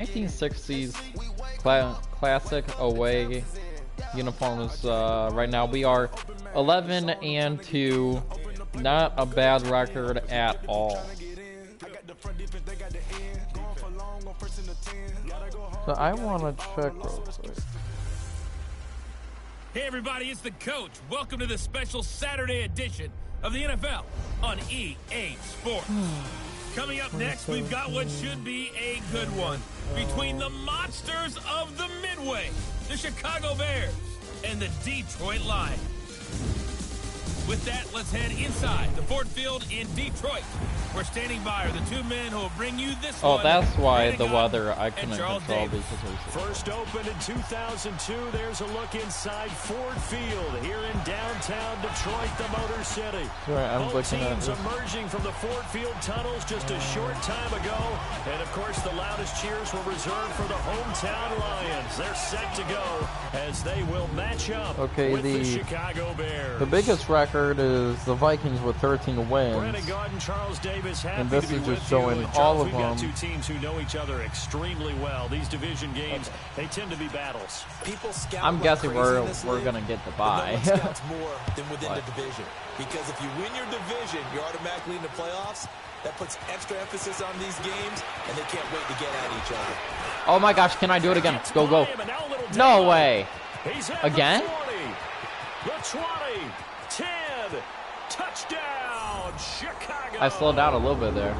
1960s classic away uniforms. Right now we are 11-2. Not a bad record at all. So I want to check real quick. Hey everybody, it's the coach. Welcome to the special Saturday edition of the NFL on EA Sports. Coming up next, we've got what should be a good one between the monsters of the Midway, the Chicago Bears, and the Detroit Lions. With that, let's head inside the Ford Field in Detroit. We're standing by are the two men who will bring you this one. Oh, that's why the weather I couldn't control because First opened in 2002. There's a look inside Ford Field here in downtown Detroit, the Motor City. Sorry, I'm Both looking teams at this. emerging from the Ford Field tunnels just a short time ago. And, of course, the loudest cheers were reserved for the hometown Lions. They're set to go as they will match up with the Chicago Bears. The biggest record is the Vikings with 13 wins. Brandon Gaudin, Charles Davis, happy and this to be is just with showing you. all of We've got them. two teams who know each other extremely well. These division games, they tend to be battles. I'm guessing we're gonna get the bye. No one scouts more than within the division, because if you win your division, you're automatically in the playoffs. That puts extra emphasis on these games, and they can't wait to get at each other. Oh my gosh, can I do it again? Go. No way. Again? The 20, 10, touchdown, Chicago. I slowed down a little bit there.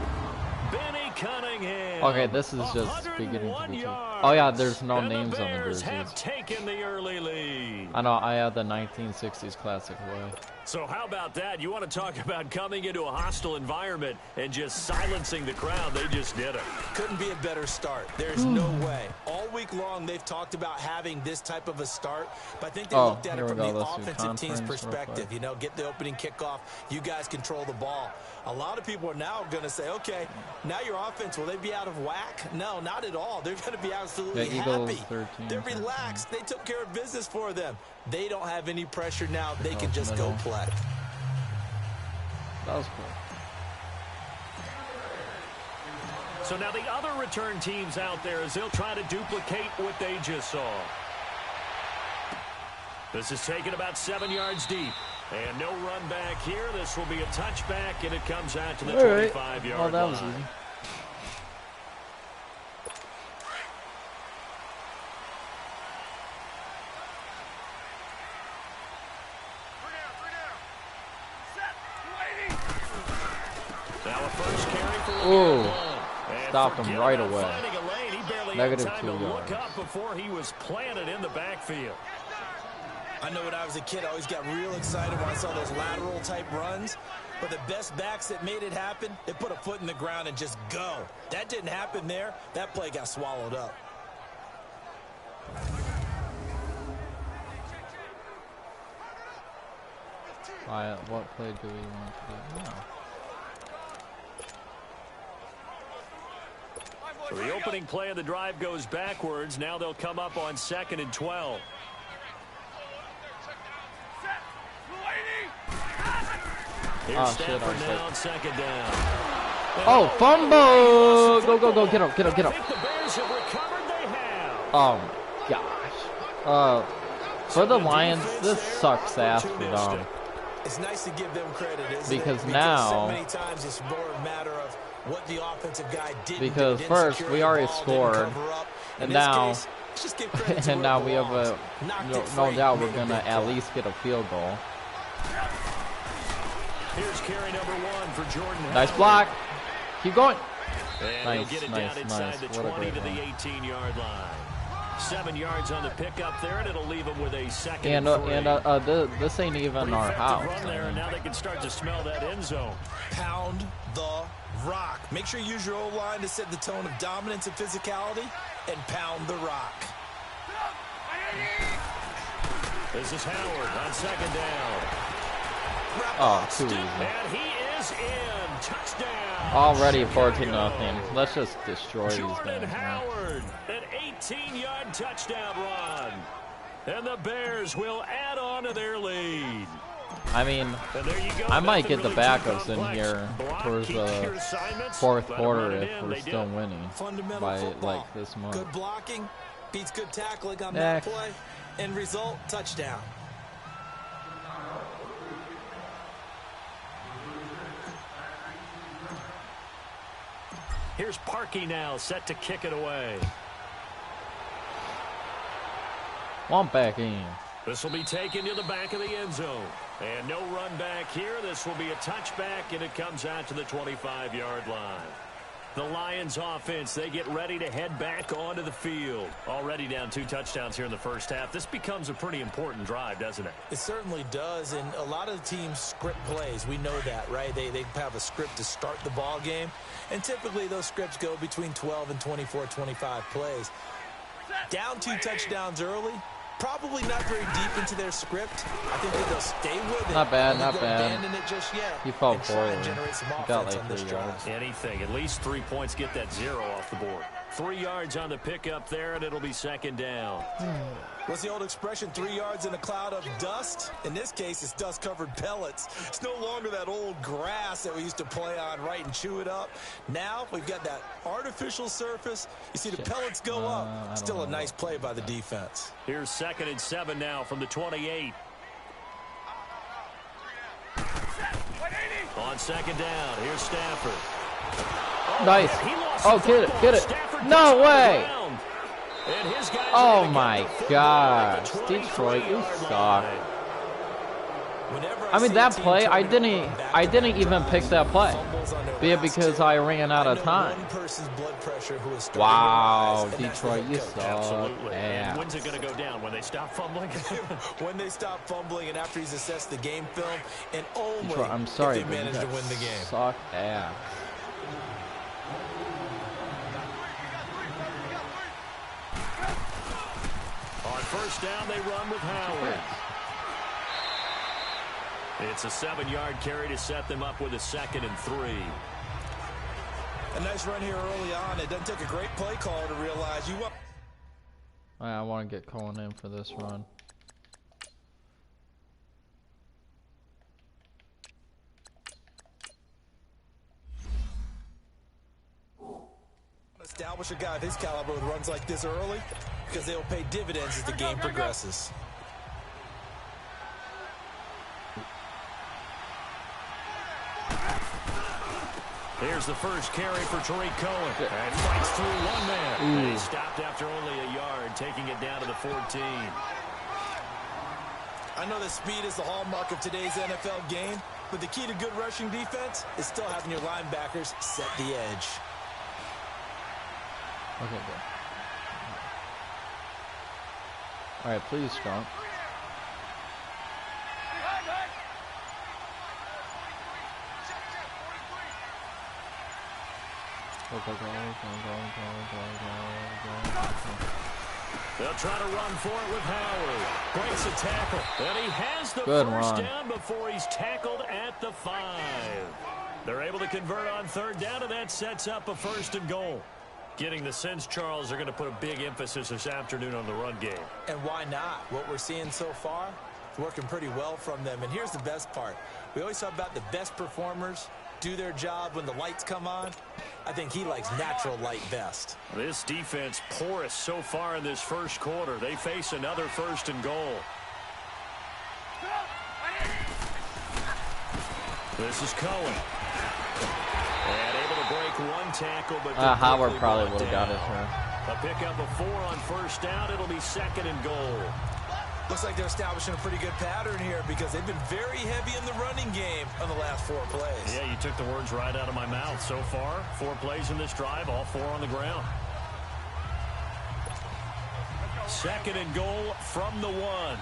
Benny Cunningham. Okay, this is just beginning to be too. Oh yeah, there's no names on the jerseys. Have taken the early lead. I know, I had the 1960s classic way. So how about that? You want to talk about coming into a hostile environment and just silencing the crowd. They just did it. Couldn't be a better start. There's no way. All week long, they've talked about having this type of a start, but I think they looked at it from the offensive team's perspective. You know, get the opening kickoff. You guys control the ball. A lot of people are now going to say, okay, now your offense, will they be out of whack? No, not at all. They're going to be absolutely happy. 13, They're relaxed. They took care of business for them. They don't have any pressure now. They can just go play. That was cool. So now the other return teams out there as they'll try to duplicate what they just saw. This is taken about 7 yards deep. And no run back here. This will be a touchback, and it comes out to the 25-yard line. Oh, that was easy. Oh, stopped him right away. Negative 2 yards. Look up before he was planted in the backfield. I know when I was a kid, I always got real excited when I saw those lateral-type runs. But the best backs that made it happen, they put a foot in the ground and just go. That didn't happen there. That play got swallowed up. What play do we want to do now? So the opening play of the drive goes backwards. Now they'll come up on 2nd and 12. Here's Stafford now on 2nd down. Oh, fumble! Go, get up. I think the Bears have recovered. They have. Oh, gosh. For the Lions, this sucks ass for them. It's nice to give them credit, isn't because it? now, so many times it's more a matter of what the offensive guy did. Because first we already scored, and now, and now we have a no doubt we're gonna at least get a field goal. Here's carry number 1 for Jordan. Nice block. Keep going. And he'll get it down inside the 20 to the 18-yard line. 7 yards on the pickup there, and it'll leave them with a 2nd and 3. This ain't even our house. Run there, and now they can start to smell that end zone. Pound the rock. Make sure you use your O-line to set the tone of dominance and physicality, and pound the rock. This is Howard on 2nd down. Oh, too easy. And he is in. Touchdown. Already 14-0. Let's just destroy these guys. Jordan Howard, an 18-yard touchdown run. And the Bears will add on to their lead. I mean, I might get the backups in here towards the fourth quarter if we're still winning by like this much. Good blocking beats good tackling on that play. End result, touchdown. Here's Parkey now, set to kick it away. Want back in. This will be taken to the back of the end zone. And no run back here. This will be a touchback, and it comes out to the 25-yard line. The Lions offense, they get ready to head back onto the field. Already down 2 touchdowns here in the first half. This becomes a pretty important drive, doesn't it? It certainly does, and a lot of the teams script plays. We know that, right? They have a script to start the ball game, and typically those scripts go between 12 and 24, 25 plays. Down 2 touchdowns early. Probably not very deep into their script. I think that they'll stay with it. Not bad, not bad. Abandon it just yet. He fell forward. He got like 3 yards. Anything, at least 3 points, get that 0 off the board. 3 yards on the pickup there, and it'll be second down. What's the old expression, 3 yards in a cloud of dust? In this case, it's dust-covered pellets. It's no longer that old grass that we used to play on, right, and chew it up. Now we've got that artificial surface. You see the pellets go up. Still a nice play by the defense. Here's 2nd and 7 now from the 28. On second down, here's Stafford. Nice. Oh, get it, get it. No way. Oh my gosh, Detroit, you suck. I mean, that play, I didn't even pick that play, because I ran out of time. Wow, Detroit, you suck. Absolutely. And when's it going to go down? When they stop fumbling? When they stop fumbling, and after he's assessed the game film, and only Detroit, I'm sorry, if they manage to win the game. Suck ass. On first down, they run with Howard. It's a 7-yard carry to set them up with a 2nd and 3. A nice run here early on. It doesn't take a great play caller to realize you want. I want to get Cohen in for this run. Establish a guy of his caliber with runs like this early, because they'll pay dividends as the game progresses. Here's the first carry for Tariq Cohen. And fights through one man. And he stopped after only a yard, taking it down to the 14. I know that speed is the hallmark of today's NFL game, but the key to good rushing defense is still having your linebackers set the edge. Okay, good. All right, please, Strong. They'll try to run for it with Howard. Breaks a tackle. And he has the first down before he's tackled at the 5. They're able to convert on third down, and that sets up a 1st and goal. Getting the sense, Charles, they're going to put a big emphasis this afternoon on the run game. And why not? What we're seeing so far, it's working pretty well from them. And here's the best part. We always talk about the best performers do their job when the lights come on. I think he likes natural light best. This defense porous so far in this first quarter. They face another 1st and goal. This is Cohen. And able to break one tackle, but Howard probably would have got it here. A pickup of 4 on first down. It'll be 2nd and goal. Looks like they're establishing a pretty good pattern here because they've been very heavy in the running game on the last 4 plays. Yeah, you took the words right out of my mouth. So far, 4 plays in this drive, all 4 on the ground. 2nd and goal from the 1.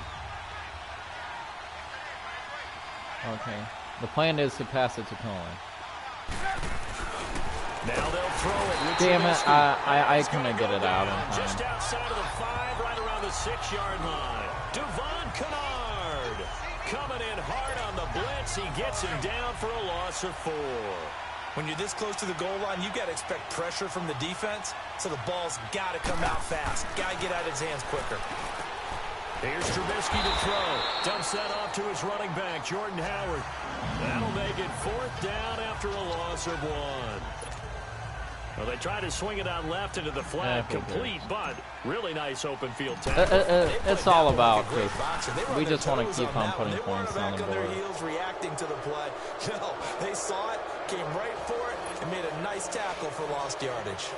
Okay. The plan is to pass it to Cohen. Now they'll throw it. Damn it, I couldn't get it out in time. Just outside of the 5, right around the 6-yard line. Devon Kennard coming in hard on the blitz. He gets him down for a loss of 4. When you're this close to the goal line, you got to expect pressure from the defense, so the ball's got to come out fast. Got to get out of his hands quicker. Here's Trubisky to throw. Dumps that off to his running back, Jordan Howard. That'll make it 4th down after a loss of 1. Well, they tried to swing it out left into the flat, complete, but really nice open field tackle. It's all about we just want to keep on putting points on the board. Their heels reacting to the play. No, they saw it, came right for it, and made a nice tackle for lost yardage.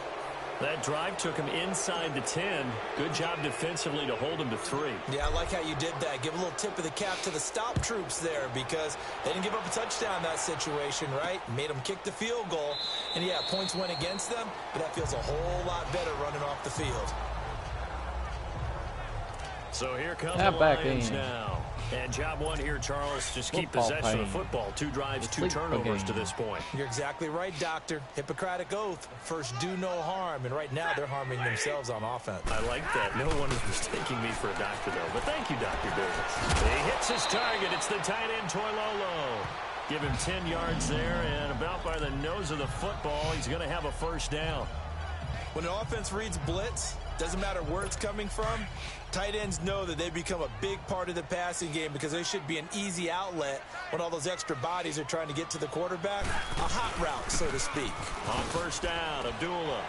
That drive took him inside the 10. Good job defensively to hold him to 3. Yeah, I like how you did that. Give a little tip of the cap to the stop troops there because they didn't give up a touchdown in that situation, right? Made them kick the field goal. And, yeah, points went against them, but that feels a whole lot better running off the field. So here come the Lions now. And job 1 here, Charles, just keep possession of the football. 2 drives, 2 turnovers to this point. You're exactly right, Doctor. Hippocratic oath. First, do no harm. And right now, they're harming themselves on offense. I like that. No one is mistaking me for a doctor, though. But thank you, Dr. Davis. He hits his target. It's the tight end, Toilolo. Give him 10 yards there, and about by the nose of the football, he's going to have a 1st down. When an offense reads blitz, doesn't matter where it's coming from, tight ends know that they become a big part of the passing game because they should be an easy outlet when all those extra bodies are trying to get to the quarterback. A hot route, so to speak. On 1st down, Abdullah.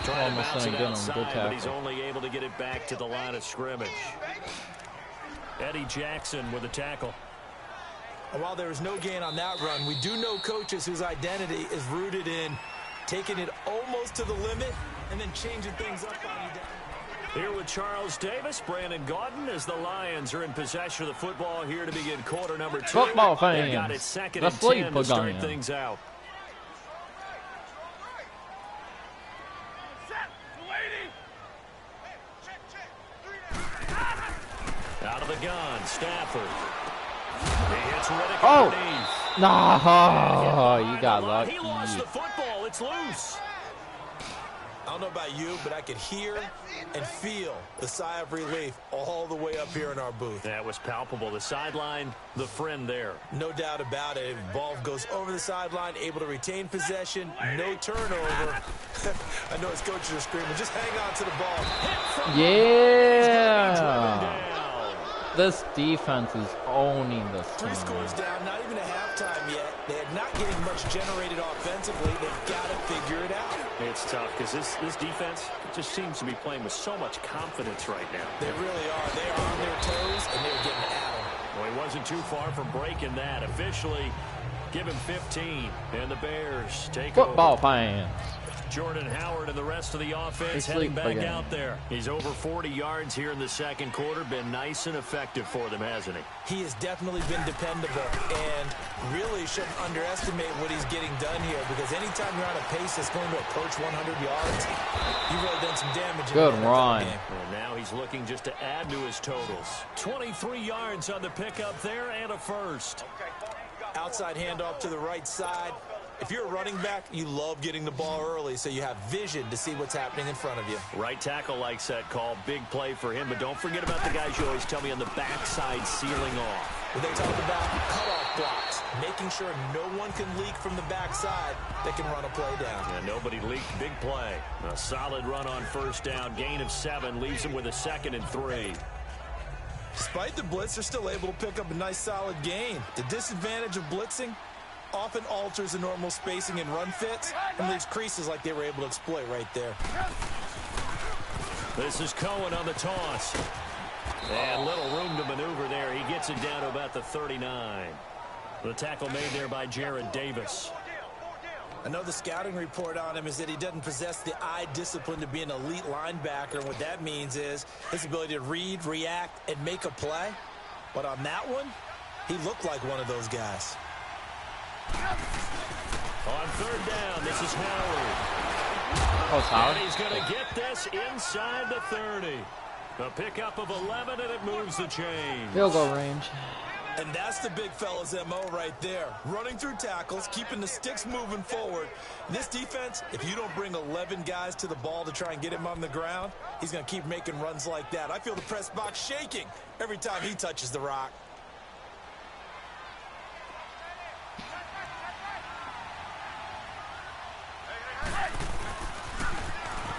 Trying to bounce it outside, but he's only able to get it back to the line of scrimmage. Eddie Jackson with a tackle. And while there is no gain on that run, we do know coaches whose identity is rooted in taking it almost to the limit and then changing things up on you down. Here with Charles Davis, Brandon Gaudin, as the Lions are in possession of the football here to begin quarter number 2. Football fans. They've got it 2nd and 10 to start things out. Out of the gun, Stafford. He hits Riddick underneath. No, you got lucky. He lost the football. It's loose. I don't know about you, but I could hear and feel the sigh of relief all the way up here in our booth. That was palpable. The sideline, the friend there. No doubt about it. Ball goes over the sideline, able to retain possession, no turnover. I know his coaches are screaming, just hang on to the ball. Yeah. This defense is owning this team. 3 scores down, not even a halftime yet. They're not getting much generated offensively. They've got to figure it out. It's tough because this defense just seems to be playing with so much confidence right now. They really are. They are on their toes, and they're getting at them. Well, he wasn't too far from breaking that. Officially, give him 15, and the Bears take football over. Fans. Jordan Howard and the rest of the offense heading back out there. He's over 40 yards here in the 2nd quarter. Been nice and effective for them, hasn't he? He has definitely been dependable and really shouldn't underestimate what he's getting done here because anytime you're on a pace that's going to approach 100 yards, you've really done some damage. Good run. Well, now he's looking just to add to his totals. 23 yards on the pickup there and a 1st. Outside handoff to the right side. If you're a running back, you love getting the ball early so you have vision to see what's happening in front of you. Right tackle likes that call. Big play for him, but don't forget about the guys you always tell me on the backside sealing off. When they talk about cutoff blocks, making sure no one can leak from the backside that can run a play down. And nobody leaked. Big play. A solid run on 1st down. Gain of 7 leaves him with a 2nd and 3. Despite the blitz, they're still able to pick up a nice solid gain. The disadvantage of blitzing often alters the normal spacing and run fits and leaves creases like they were able to exploit right there. This is Cohen on the toss. And little room to maneuver there. He gets it down to about the 39. The tackle made there by Jared Davis. I know the scouting report on him is that he doesn't possess the eye discipline to be an elite linebacker. And what that means is his ability to read, react, and make a play. But on that one, he looked like one of those guys. On 3rd down, this is Howard. And he's going to get this inside the 30. A pickup of 11, and it moves the chain. Field goal range. And that's the big fella's MO right there. Running through tackles, keeping the sticks moving forward. This defense, if you don't bring 11 guys to the ball to try and get him on the ground, he's going to keep making runs like that. I feel the press box shaking every time he touches the rock.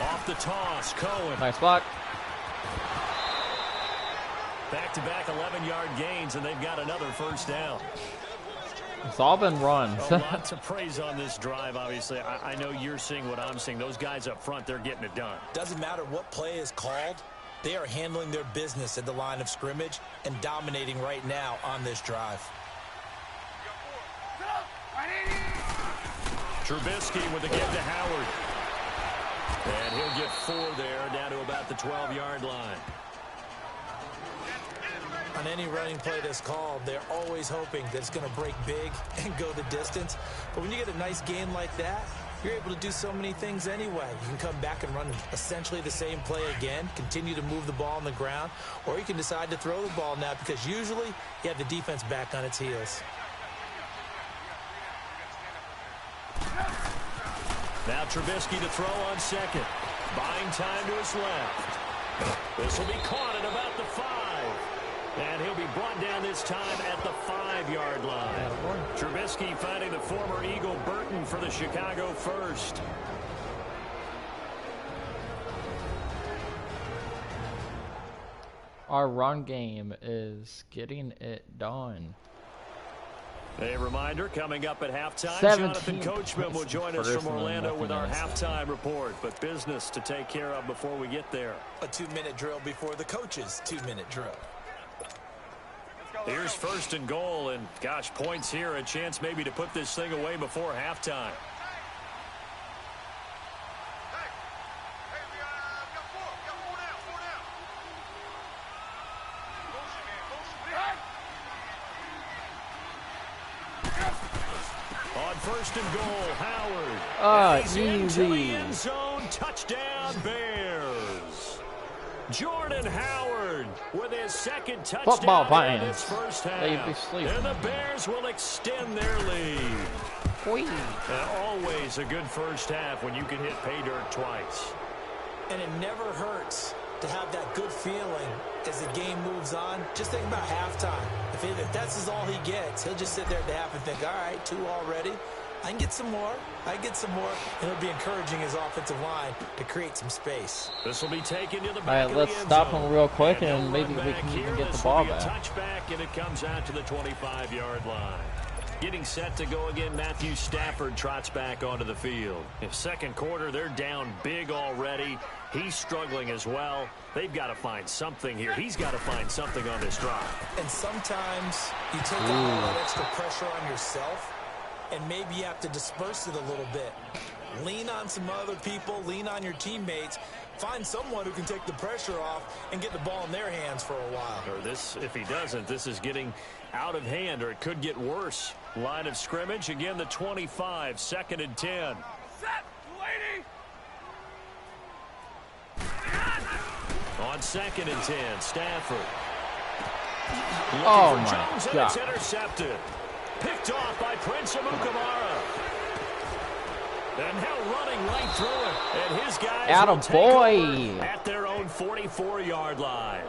Off the toss, Cohen. Nice block. Back-to-back 11-yard gains, and they've got another first down. It's all been runs. Lots of praise on this drive, obviously. I know you're seeing what I'm seeing. Those guys up front, they're getting it done. Doesn't matter what play is called. They are handling their business at the line of scrimmage and dominating right now on this drive. Trubisky with the give to Howard. And he'll get 4 there, down to about the 12-yard line. On any running play that's called, they're always hoping that it's going to break big and go the distance. But when you get a nice gain like that, you're able to do so many things anyway. You can come back and run essentially the same play again, continue to move the ball on the ground, or you can decide to throw the ball now because usually you have the defense back on its heels. Now Trubisky to throw on second. Buying time to his left. This will be caught at about the 5. And he'll be brought down this time at the 5-yard line. Trubisky finding the former Eagle Burton for the Chicago first. Our run game is getting it done. A reminder, coming up at halftime, Jonathan Coachman will join us from Orlando with our halftime report. But business to take care of before we get there. A 2-minute drill before the coach's 2-minute drill. Here's 1st and goal, and gosh, points here, a chance maybe to put this thing away before halftime. On 1st and goal, Howard. Easy. End zone, touchdown, Bears. Jordan Howard with his second touchdown Football in his first half. And the Bears will extend their lead. And always a good first half when you can hit pay dirt twice. And it never hurts to have that good feeling as the game moves on. Just think about halftime. If that's all he gets, he'll just sit there at the half and think, all right, 2 already. I can get some more. I get some more. And it'll be encouraging his offensive line to create some space. This will be taken to the back. All right, of let's the end stop zone. him real quick, and no maybe we can even get the ball back. Touchback, and it comes out to the 25-yard line. Getting set to go again, Matthew Stafford trots back onto the field. In second quarter, they're down big already. He's struggling as well. They've got to find something here. He's got to find something on this drive. And sometimes you take all that extra pressure on yourself, and maybe you have to disperse it a little bit. Lean on some other people. Lean on your teammates. Find someone who can take the pressure off and get the ball in their hands for a while. Or this, if he doesn't, this is getting out of hand, or it could get worse. Line of scrimmage, again, the 25, 2nd and 10. Set, lady! On 2nd and 10, Stafford. Oh, Looking for my Jones, and God. it's intercepted. Picked off by Prince Amukamara. And now running right through it. And his guys will take over at their own 44-yard line.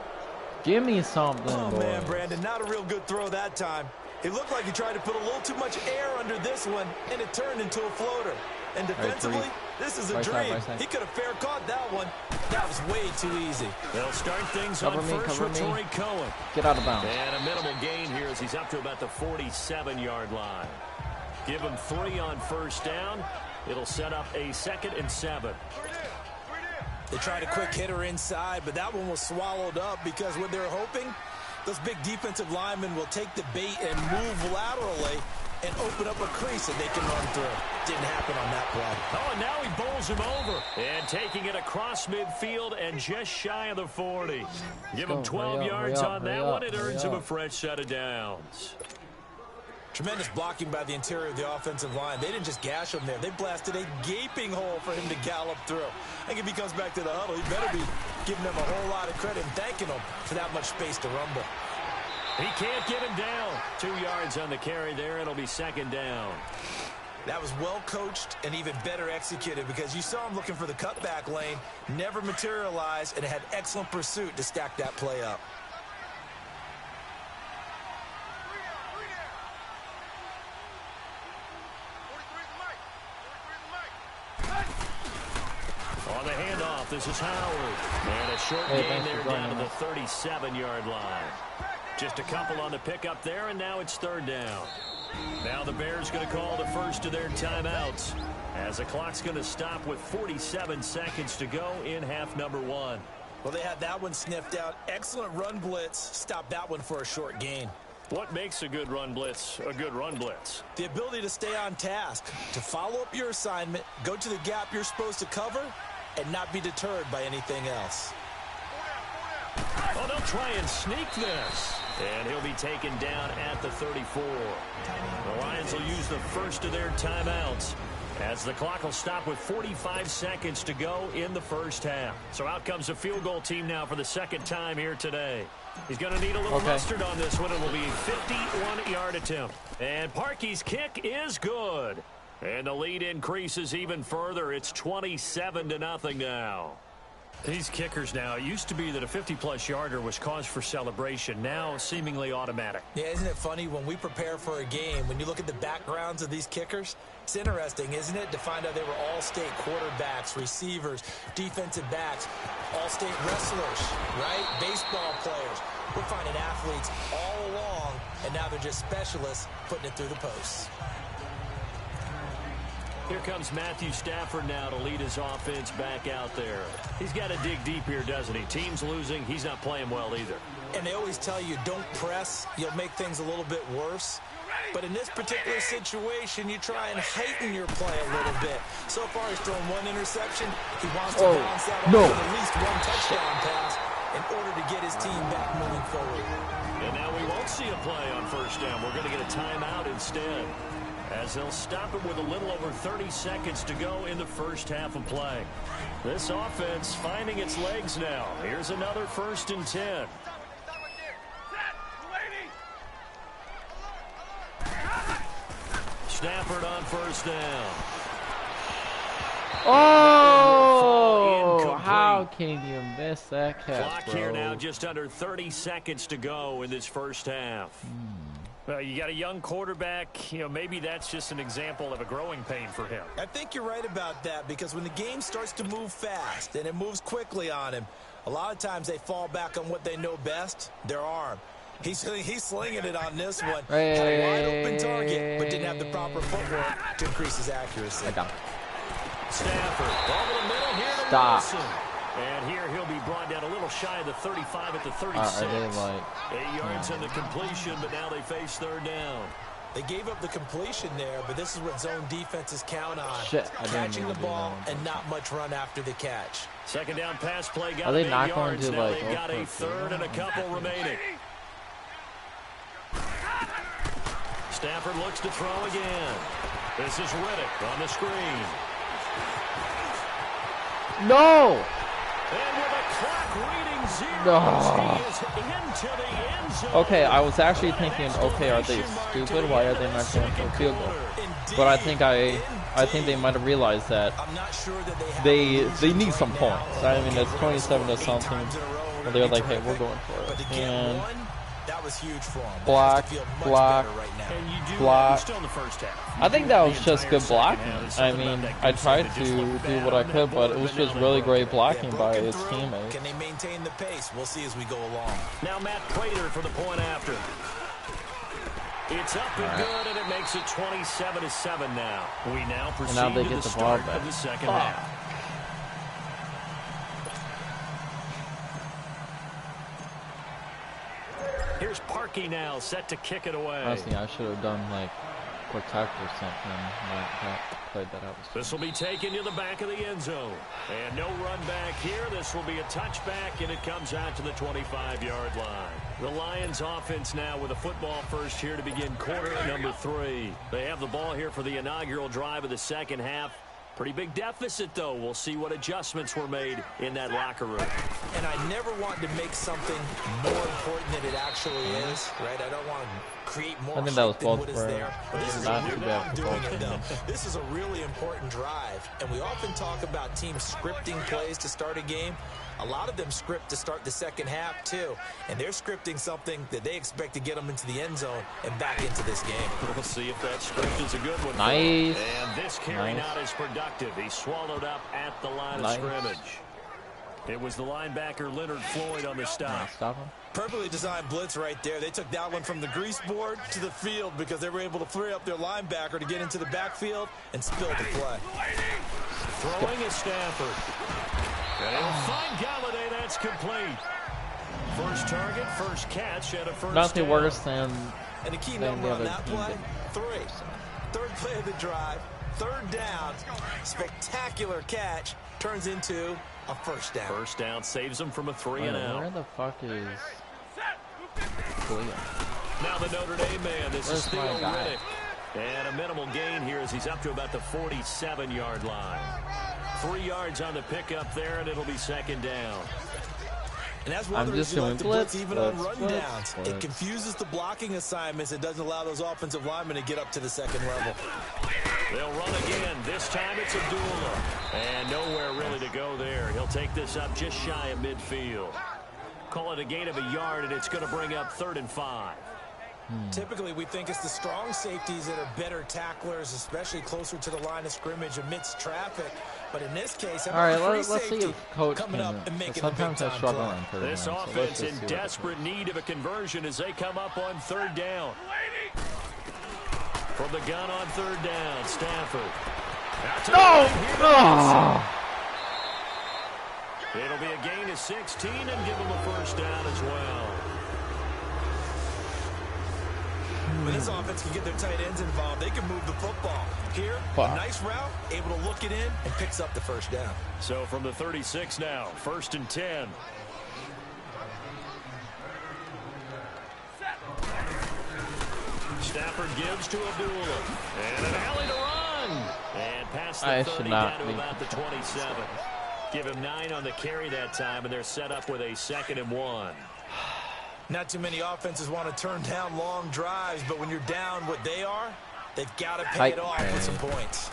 Give me something, Oh, boy. man, Brandon, not a real good throw that time. It looked like he tried to put a little too much air under this one, and it turned into a floater. And defensively, this is a dream. He could have fair caught that one. That was way too easy. They'll start things on first with Torrey Cohen. Get out of bounds. And a minimal gain here as he's up to about the 47-yard line. Give him 3 on first down. It'll set up a 2nd and 7. They tried a quick hitter inside, but that one was swallowed up because what they're hoping, those big defensive linemen will take the bait and move laterally and open up a crease that they can run through. Didn't happen on that play. Oh, and now he bowls him over. And taking it across midfield and just shy of the 40. Give him 12 yards on that one. It earns him a fresh set of downs. Tremendous blocking by the interior of the offensive line. They didn't just gash him there. They blasted a gaping hole for him to gallop through. I think if he comes back to the huddle, he better be giving them a whole lot of credit and thanking them for that much space to rumble. He can't get him down. 2 yards on the carry there. It'll be 2nd down. That was well coached and even better executed because you saw him looking for the cutback lane, never materialized, and had excellent pursuit to stack that play up. This is Howard. And a short gain there down to the 37-yard line. Just a couple on the pickup there, and now it's third down. Now the Bears going to call the first of their timeouts as the clock's going to stop with 47 seconds to go in half number one. Well, they had that one sniffed out. Excellent run blitz. Stop that one for a short gain. What makes a good run blitz a good run blitz? The ability to stay on task, to follow up your assignment, go to the gap you're supposed to cover, and not be deterred by anything else. Oh, they'll try and sneak this. And he'll be taken down at the 34. The Lions will use the first of their timeouts as the clock will stop with 45 seconds to go in the first half. So out comes the field goal team now for the second time here today. He's going to need a little mustard on this one. It will be a 51-yard attempt. And Parkey's kick is good. And the lead increases even further. It's 27-0 now. These kickers now, it used to be that a 50-plus yarder was cause for celebration, now seemingly automatic. Yeah, isn't it funny when we prepare for a game, when you look at the backgrounds of these kickers, it's interesting, isn't it, to find out they were all-state quarterbacks, receivers, defensive backs, all-state wrestlers, right? Baseball players. We're finding athletes all along, and now they're just specialists putting it through the posts. Here comes Matthew Stafford now to lead his offense back out there. He's got to dig deep here, doesn't he? Team's losing. He's not playing well either. And they always tell you, don't press. You'll make things a little bit worse. But in this particular situation, you try and heighten your play a little bit. So far, he's thrown one interception. He wants to bounce out on at least one touchdown pass in order to get his team back moving forward. And now we won't see a play on first down. We're going to get a timeout instead, as they'll stop it with a little over 30 seconds to go in the first half of play. This offense finding its legs now. Here's another 1st and 10. Stafford on first down. Oh, how can you miss that catch, Clock here now, just under 30 seconds to go in this first half. Well, you got a young quarterback. You know, maybe that's just an example of a growing pain for him. I think you're right about that, because when the game starts to move fast and it moves quickly on him, a lot of times they fall back on what they know best, their arm. He's slinging it on this one. Had a wide open target, but didn't have the proper footwork to increase his accuracy. Stafford over the middle here to Wilson. And here he'll be brought down a little shy of the 35 at the 36. 8 yards on the completion, but now they face third down. They gave up the completion there, but this is what zone defenses count on. Catching the ball and not much run after the catch. Second down pass play got Are they 8 not yards. going to, now like, they've got a third and a couple remaining. Stafford looks to throw again. This is Riddick on the screen. No! And with a clock reading 0, he is into the end zone. Okay, I was actually thinking, okay, are they stupid? Why are they not going for a field goal? But I think they might have realized that they need some points. I mean, it's 27 to something. And they're like, hey, we're going for it. And that was huge for him. Block. Still in the first half. I think that was just good blocking. I mean, I tried to do what I could, but it was just really great blocking by his teammates. Can they maintain the pace? We'll see as we go along. Now Matt Prater for the point after. It's up and good, and it makes it 27-7 now. We now proceed to the start of the second half. Here's Parkey now, set to kick it away. Honestly, I should have done like protect or something. Played that out. This will be taken to the back of the end zone. And no run back here. This will be a touchback, and it comes out to the 25-yard line. The Lions offense now with a football first here to begin quarter number 3. They have the ball here for the inaugural drive of the second half. Pretty big deficit, though. We'll see what adjustments were made in that locker room. And I never want to make something more important than it actually is, right? I don't want to create more than what is there. But this is This is a really important drive. And we often talk about teams scripting plays to start a game. A lot of them script to start the second half, too. And they're scripting something that they expect to get them into the end zone and back into this game. We'll see if that script is a good one. Nice. And this carry not as productive. He's swallowed up at the line of scrimmage. It was the linebacker Leonard Floyd on the stop. Stop him. Perfectly designed blitz right there. They took that one from the grease board to the field because they were able to free up their linebacker to get into the backfield and spill the play. Throwing is Stafford. And he'll find Galladay. That's complete. First target, first catch at a first Nothing down. worse than And the key number on that play, 3. Third play of the drive, third down, spectacular catch, turns into a first down. First down saves them from a 3-and-out. Where the fuck is Williams? Now the Notre Dame man. This is Theo Riddick. And a minimal gain here as he's up to about the 47-yard line. 3 yards on the pickup there, and it'll be second down. And that's one of the reasons you like to blitz even on rundowns. It confuses the blocking assignments. It doesn't allow those offensive linemen to get up to the second level. They'll run again. This time it's Abdullah. And nowhere really to go there. He'll take this up just shy of midfield. Call it a gain of a yard, and it's going to bring up 3rd and 5. Typically, we think it's the strong safeties that are better tacklers, especially closer to the line of scrimmage amidst traffic. But in this case, all right, let's see if Coach coming up and making sometimes I struggle on third down. This offense in desperate need of a conversion as they come up on 3rd down. From the gun on 3rd down, Stafford. It'll be a gain of 16 and give them a first down as well. When this offense can get their tight ends involved, they can move the football. Here, a nice route, able to look it in, and picks up the first down. So from the 36 now, 1st and 10. Stafford gives to Abdullah. And an alley to run. And past the 30 down to about the 27. Give him 9 on the carry that time, and they're set up with a 2nd and 1. Not too many offenses want to turn down long drives, but when you're down what they are, they've got to pay it off with some points.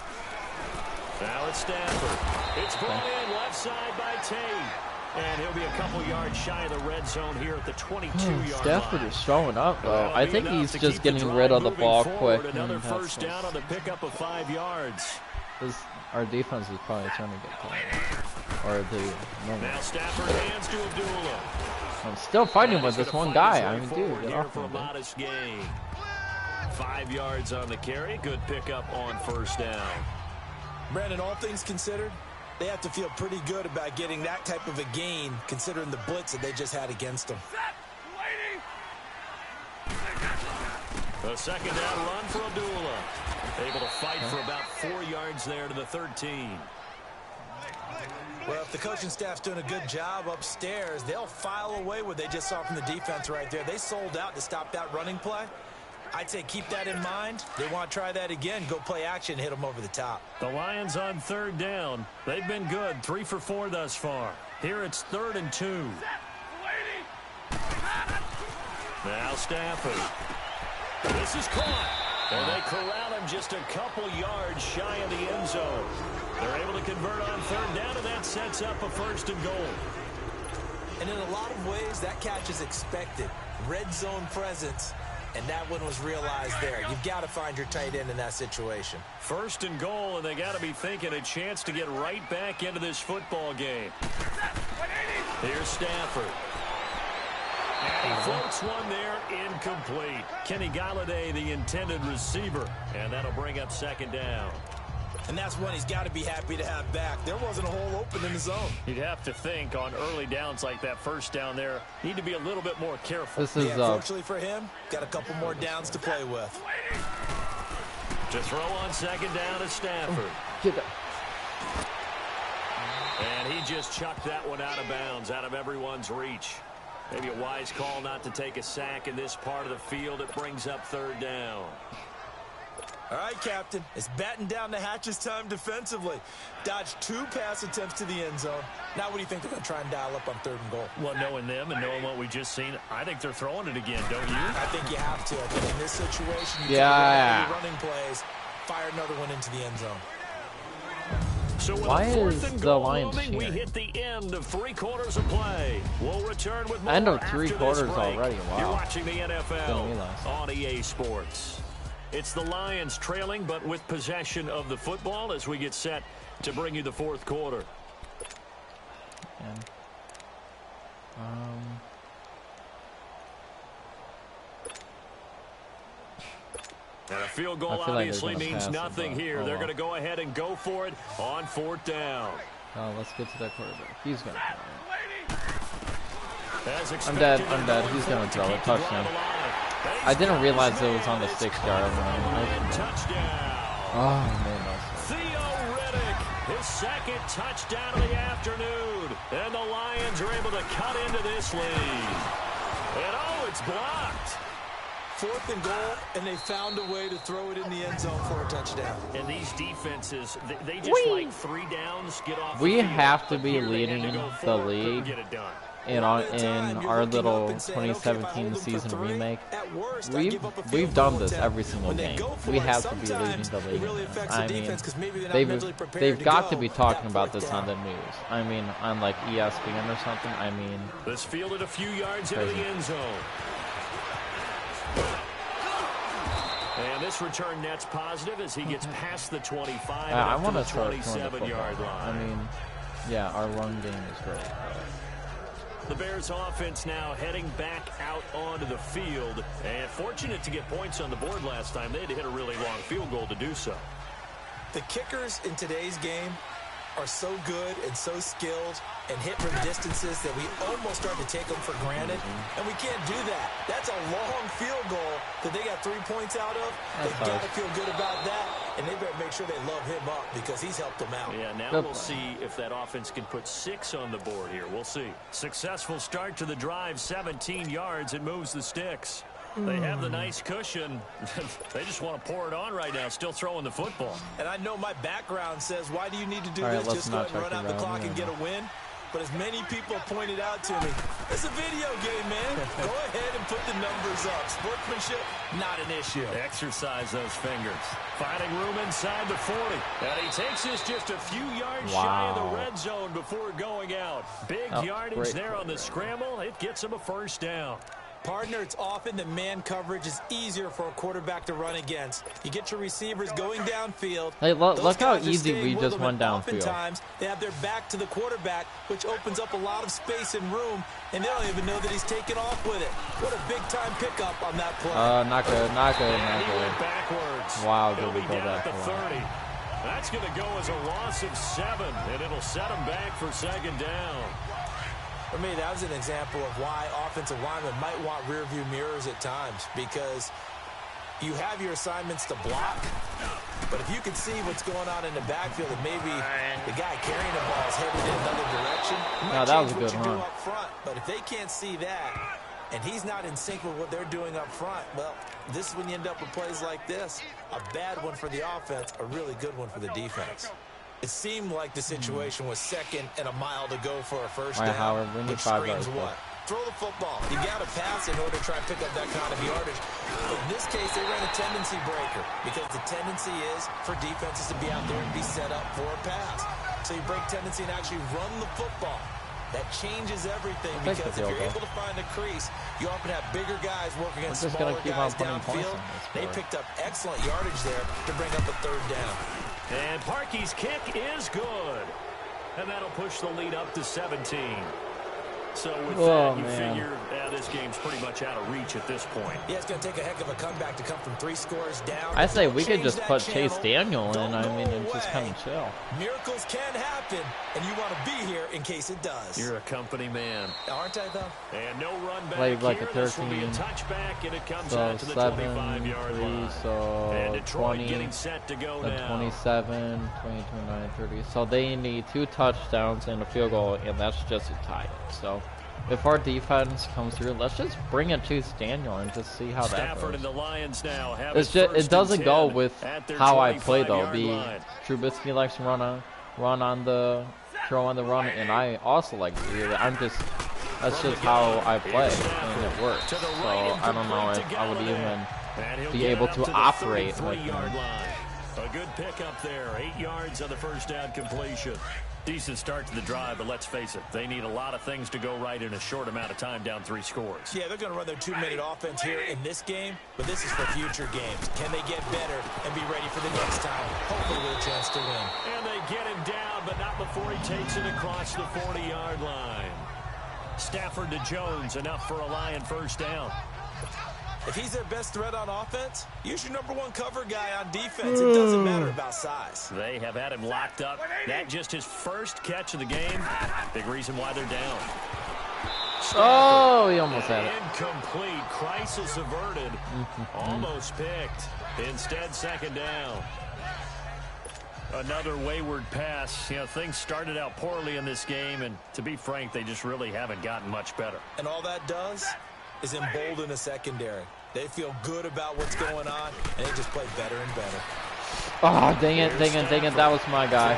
Now it's Stafford. It's brought in left side by Tate. And he'll be a couple yards shy of the red zone here at the 22-yard line. Stafford is showing up, though. I think he's just getting rid of the ball quick. Another first down on the pickup of 5 yards. Our defense is probably trying to get tired. Or now Stafford hands to Abdullah. I'm still fighting with this one guy. I mean, dude, get off for a modest gain. 5 yards on the carry. Good pickup on first down. Brandon, all things considered, they have to feel pretty good about getting that type of a gain, considering the blitz that they just had against them. A second down run for Abdullah. Able to fight for about 4 yards there to the 13. Well, if the coaching staff's doing a good job upstairs, they'll file away what they just saw from the defense right there. They sold out to stop that running play. I'd say keep that in mind. They want to try that again. Go play action, hit them over the top. The Lions on 3rd down. They've been good. 3 for 4 thus far. Here it's 3rd and 2. Now Stafford. This is caught. And they corral him just a couple yards shy of the end zone. They're able to convert on 3rd down, and that sets up a 1st and goal. And in a lot of ways, that catch is expected. Red zone presence. And that one was realized there. You've got to find your tight end in that situation. 1st and goal, and they got to be thinking a chance to get right back into this football game. Here's Stafford. And he floats one there, incomplete. Kenny Galladay, the intended receiver, and that'll bring up 2nd down. And that's one he's got to be happy to have back. There wasn't a hole open in the zone. You'd have to think on early downs like that first down there, need to be a little bit more careful. This is, fortunately for him, got a couple more downs to play with. To throw on 2nd down to Stafford. And he just chucked that one out of bounds, out of everyone's reach. Maybe a wise call not to take a sack in this part of the field. It brings up 3rd down. All right, Captain. It's batting down the hatches time defensively. Dodged 2 pass attempts to the end zone. Now what do you think they're going to try and dial up on 3rd and goal? Well, knowing them and knowing what we just seen, I think they're throwing it again, don't you? I think you have to. I think in this situation, you can't run running plays, fire another one into the end zone. So why is the Lions moving, we hit the end of 3 quarters of play. We'll return with more end of 3 quarters break. Already. Wow. You're watching the NFL on EA Sports. It's the Lions trailing, but with possession of the football as we get set to bring you the 4th quarter. And And a field goal obviously means nothing here. They're going to go ahead and go for it on 4th down. Oh, let's get to that quarterback. He's going to throw it. I'm dead. He's going to throw it. Touchdown. I didn't realize it was on the 6-yard line. Oh, man. Theo Riddick, his 2nd touchdown of the afternoon. And the Lions are able to cut into this lead. And it's blocked. 4th and goal, and they found a way to throw it in the end zone for a touchdown. And these defenses, they just like 3 downs, get off. We have to be leading the league in our little 2017 season remake. We've done this every single game. We have to be leading the league. I mean, they've got to be talking about this on the news. I mean, on like ESPN or something. I mean, this fielded a few yards into the end zone. And this return net's positive as he gets past the 25 I want to 27-yard line. I mean, yeah, our run game is great. The Bears offense now heading back out onto the field. And fortunate to get points on the board last time. They had to hit a really long field goal to do so. The kickers in today's game are so good and so skilled and hit from distances that we almost start to take them for granted, and we can't do that. That's a long field goal that they got 3 points out of. They've got to feel good about that, and they better make sure they love him up because he's helped them out. Yeah, now we'll see if that offense can put 6 on the board here. We'll see. Successful start to the drive, 17 yards. It moves the sticks. They have the nice cushion. They just want to pour it on right now, still throwing the football. And I know my background says, why do you need to do this? Just go ahead and run out the clock and get a win. But as many people pointed out to me, it's a video game, man. Go ahead and put the numbers up. Sportsmanship, not an issue. Exercise those fingers. Finding room inside the 40. And he takes this just a few yards shy of the red zone before going out. Big yardage there on the scramble. It gets him a 1st down. Partner, it's often that man coverage is easier for a quarterback to run against. You get your receivers going downfield. Hey, look how easy we just went downfield. Oftentimes, they have their back to the quarterback, which opens up a lot of space and room, and they don't even know that he's taken off with it. What a big-time pickup on that play. Not good. He went backwards. Wow, did He'll we be go down back at the 30. That's going to go as a loss of 7, and it'll set him back for 2nd down. For me, that was an example of why offensive linemen might want rearview mirrors at times, because you have your assignments to block, but if you can see what's going on in the backfield and maybe the guy carrying the ball is headed in another direction, that was a good run. Up front. But if they can't see that and he's not in sync with what they're doing up front, well, this is when you end up with plays like this. A bad one for the offense, a really good one for the defense. It seemed like the situation was 2nd and a mile to go for a 1st down. Howard, we need 5 yards. What? Throw the football. You got to pass in order to try and pick up that kind of yardage. But in this case, they ran a tendency breaker because the tendency is for defenses to be out there and be set up for a pass. So you break tendency and actually run the football. That changes everything because if you're able to find a crease, you often have bigger guys working against smaller guys downfield. They picked up excellent yardage there to bring up a 3rd down. And Parkey's kick is good. And that'll push the lead up to 17. So with that, you figure this game's pretty much out of reach at this point. Yeah, it's going to take a heck of a comeback to come from 3 scores down. I say we could just put Chase Daniel in, I mean, and just kind of chill. Miracles can happen, and you want to be here in case it does. You're a company man. Aren't I, though? And no run back like here. A 13, this will be a touchback, and it comes so out to the 25-yard line. So and Detroit 20, getting set to go now. 27, 22, 9, 30. So they need 2 touchdowns and a field goal, and that's just a tie. So if our defense comes through, let's just bring in Chase Daniel and just see how that goes. Stafford and the Lions now have it doesn't go with how I play, though. Trubisky likes to throw on the run, and I also like to do that. That's just how I play, and it works. So I don't know if I would even be able to operate like that. A good pickup there, 8 yards on the 1st down completion. Decent start to the drive, but let's face it, they need a lot of things to go right in a short amount of time, down 3 scores. Yeah, they're going to run their 2-minute offense here in this game, but this is for future games. Can they get better and be ready for the next time? Hopefully with a chance to win. And they get him down, but not before he takes it across the 40-yard line. Stafford to Jones, enough for a Lion 1st down. If he's their best threat on offense, use your #1 cover guy on defense. It doesn't matter about size. They have had him locked up. That just his first catch of the game. Big reason why they're down. Oh, he almost had it. Incomplete. Crisis averted. Almost picked. Instead, second down. Another wayward pass. You know, things started out poorly in this game, and to be frank, they just really haven't gotten much better. And all that does is embolden the secondary. They feel good about what's going on, and they just play better and better. Oh, dang it. That was my guy.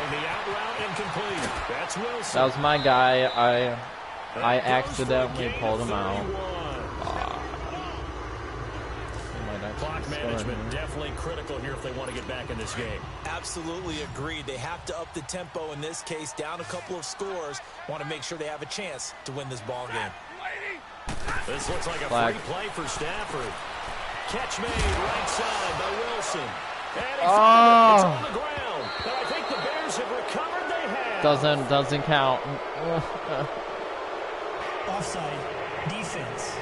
That was my guy. I accidentally pulled him out. Clock management definitely critical here if they want to get back in this game. Absolutely agreed. They have to up the tempo in this case, down a couple of scores. Want to make sure they have a chance to win this ball game. This looks like a free play for Stafford. Catch made right side by Wilson. And it's on the ground. But I think the Bears have recovered. They have. Doesn't count. Offside. Defense.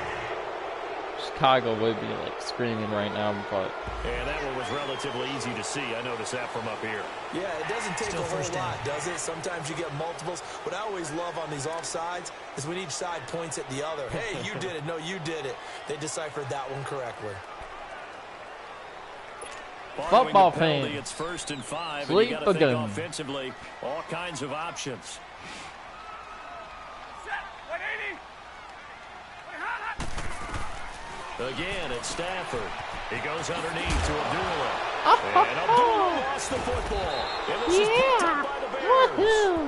Chicago would be like screaming right now, but yeah, that one was relatively easy to see. I noticed that from up here. Yeah, it doesn't take a whole lot, does it? Sometimes you get multiples. What I always love on these offsides is when each side points at the other. Hey, you did it. No, you did it. They deciphered that one correctly. Football fan. It's 1st and 5. Sleep and you gotta again. think offensively, all kinds of options. Again, it's Stafford. He goes underneath to Abdullah. And Abdullah lost the football. And this is picked up by the Bears.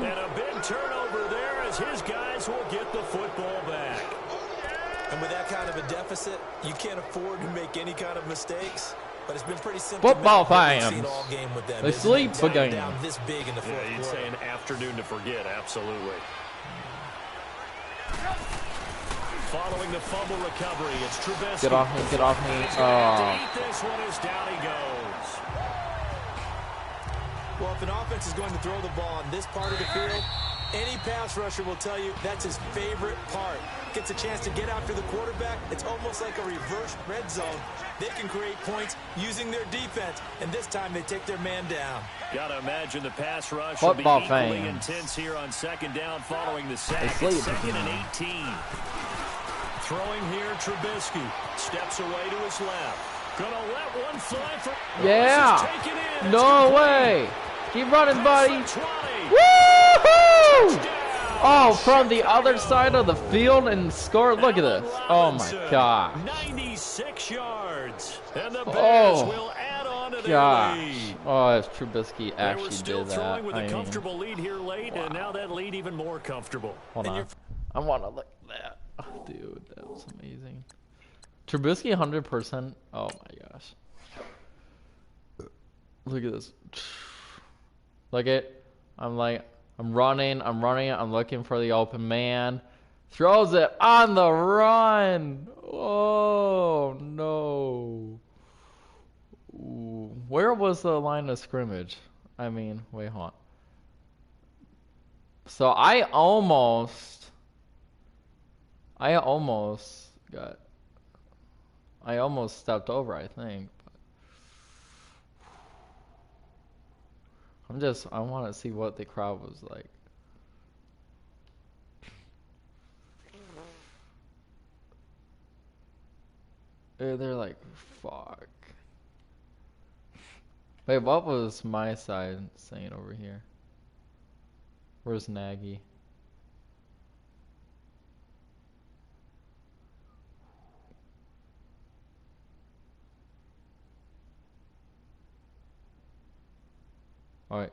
And a big turnover there as his guys will get the football back. And with that kind of a deficit, you can't afford to make any kind of mistakes. But it's been pretty simple. Football fans. They sleep again. Down this big in the fourth you'd say an afternoon to forget. Absolutely. Following the fumble recovery, it's Trubisky. Get off me. This one is down he goes. Well, if an offense is going to throw the ball on this part of the field, any pass rusher will tell you that's his favorite part. Gets a chance to get after the quarterback. It's almost like a reverse red zone. They can create points using their defense, and this time they take their man down. Got to imagine the pass rush Football will be equally intense here on second down following the sack. It's 2nd and 18. Throwing here, Trubisky steps away to his left. Gonna let one fly for. Yeah. No way. Keep running, buddy. Woohoo! Oh, from the other side of the field and score. Look at this. Oh my God. 96 yards. And the Bears will add on to their lead. Oh, if Trubisky actually did that. They were still throwing with a comfortable lead here late, and now that lead even more comfortable. Hold on. I want to look at that. Oh, dude, that was amazing. Trubisky 100%. Oh my gosh. Look at this. Look at. I'm running. I'm looking for the open man. Throws it on the run. Oh no. Ooh. Where was the line of scrimmage? I mean, wait, hold on. So I almost stepped over, I think. But I want to see what the crowd was like. They're like, fuck. Wait, what was my side saying over here? Where's Nagy? All right.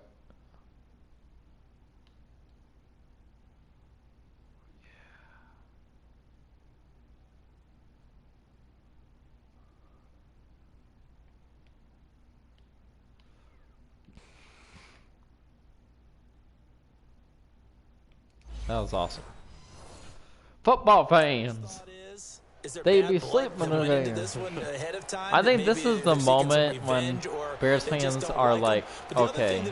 That was awesome. Football fans. They be sleeping today. I think this is the moment when Bears fans are like, okay,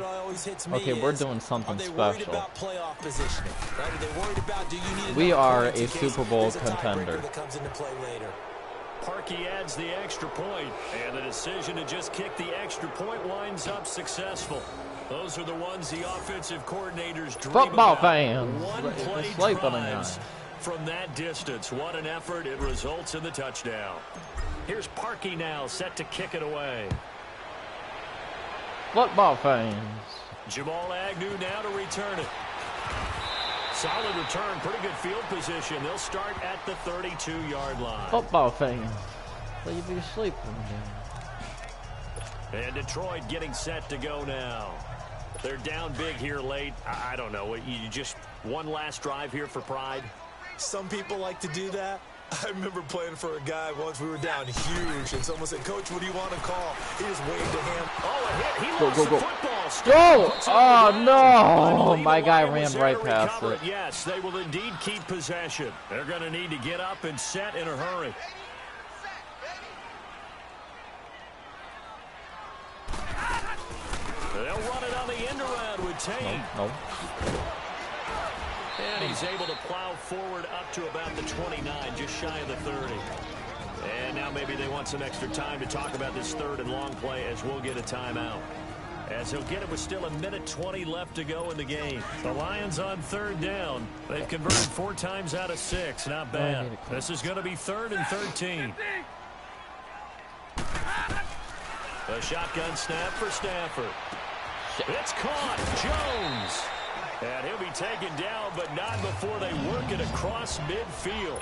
we're doing something special. We are a Super Bowl contender. Parkey adds the extra point, and the decision to just kick the extra point winds up successful. Those are the ones the offensive coordinators dream Football about. fans. One play drives from that distance. What an effort. It results in the touchdown. Here's Parkey now, set to kick it away. Football fans. Jamal Agnew now to return it. Solid return, pretty good field position. They'll start at the 32-yard line. Football fans. So you be sleeping again. And Detroit getting set to go now. They're down big here late. I don't know. You just one last drive here for pride? Some people like to do that. I remember playing for a guy once. We were down huge, and someone said, "Coach, what do you want to call?" He just waved a hand. Oh, a hit. He lost the football. Go! Oh, no! My guy ran right past it. Yes, they will indeed keep possession. They're going to need to get up and set in a hurry. They'll run it on the end around with Tate. No. And he's able to plow forward up to about the 29, just shy of the 30. And now maybe they want some extra time to talk about this third and long play as we'll get a timeout. As he'll get it with still 1:20 left to go in the game. The Lions on third down. They've converted 4 times out of 6. Not bad. This is going to be 3rd and 13. A shotgun snap for Stafford. It's caught. Jones. And he'll be taken down, but not before they work it across midfield.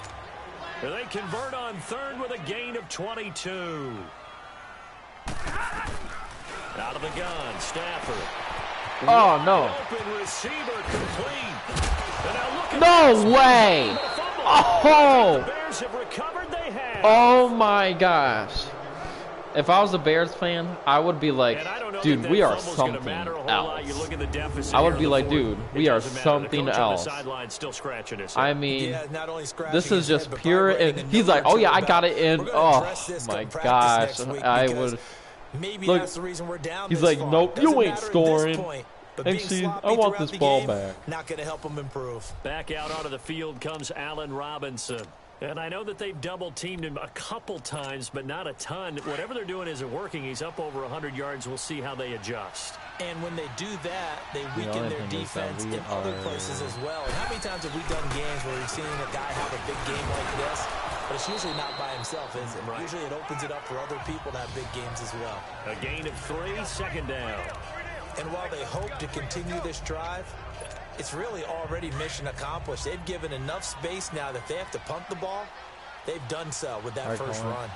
And they convert on 3rd with a gain of 22. Out of the gun, Stafford. Oh, no. Open receiver complete. No way. Oh. The Bears have recovered. They have. Oh, my gosh. If I was a Bears fan, I would be like, dude, we are something else. I would be like, dude, we are something else. I mean, this is just pure. He's like, oh, yeah, I got it in. Oh, my gosh. I would. Look, he's like, nope, you ain't scoring. And see, I want this ball back. Not going to help him improve. Back out onto the field comes Allen Robinson. And I know that they've double-teamed him a couple times, but not a ton. Whatever they're doing isn't working. He's up over 100 yards. We'll see how they adjust. And when they do that, they weaken their defense in other places as well. And how many times have we done games where we've seen a guy have a big game like this? But it's usually not by himself, is it? Right. Usually it opens it up for other people to have big games as well. A gain of 3, 2nd down. And while they hope to continue this drive, it's really already mission accomplished. They've given enough space now that they have to punt the ball. They've done so with that first run.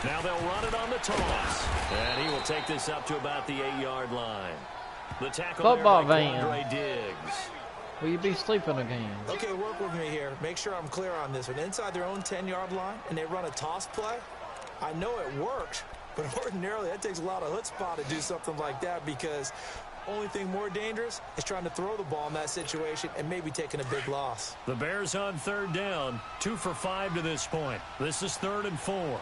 Now they'll run it on the toss. And he will take this up to about the 8-yard line. The tackle football there by Quandre Diggs. Will you be sleeping again? Okay, work with me here. Make sure I'm clear on this one. Inside their own 10-yard line, and they run a toss play. I know it worked. But ordinarily, that takes a lot of chutzpah to do something like that because only thing more dangerous is trying to throw the ball in that situation and maybe taking a big loss. The Bears on 3rd down, 2 for 5 to this point. This is 3rd and 4.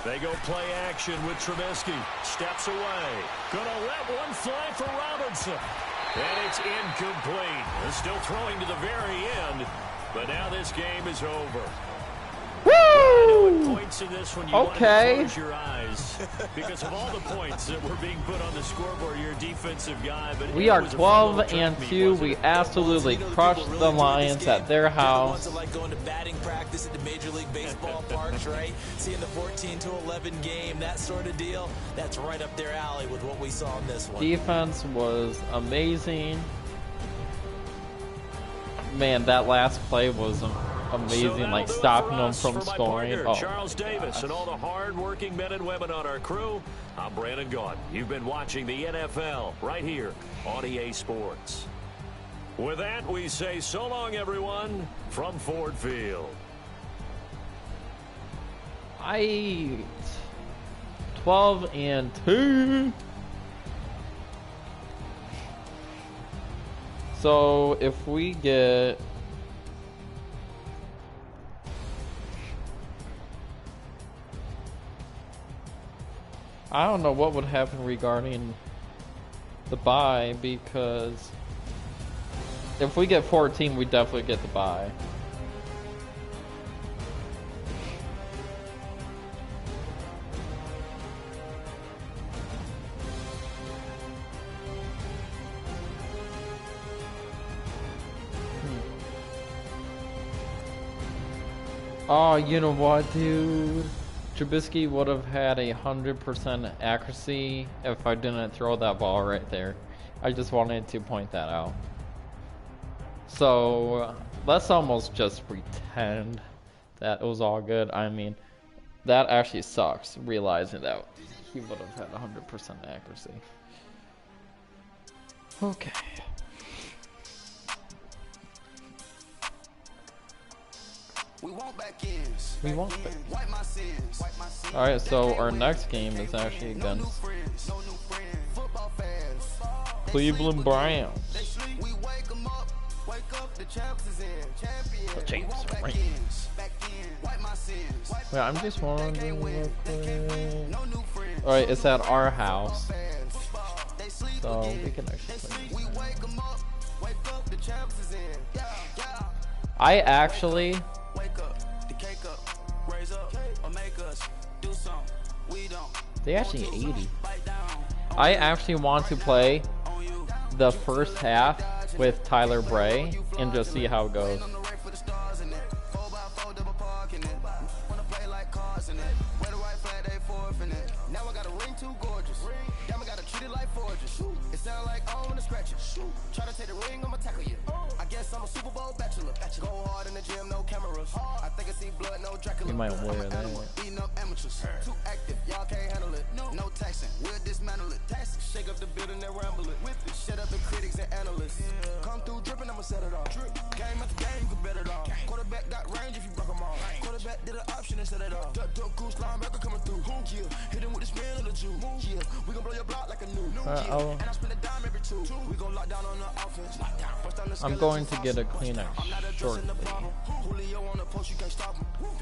They go play action with Trubisky. Steps away. Gonna let one fly for Robinson. And it's incomplete. They're still throwing to the very end. But now this game is over. Woo! Points in this one, you want to close your eyes because of all the points that were being put on the scoreboard. You're a defensive guy, but we are 12-2. We absolutely crushed the Lions at their house. Like going to batting practice at the Major League Baseball parks, right? Seeing the 14-11 game, that sort of deal. That's right up their alley with what we saw in this one. Defense was amazing. Man, that last play was amazing, like stopping them from scoring. Oh, Charles Davis and all the hard-working men and women on our crew. I'm Brandon Gaudin. You've been watching the NFL right here on EA Sports. With that, we say so long, everyone, from Ford Field. 12-2. So if we get I don't know what would happen regarding the bye because If we get 14, we definitely get the bye. Oh, you know what, dude? Trubisky would have had 100% accuracy if I didn't throw that ball right there. I just wanted to point that out. So, let's almost just pretend that it was all good. I mean, that actually sucks, realizing that he would have had 100% accuracy. Okay. We want back ends. We want back. Wipe my sins. Alright, so our next game is actually against Cleveland Browns. The James right. Wait, I'm just wondering real quick. Alright, it's at our house. So we can actually play. I actually they actually 80. I actually want to play the first half with Tyler Bray and just see how it goes. Try to take the ring, I'ma tackle you. I guess I'm a Super Bowl bachelor. Go hard in the gym, no cameras. I think I see blood, no Dracula. You might wear that. Beating up amateurs. Too active, y'all can't handle it. No taxing, we'll dismantle it. Shake up the building and ramble it. Whip it, shut up the critics and analysts. Come through dripping, I'ma set it off. Game after game, you can bet it off. Quarterback got range if you broke them off. Quarterback did an option and set it off. Duck, goose, linebacker coming through. Yeah, hit him with the spin of the Jew. Yeah, we gon' blow your block like a new. And I spend a dime every two. We gon' lock down on the offense. I'm going to get a Kleenex shortly.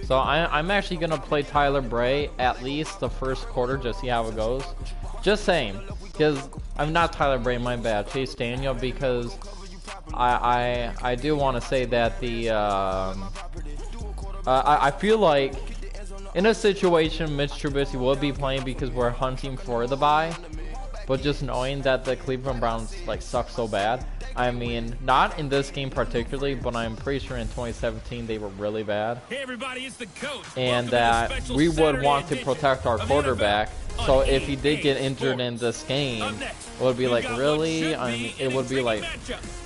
So I'm actually going to play Tyler Bray at least the first quarter, just see how it goes. Just saying, because I'm not Tyler Bray, my bad, Chase Daniel, because I do want to say that the I feel like in a situation Mitch Trubisky would be playing because we're hunting for the bye. But just knowing that the Cleveland Browns like suck so bad, I mean, not in this game particularly, but I'm pretty sure in 2017 they were really bad. Hey everybody, it's the coach. And that we would want to protect our quarterback. So if he did get injured in this game, it would be like, really? I mean, it would be like,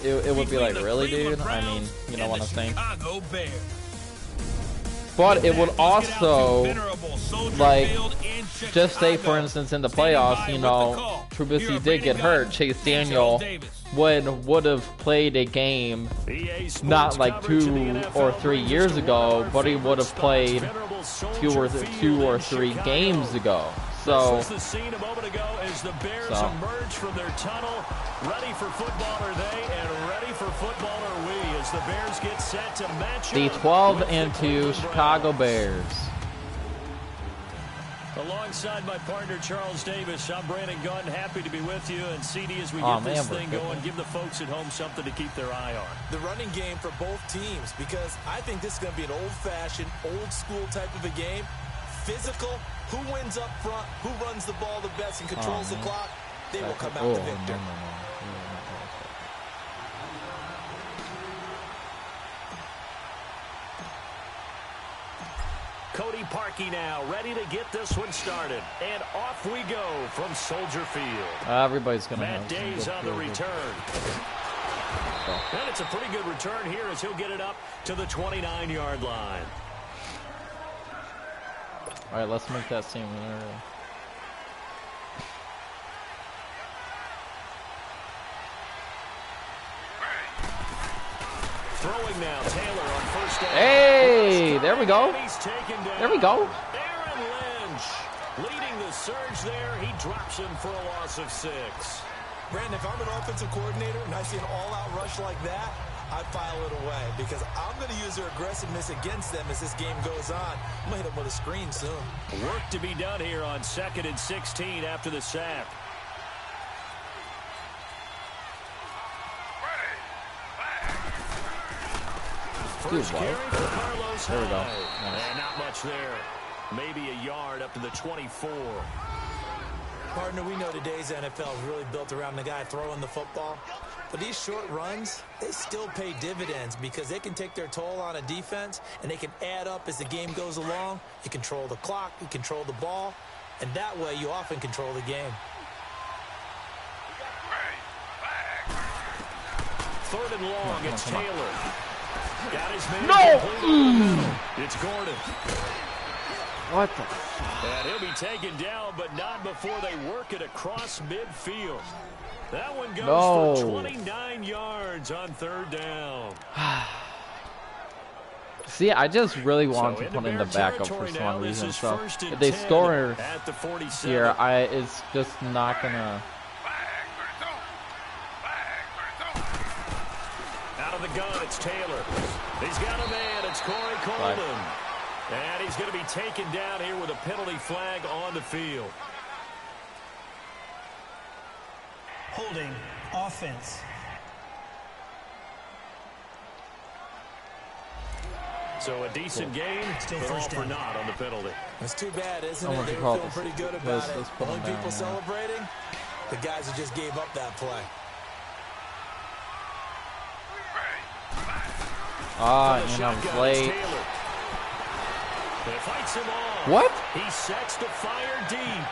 it would be like, really, dude? I mean, you know what I'm saying? But it would also, like, just say, for instance, in the playoffs, you know, Trubisky did get hurt. Chase Daniel would have played a game not like 2 or 3 years ago, but he would have played two or three games ago. So, this was the scene a moment ago as the Bears emerge from their tunnel. Ready for football are they, and ready for football are we as the Bears get set to match the 12-2 Chicago Bears. Alongside my partner Charles Davis, I'm Brandon Gunn. Happy to be with you. And CD, as we get this thing going, give the folks at home something to keep their eye on. The running game for both teams, because I think this is going to be an old-fashioned, old-school type of a game. Physical, who wins up front, who runs the ball the best and controls the clock, they will come out the victor. Cody Parkey now, ready to get this one started. And off we go from Soldier Field. Everybody's going to Matt Day's on the return. And it's a pretty good return here as he'll get it up to the 29-yard line. All right, let's make that seem early. Throwing now, Taylor on first down. Hey, there we go. There we go. Aaron Lynch leading the surge there. He drops him for a loss of 6. Brandon, if I'm an offensive coordinator and I see an all-out rush like that, I file it away because I'm going to use their aggressiveness against them as this game goes on. I'm going to hit them with a screen soon. Work to be done here on 2nd and 16 after the sack. first carry for Carlos There we go. Hyde. Nice. And not much there. Maybe a yard up to the 24. Partner, we know today's NFL is really built around the guy throwing the football. But these short runs, they still pay dividends because they can take their toll on a defense and they can add up as the game goes along. You control the clock, you control the ball, and that way you often control the game. Third and long, it's Taylor. Got his man. No! It's Gordon. What the? And he'll be taken down, but not before they work it across midfield. That one goes for 29 yards on third down. See, I just really want to put in the backup for some reason. So if they score here, it's just not gonna. Out of the gun, it's Taylor. He's got a man. It's Corey Coleman. And he's going to be taken down here with a penalty flag on the field. Holding offense. So a decent game, but all for naught on the penalty. It's too bad, isn't it? They were feeling pretty good about it. Only people celebrating, the guys who just gave up that play. And I was late. Fights him off. What? He sets to fire deep.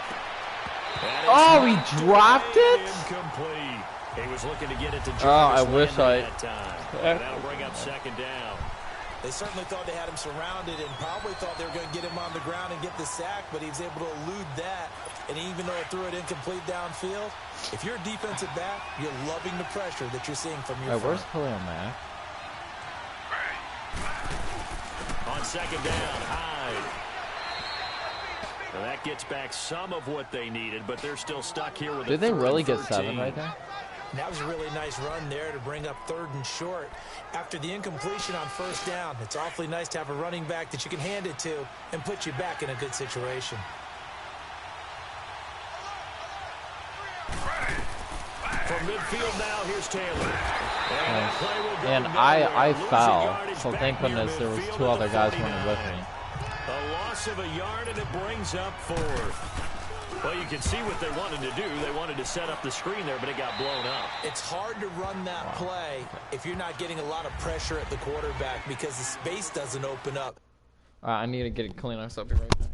Oh, he dropped it? Incomplete. He was looking to get it to Jarvis I wish Landry that time. That'll bring up second down. They certainly thought they had him surrounded and probably thought they were going to get him on the ground and get the sack, but he was able to elude that. And even though it threw it incomplete downfield, if you're a defensive back, you're loving the pressure that you're seeing from your front. Where's Khalil Mack? On second down, Hyde. Well, that gets back some of what they needed, but they're still stuck here with. Did they really get 7 right there? That was a really nice run there to bring up third and short. After the incompletion on first down, it's awfully nice to have a running back that you can hand it to and put you back in a good situation. From midfield now, here's Taylor. And I foul, so thank goodness there was 2 other guys running with me. A loss of a yard, and it brings up 4th. Well, you can see what they wanted to do. They wanted to set up the screen there, but it got blown up. It's hard to run that play if you're not getting a lot of pressure at the quarterback because the space doesn't open up. I need to get it clean. I'll stop you right now.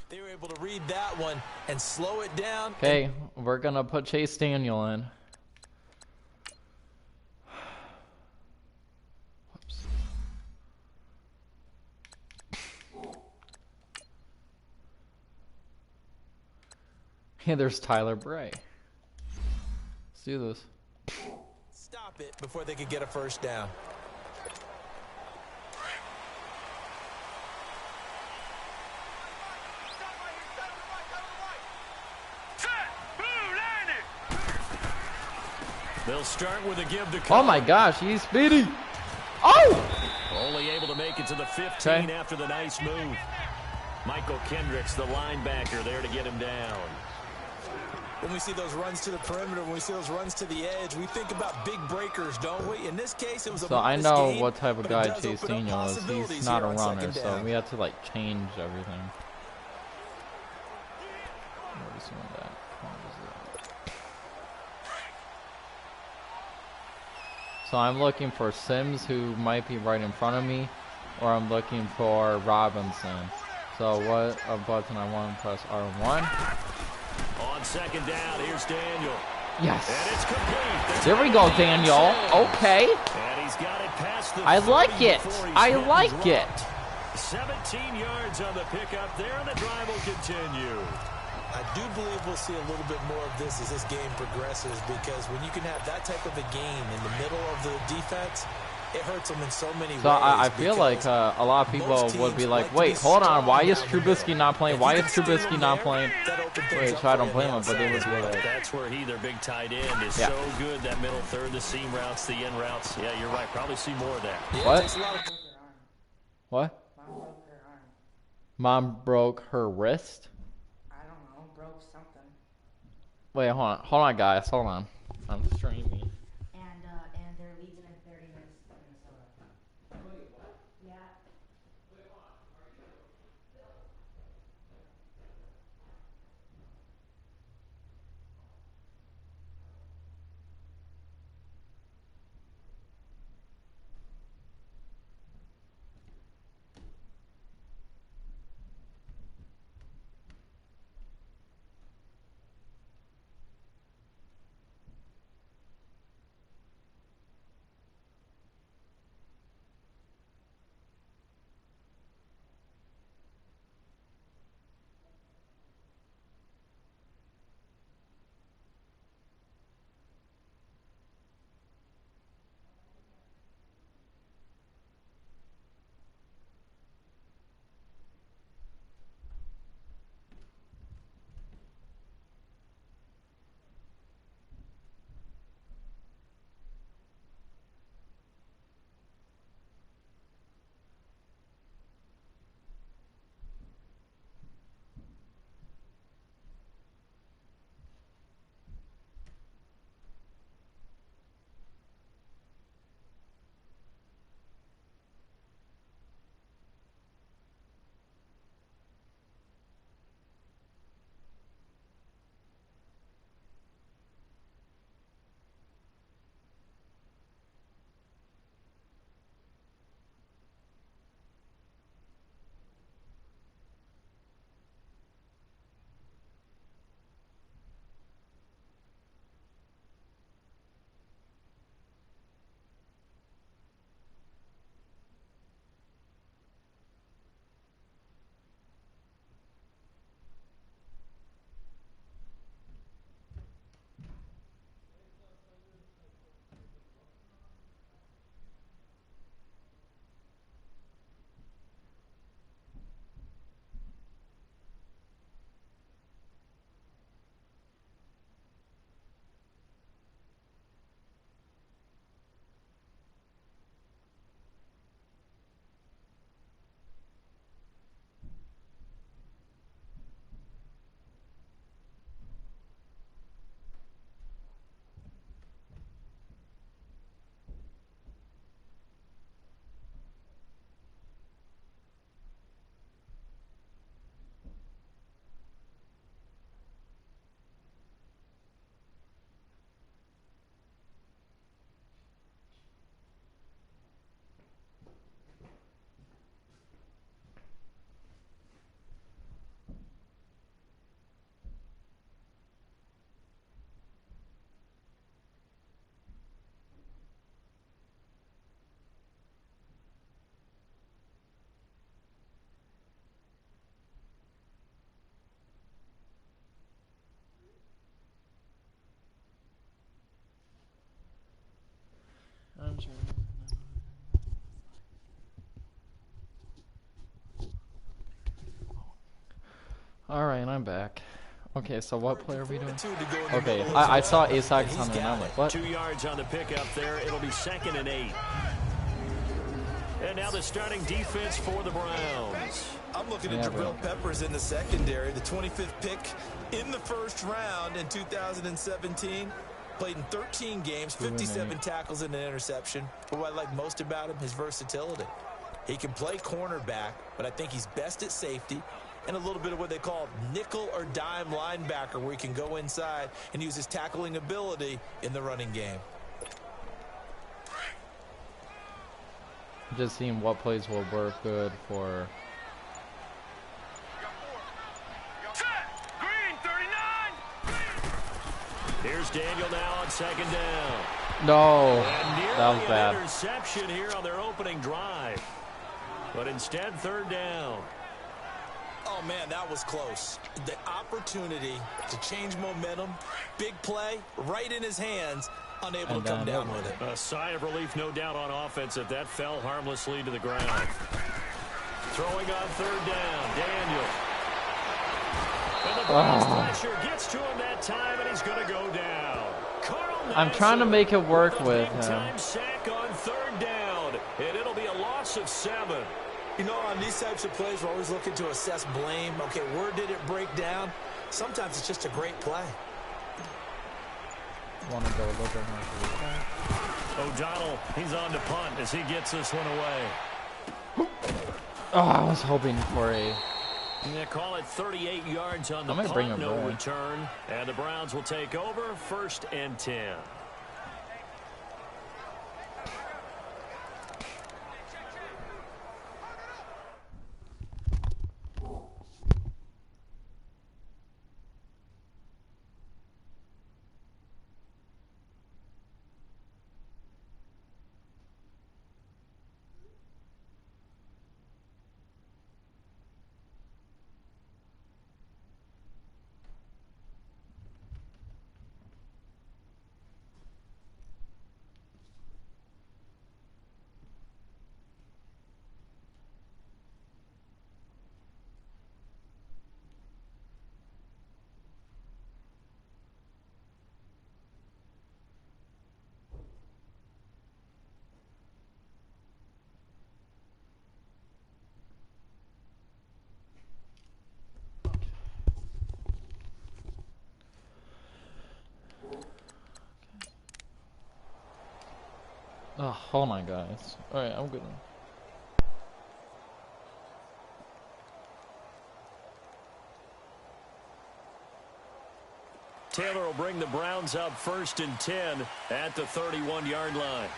They were able to read that one and slow it down. Okay, we're going to put Chase Daniel in. Whoops. Hey, there's Tyler Bray. Let's do this. Stop it before they could get a first down. They'll start with a give to Oh my gosh, he's speedy. Oh! Only able to make it to the 15 after the nice move. Michael Kendricks, the linebacker, there to get him down. When we see those runs to the perimeter, when we see those runs to the edge, we think about big breakers, don't we? In this case, it was a So I know game, what type of guy Chase Chase Daniel is. He's not a runner, so we have to like change everything. What is that? So I'm looking for Sims, who might be right in front of me, or I'm looking for Robinson. So what a button I want to press R1. On second down, here's Daniel. Yes. And it's complete. There we go, Daniel. Okay. And he's got it past the I like it. I like it. 17 yards on the pickup there, and the drive will continue. I do believe we'll see a little bit more of this as this game progresses, because when you can have that type of a game in the middle of the defense, it hurts them in so many ways. So I feel like a lot of people would be like, wait, hold on, why is Trubisky not playing? Why is Trubisky not playing? Wait, so I don't blame him, but they would be like... That's where their big tight end, is so good, that middle third, the seam routes, the in routes. Yeah, you're right, probably see more of that. What? What? Mom broke her wrist? I don't know, broke something. Wait, hold on, guys, hold on. I'm streaming. And they're leaving in 30 minutes to Minnesota. Wait, what? Yeah. Alright, I'm back. Okay, so what play are we doing? Okay, I saw 8 seconds on the number. What? 2 yards on the pickup there. It'll be 2nd and 8. And now the starting defense for the Browns. I'm looking at Jabril Peppers in the secondary, the 25th pick in the first round in 2017. Played in 13 games, 57 tackles and an interception. But what I like most about him, his versatility. He can play cornerback, but I think he's best at safety, and a little bit of what they call nickel or dime linebacker, where he can go inside and use his tackling ability in the running game. Just seeing what plays will work good for. Here's Daniel now on second down. No, that was bad. Interception here on their opening drive, but instead third down. Oh man, that was close. The opportunity to change momentum, big play, right in his hands, unable to come down with it. A sigh of relief, no doubt, on offense if that fell harmlessly to the ground. Throwing on third down, Daniel. And the Browns pressure gets to him that time, and he's going to go down. I'm trying to make it work with him. Time sack on third down, and it'll be a loss of 7. You know, on these types of plays, we're always looking to assess blame. Okay, where did it break down? Sometimes it's just a great play. Want to go a little bit more. O'Donnell, he's on to punt as he gets this one away. Oh, I was hoping for a... They call it 38 yards on the punt, no return. And the Browns will take over, 1st and 10. Oh, hold on, guys. Alright, I'm good. Taylor will bring the Browns up 1st and 10 at the 31-yard line.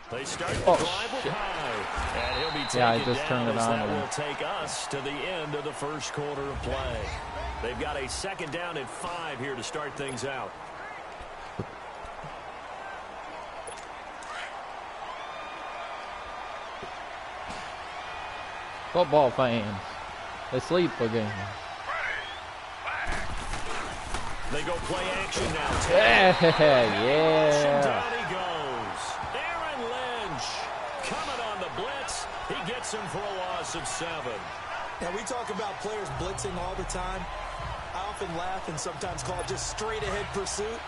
They start the drive with high, and he'll be taken I just turned it on. That will take us to the end of the first quarter of play. They've got a second down and 5 here to start things out. Football fans, they sleep again. They go play action now. Yeah. Down he goes. Aaron Lynch coming on the blitz. He gets him for a loss of 7. Now, we talk about players blitzing all the time. I often laugh and sometimes call it just straight-ahead pursuit.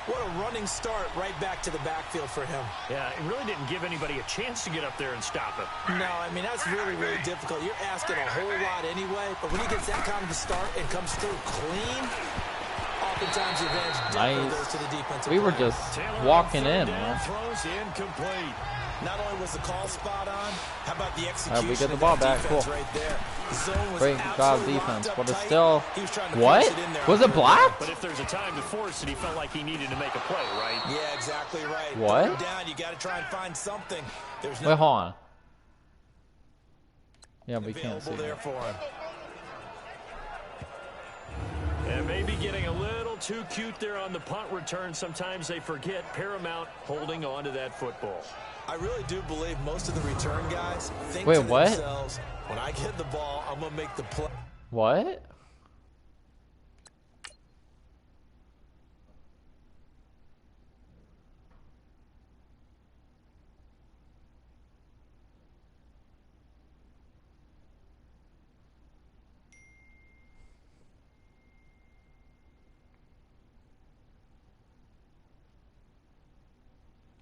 What a running start right back to the backfield for him. Yeah, it really didn't give anybody a chance to get up there and stop him. No, I mean, that's really, really difficult. You're asking a whole lot anyway, but when he gets that kind of a start and comes through clean, oftentimes the advantage definitely goes to the defensive We were player. just walking in, man. Throws incomplete. Not only was the call spot on, how about the execution? We get the ball back. Cool. Right there. The zone was Great job defense, but it's still. What? Was it blocked? But if there's a time to force it, he felt like he needed to make a play, right? Yeah, exactly right. What? Third down, you got to try and find something. There's no Wait, hold on. Yeah, we can't see there that. for him. And maybe getting a little too cute there on the punt return. Sometimes they forget Paramount holding on to that football. I really do believe most of the return guys think Wait, to what? themselves, when I get the ball, I'm going to make the play. What?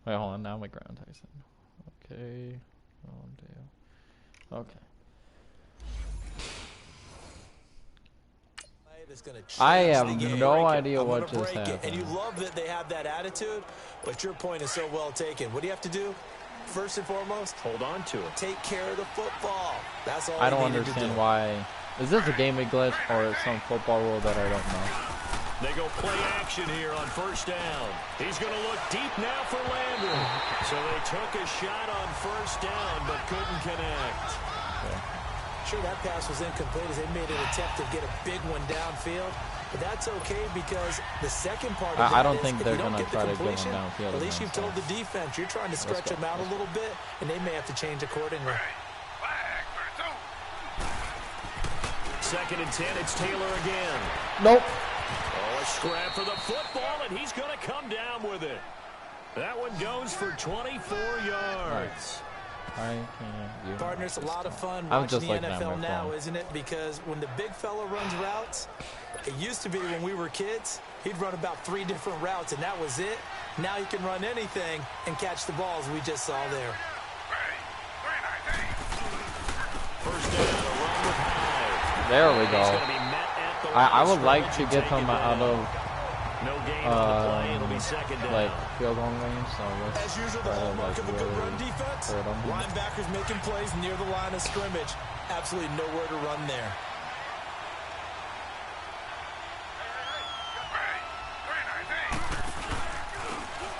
Wait, hold on. Now my ground Tyson. Okay. Oh, damn. Okay. I have no idea what just happened. And you love that they have that attitude, but your point is so well taken. What do you have to do? First and foremost, hold on to it. Take care of the football. That's all I don't understand why. Is this a gaming glitch or some football rule that I don't know? They go play action here on first down. He's going to look deep now for Landry. So they took a shot on first down, but couldn't connect. Okay. Sure, that pass was incomplete as they made an attempt to get a big one downfield. But that's okay because the second part of that I don't is think if they're you don't going to get try the to get completion, one downfield. at least you've told the defense you're trying to stretch them out a little bit, and they may have to change accordingly. Second and 10, it's Taylor again. Nope. Oh, a scrap for the football, and he's going to come down with it. That one goes for 24 yards. I can't. Partner, it's a lot of fun I'm watching just the looking at NFL my now, phone. isn't it? Because when the big fella runs routes, it used to be when we were kids, he'd run about 3 different routes, and that was it. Now he can run anything and catch the balls we just saw there. First down, a run with Hyde. There we go. He's going to be met at the I line would like to scrimmage get and them taken out down. of No gain on the play. It'll be second down. like field goal range. So let's As usual, the try to hallmark like of a good run really defense, hurt 'em. linebackers making plays near the line of scrimmage. Absolutely nowhere to run there.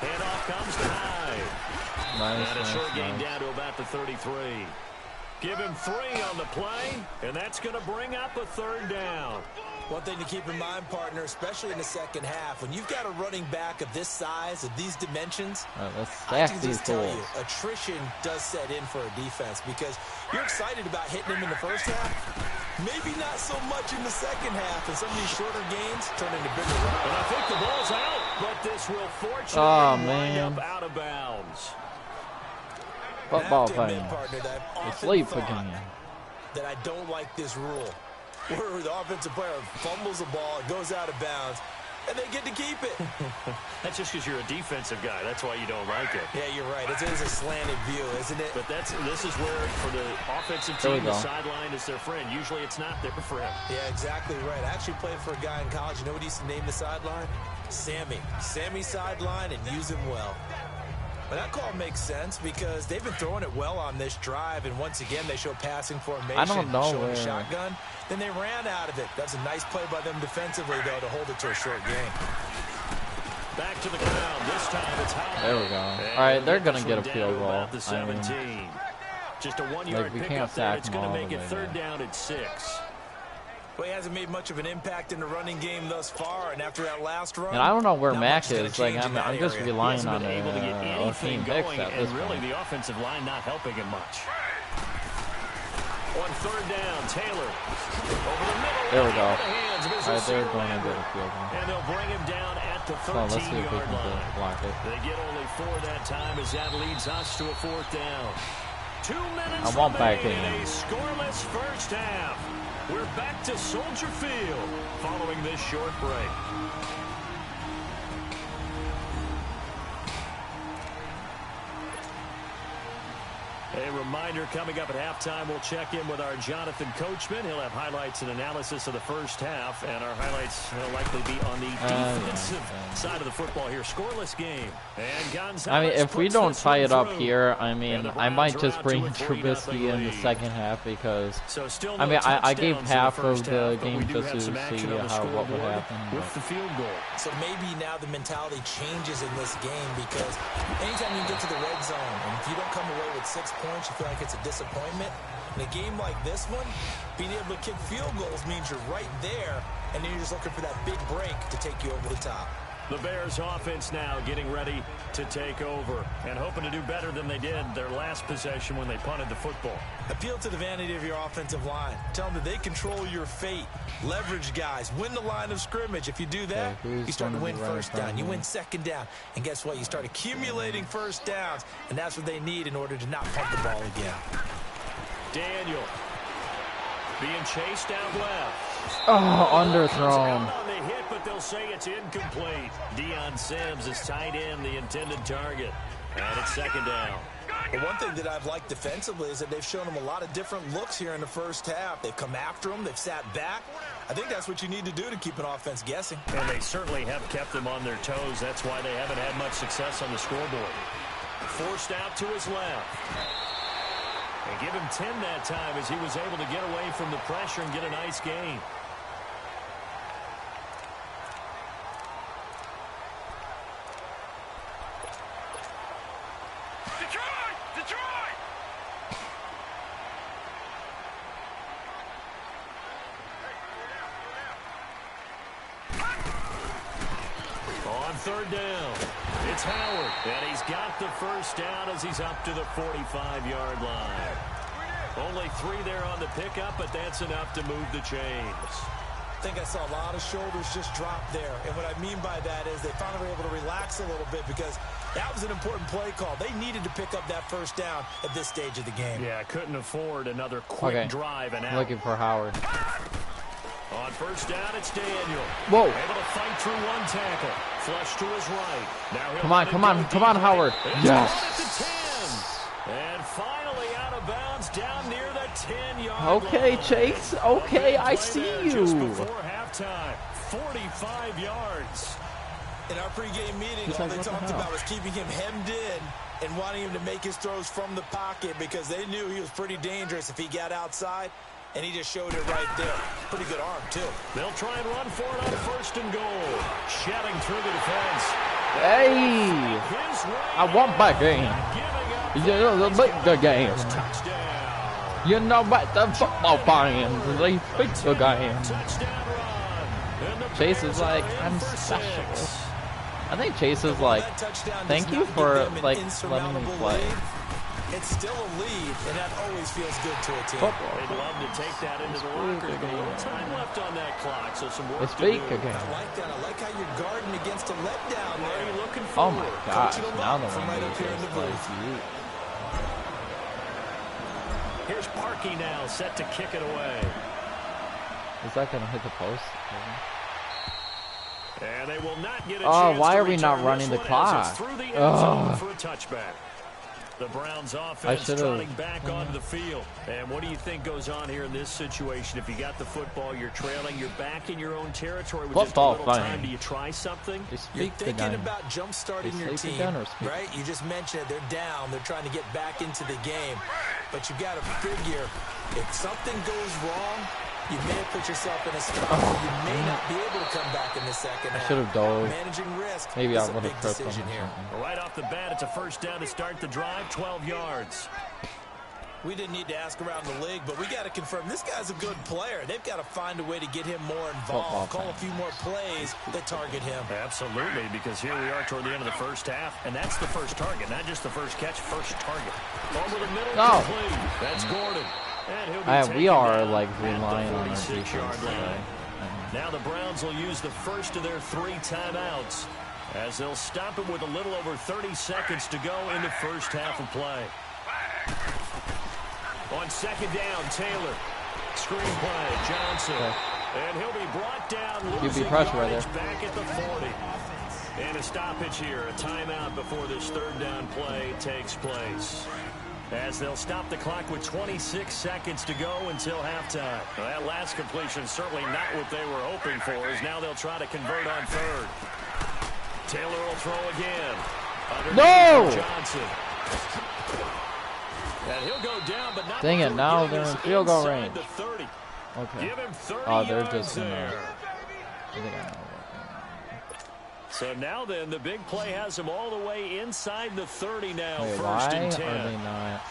Handoff comes to Hyde. And a short gain down to about the 33. Give him 3 on the play, and that's going to bring up a third down. One thing to keep in mind, partner, especially in the second half, when you've got a running back of this size, of these dimensions, let's I stack can these just tell fools. you, attrition does set in for a defense because you're excited about hitting him in the first half, maybe not so much in the second half, and some of these shorter gains turn into bigger runs. And I think the ball's out, but this will fortunately wind up out of bounds. Football And I have to admit, fans. partner, that I've often Sleep thought again. that I don't like this rule, where the offensive player fumbles the ball, it goes out of bounds, and they get to keep it. That's just because you're a defensive guy. That's why you don't like it. Yeah, you're right. It is a slanted view, isn't it? But this is where, for the offensive There we team, the go. sideline is their friend. Usually it's not there for him. Yeah, exactly right. I actually played for a guy in college. You know what he used to name the sideline? Sammy. Sammy sideline, and use him well. But that call makes sense because they've been throwing it well on this drive, and once again they show passing formation. I don't know showing where. shotgun. Then they ran out of it. That's a nice play by them defensively, though, to hold it to a short gain. Back to the ground. This time it's Howard. There we go. All right, they're gonna get a field goal. At the 17. Just a 1-yard like, we pickup can't there. sack It's him going to all make the it way third down at 6. Well, he hasn't made much of an impact in the running game thus far, and after that last run, and I don't know where Mac is. is. Like, I'm just relying on anything Hicks going, at this and really point. the offensive line not helping him much. On third down, Taylor over the middle. There we go. The hands of his All right, they're receiver going to get a Lambert. field goal. And they'll bring him down at the So let's see if we 13-yard can line. block it. They get only 4 that time as that leads us to a 4th down. 2 minutes I want back remaining in. in a scoreless first half. We're back to Soldier Field following this short break. A reminder, coming up at halftime, we'll check in with our Jonathan Coachman. He'll have highlights and analysis of the first half, and our highlights will likely be on the defensive side of the football here. Scoreless game. And Gonzalez, I mean, if we don't tie it up here, I And mean, the I might Browns just are bring out to a 3-0 Trubisky in the lead. second half because, So still I no mean, I gave touchdowns in half of first the half, but game we do just have to some action see on the what would scoreboard happen. with the field goal. So maybe now the mentality changes in this game because anytime you get to the red zone, and if you don't come away with 6 points, you feel like it's a disappointment. In a game like this one, being able to kick field goals means you're right there, and then you're just looking for that big break to take you over the top. The Bears offense now getting ready to take over and hoping to do better than they did their last possession when they punted the football. Appeal to the vanity of your offensive line. Tell them that they control your fate. Leverage guys. Win the line of scrimmage. If you do that, you start to win first down. You win second down. And guess what? You start accumulating first downs, and that's what they need in order to not pump the ball again. Daniel being chased out left. Oh, underthrown. On the hit, but they'll say it's incomplete. Deion Sims is tight end, the intended target. And it's second down. But one thing that I've liked defensively is that they've shown them a lot of different looks here in the first half. They've come after them. They've sat back. I think that's what you need to do to keep an offense guessing. And they certainly have kept them on their toes. That's why they haven't had much success on the scoreboard. Forced out to his left. And give him 10 that time as he was able to get away from the pressure and get a nice gain. Detroit! On third down, it's Howard. And he's got the first down as he's up to the 45-yard line. Only 3 there on the pickup, but that's enough to move the chains. I think I saw a lot of shoulders just drop there. And what I mean by that is they finally were able to relax a little bit because that was an important play call. They needed to pick up that first down at this stage of the game. Yeah, couldn't afford another quick drive and out. Looking for Howard. On first down, it's Daniel. Whoa. Able to fight through one tackle. Flush to his right. Now Come on, Howard. Yes. At the 10. And finally out of bounds down near the 10-yard Okay, line. Chase. Okay, I see Just you. before halftime, 45 yards. In our pregame meeting, He's all like, they what the talked hell? about was keeping him hemmed in and wanting him to make his throws from the pocket because they knew he was pretty dangerous if he got outside, and he just showed it right there. Pretty good arm, too. They'll try and run for it on first and goal. Shedding through the defense. Hey, His way I want back in. giving up You beat the game. touchdown. You know what the football fans, they beat the game. Touchdown run. And the Chase Bears is like, are in I'm for special. 6. I think Chase is like, That touchdown thank does you not give for them an like letting me insurmountable play. lead. It's still a lead, and that always feels good to a team. Football. They'd love to take that into the locker room. A little time left on that clock, so some work It's to fake do. again. I like that. I like how you're guarding against a letdown What are there. you looking Oh for? my gosh, Coaching them now up the from one right up here in the booth. Here's Parkey now, set to kick it away. Is that gonna hit the post? And they will not get a Oh, chance why to are we not return running this the one as clock? it's through the end zone Ugh. for a touchback. The Browns I offense should've- trotting back onto the field. And what do you think goes on here in this situation? If you got the football, you're trailing, you're back in your own territory with just a Football little fine. time. Do you try something? They You're speak the thinking game. about jump-starting They your sleep team, again or speak? right? You just mentioned it. They're down. They're trying to get back into the game. But you got to figure if something goes wrong, you may have put yourself in a spot where you may not be able to come back in the second half. I should have dove. Managing risk. Maybe I would have tripped him here. Right off the bat, it's a first down to start the drive, 12 yards. We didn't need to ask around the league, but we got to confirm this guy's a good player. They've got to find a way to get him more involved, call a few more plays that target him. Absolutely, because here we are toward the end of the first half, and that's the first target, not just the first catch, first target. Over the middle, complete. That's Gordon. And we are like relying on our defense. Now the Browns will use the first of their 3 timeouts as they'll stop it with a little over 30 seconds to go in the first half of play. On second down, Taylor. Screen play, Johnson. And he'll be brought down, losing yardage back at the 40. And a stoppage here, a timeout before this third down play takes place. As they'll stop the clock with 26 seconds to go until halftime. Well, that last completion certainly not what they were hoping for, as now they'll try to convert on third. Taylor will throw again. No! Johnson. And he'll go down, but not. Dang it, now they're in field goal range. Okay. Give him 30 oh, they're just there. I think I know. So now then, the big play has them all the way inside the 30 now. Wait, first and 10. Are they not?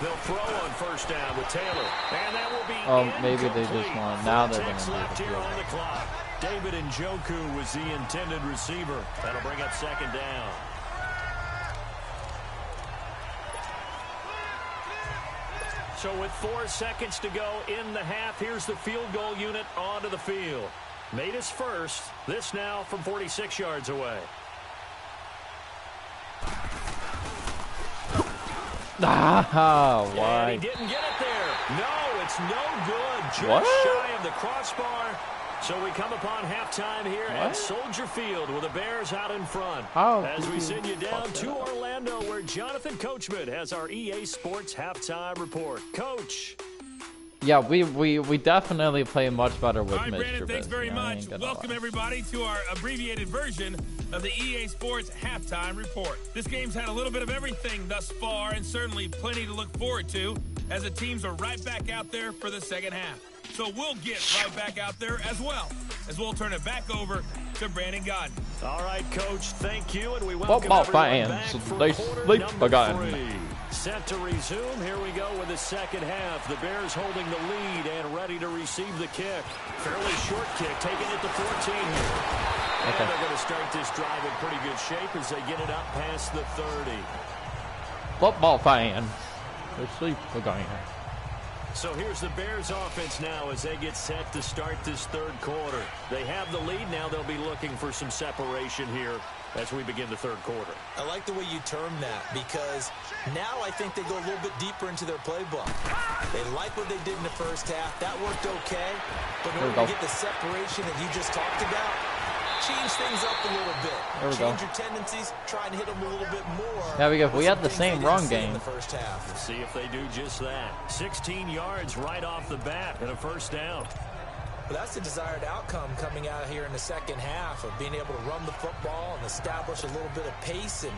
They'll throw on first down with Taylor. And that will be maybe they just want. Now they're going to left here on the clock. David Njoku was the intended receiver. That'll bring up second down. So with 4 seconds to go in the half, here's the field goal unit onto the field. Made his first. This now from 46 yards away. Why? And he didn't get it there. No, it's no good. Just what? Shy of the crossbar. So we come upon halftime here at Soldier Field with the Bears out in front. As we send you down to Orlando, where Jonathan Coachman has our EA Sports halftime report. Coach. Yeah, we definitely play much better with All right, Brandon, thanks very much. Welcome, everybody, to our abbreviated version of the EA Sports halftime report. This game's had a little bit of everything thus far, and certainly plenty to look forward to, as the teams are right back out there for the second half. So we'll get right back out there as well, as we'll turn it back over to Brandon Gaudin. All right, Coach, thank you, and we welcome everyone back for quarter number 3. Set to resume. Here we go with the second half. The Bears holding the lead and ready to receive the kick. Fairly short kick, taking it to 14 here. And they're going to start this drive in pretty good shape as they get it up past the 30. Football fans. We're going here. So here's the Bears offense now as they get set to start this third quarter. They have the lead. Now they'll be looking for some separation here as we begin the third quarter. I like the way you term that, because now I think they go a little bit deeper into their playbook. They like what they did in the first half. That worked okay. But in order to get the separation that you just talked about, change things up a little bit. Change your tendencies, try and hit them a little bit more. Yeah, because we had the same run game. In the first half. Let's see if they do just that. 16 yards right off the bat and a first down. Well, that's the desired outcome coming out here in the second half, of being able to run the football and establish a little bit of pace and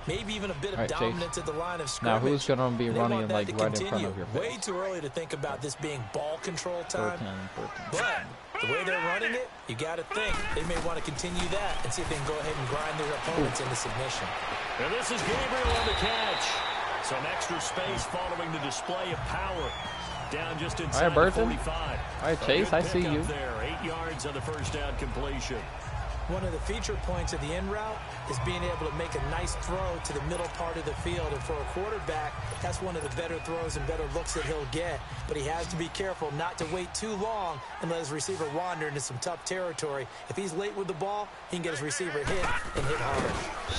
maybe even a bit of dominance at the line of scrimmage. Now who's going to be running like right in front of your face? Way too early to think about this being ball control time. 14. But the way they're running it, you got to think they may want to continue that and see if they can go ahead and grind their opponents into submission. And this is Gabriel on the catch. Some extra space following the display of power. Down just inside the 45. All right, Chase, I see you. There, 8 yards on the first down completion. One of the feature points of the in route is being able to make a nice throw to the middle part of the field. And for a quarterback, that's one of the better throws and better looks that he'll get. But he has to be careful not to wait too long and let his receiver wander into some tough territory. If he's late with the ball, he can get his receiver hit and hit hard.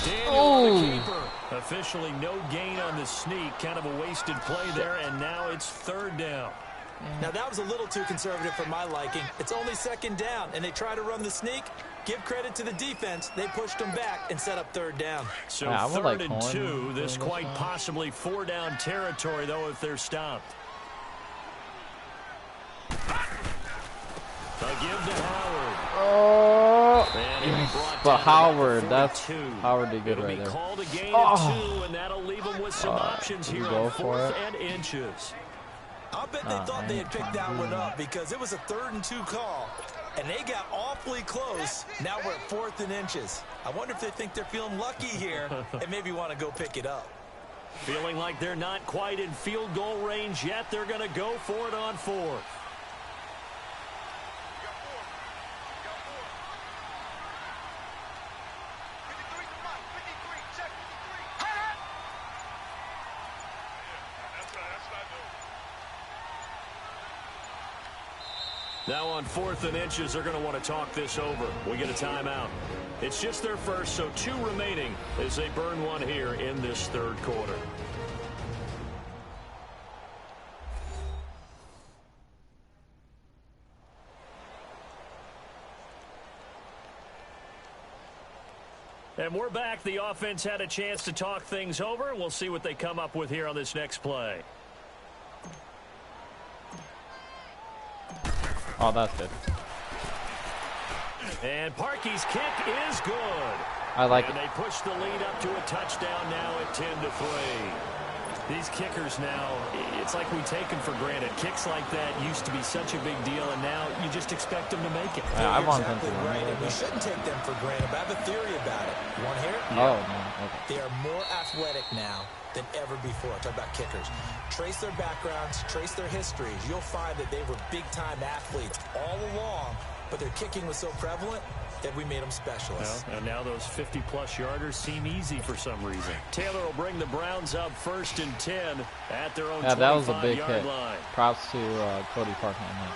Daniel, the keeper. Officially no gain on the sneak. Kind of a wasted play there, and now it's third down. Now, that was a little too conservative for my liking. It's only second down, and they try to run the sneak. Give credit to the defense. They pushed them back and set up third down. So third and 2. This quite possibly 4-down territory, though, if they're stopped. They'll give to Howard. But Howard, Howard did good right there. Called a gain of 2, and that'll leave them with some options here on 4th and inches. I'll bet they thought they had picked that one up because it was a 3rd and 2 call, and they got awfully close. Now we're at 4th and inches. I wonder if they think they're feeling lucky here and maybe want to go pick it up. Feeling like they're not quite in field goal range yet. They're going to go for it on 4th. Now on 4th and inches, they're going to want to talk this over. We get a timeout. It's just their first, so 2 remaining as they burn one here in this 3rd quarter. And we're back. The offense had a chance to talk things over. We'll see what they come up with here on this next play. Oh, that's good. And Parkey's kick is good. I like it. And they push the lead up to a touchdown now at 10-3. These kickers now, it's like we take them for granted. Kicks like that used to be such a big deal, and now you just expect them to make it. Yeah, I want them to. Right, and we shouldn't take them for granted, but I have a theory about it. You want to hear it? Oh, no. Okay. They are more athletic now than ever before. Talk about kickers. Trace their backgrounds, trace their histories. You'll find that they were big-time athletes all along, but their kicking was so prevalent that we made them specialists. Well, and now those 50-plus yarders seem easy for some reason. Taylor will bring the Browns up 1st and 10 at their own 25-yard line. Yeah, that was a big hit. Props to Cody Parkman.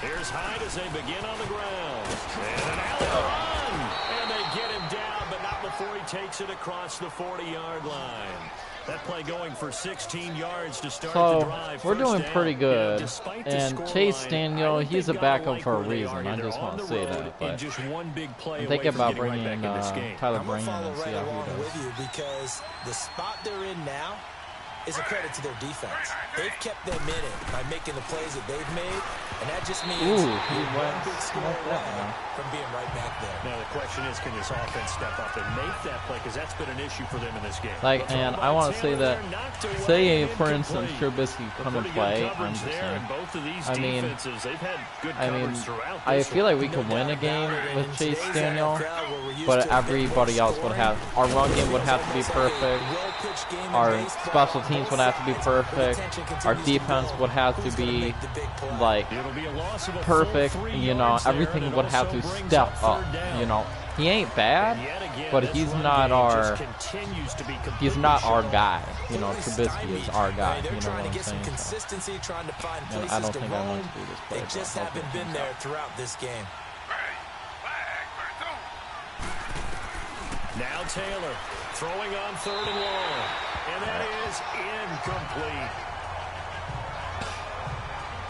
Here's Hyde as they begin on the ground. And an alley run. And they get him down, but not before he takes it across the 40-yard line. That play going for 16 yards to start the drive. We're doing pretty good. And Chase Daniel, he's a backup for a reason. I just want to say that. But just one big play I'm thinking about bringing Tyler Brinton and see how he does. with you because the spot they're in now is a credit to their defense. They've kept them in it by making the plays that they've made, and that just means he one went big score away from being right back there. Now the question is, can this offense step up and make that play? Because that's been an issue for them in this game. Like, and I want to say that, say for instance, Trubisky come and play. I'm just saying. I feel like we could win a game with Chase Daniel, but everybody else would have. Our run game would have to be perfect. Our special teams would have to be perfect. Our defense would have to be like perfect. You know, everything would have to step up. You know, he ain't bad, but he's not our guy. You know, Trubisky is our guy. You know what I'm saying? And I don't think I want to do this play. They just haven't been there throughout this game. Now Taylor throwing on 3rd and long. And that is incomplete.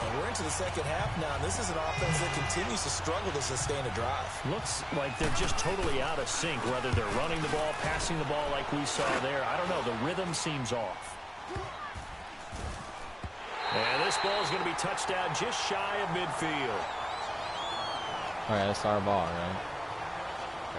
And we're into the second half now, and this is an offense that continues to struggle to sustain a drive. Looks like they're just totally out of sync, whether they're running the ball, passing the ball like we saw there. I don't know. The rhythm seems off. And this ball is going to be touched down just shy of midfield. All right, that's our ball, right?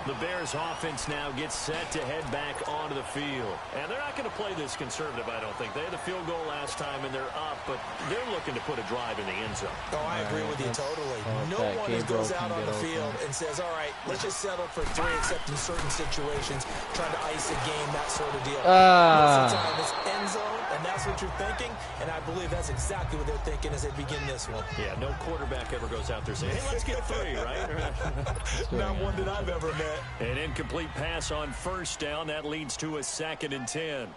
The Bears offense now gets set to head back onto the field. And they're not going to play this conservative, I don't think. They had a field goal last time, and they're up, but they're looking to put a drive in the end zone. Oh, I agree with you totally. No one goes out on the field and says, all right, let's just settle for 3, except in certain situations, trying to ice a game, that sort of deal. Most of the time, it's end zone, and that's what you're thinking, and I believe that's exactly what they're thinking as they begin this one. Yeah, no quarterback ever goes out there saying, hey, let's get 3, right? Not one that I've ever met. An incomplete pass on 1st down. That leads to a 2nd and 10.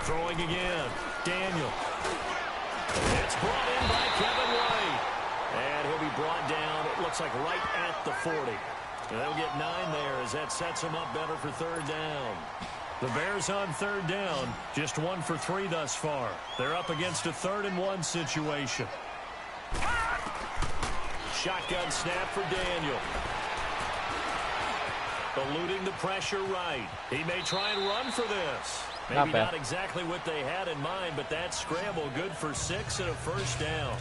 Throwing again. Daniel. It's brought in by Kevin White. And he'll be brought down, it looks like right at the 40. And they'll get 9 there as that sets them up better for 3rd down. The Bears on 3rd down. Just 1 for 3 thus far. They're up against a 3rd and 1 situation. Shotgun snap for Daniel. Eluding the pressure right. He may try and run for this. Maybe not exactly what they had in mind, but that scramble good for 6 and a 1st down.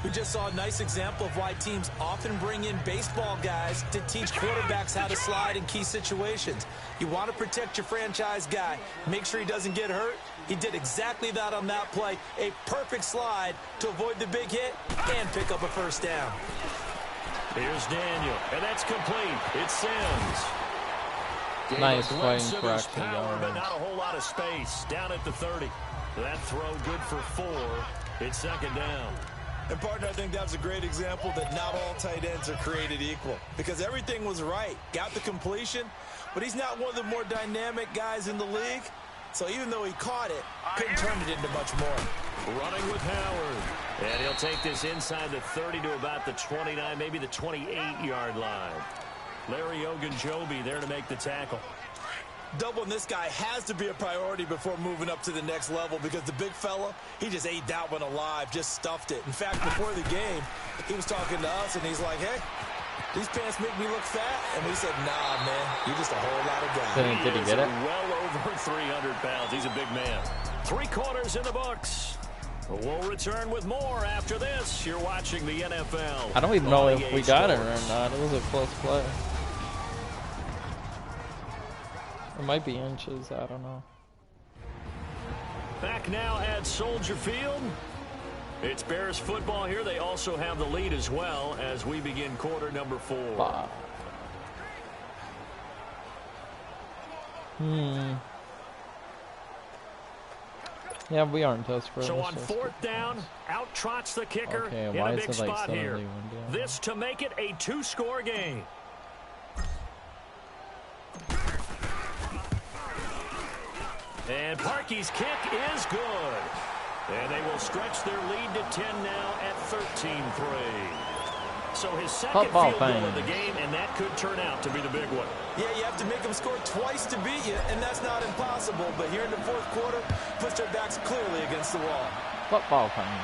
We just saw a nice example of why teams often bring in baseball guys to teach quarterbacks how to slide in key situations. You want to protect your franchise guy. Make sure he doesn't get hurt. He did exactly that on that play. A perfect slide to avoid the big hit and pick up a first down. Here's Daniel, and that's complete. It's Sims. Nice fighting for extra yards. But not a whole lot of space. Down at the 30. That throw good for 4. It's second down. And, partner, I think that was a great example that not all tight ends are created equal. Because everything was right. Got the completion, but he's not one of the more dynamic guys in the league. So even though he caught it, couldn't turn it into much more. Running with Howard. And he'll take this inside the 30 to about the 29, maybe the 28-yard line. Larry Ogunjobi there to make the tackle. Doubling this guy has to be a priority before moving up to the next level because the big fella, he just ate that one alive, just stuffed it. In fact, before the game, he was talking to us, and he's like, hey, these pants make me look fat. And we said, nah, man, you're just a whole lot of guy. Did he get it? Well over 300 pounds. He's a big man. 3 quarters in the books. We'll return with more after this. You're watching the NFL. I don't even know if we got it or not. It was a close play. It might be inches, I don't know. Back now at Soldier Field. It's Bears football here. They also have the lead as well as we begin quarter number 4. Wow. Yeah, we aren't desperate. So on 4th down, out trots the kicker okay, in a big spot here. This to make it a 2-score game. And Parkey's kick is good. And they will stretch their lead to 10 now at 13-3. So his second field goal of the game, and that could turn out to be the big one. Yeah, you have to make them score twice to beat you, and that's not impossible. But here in the 4th quarter, puts their backs clearly against the wall. Football time.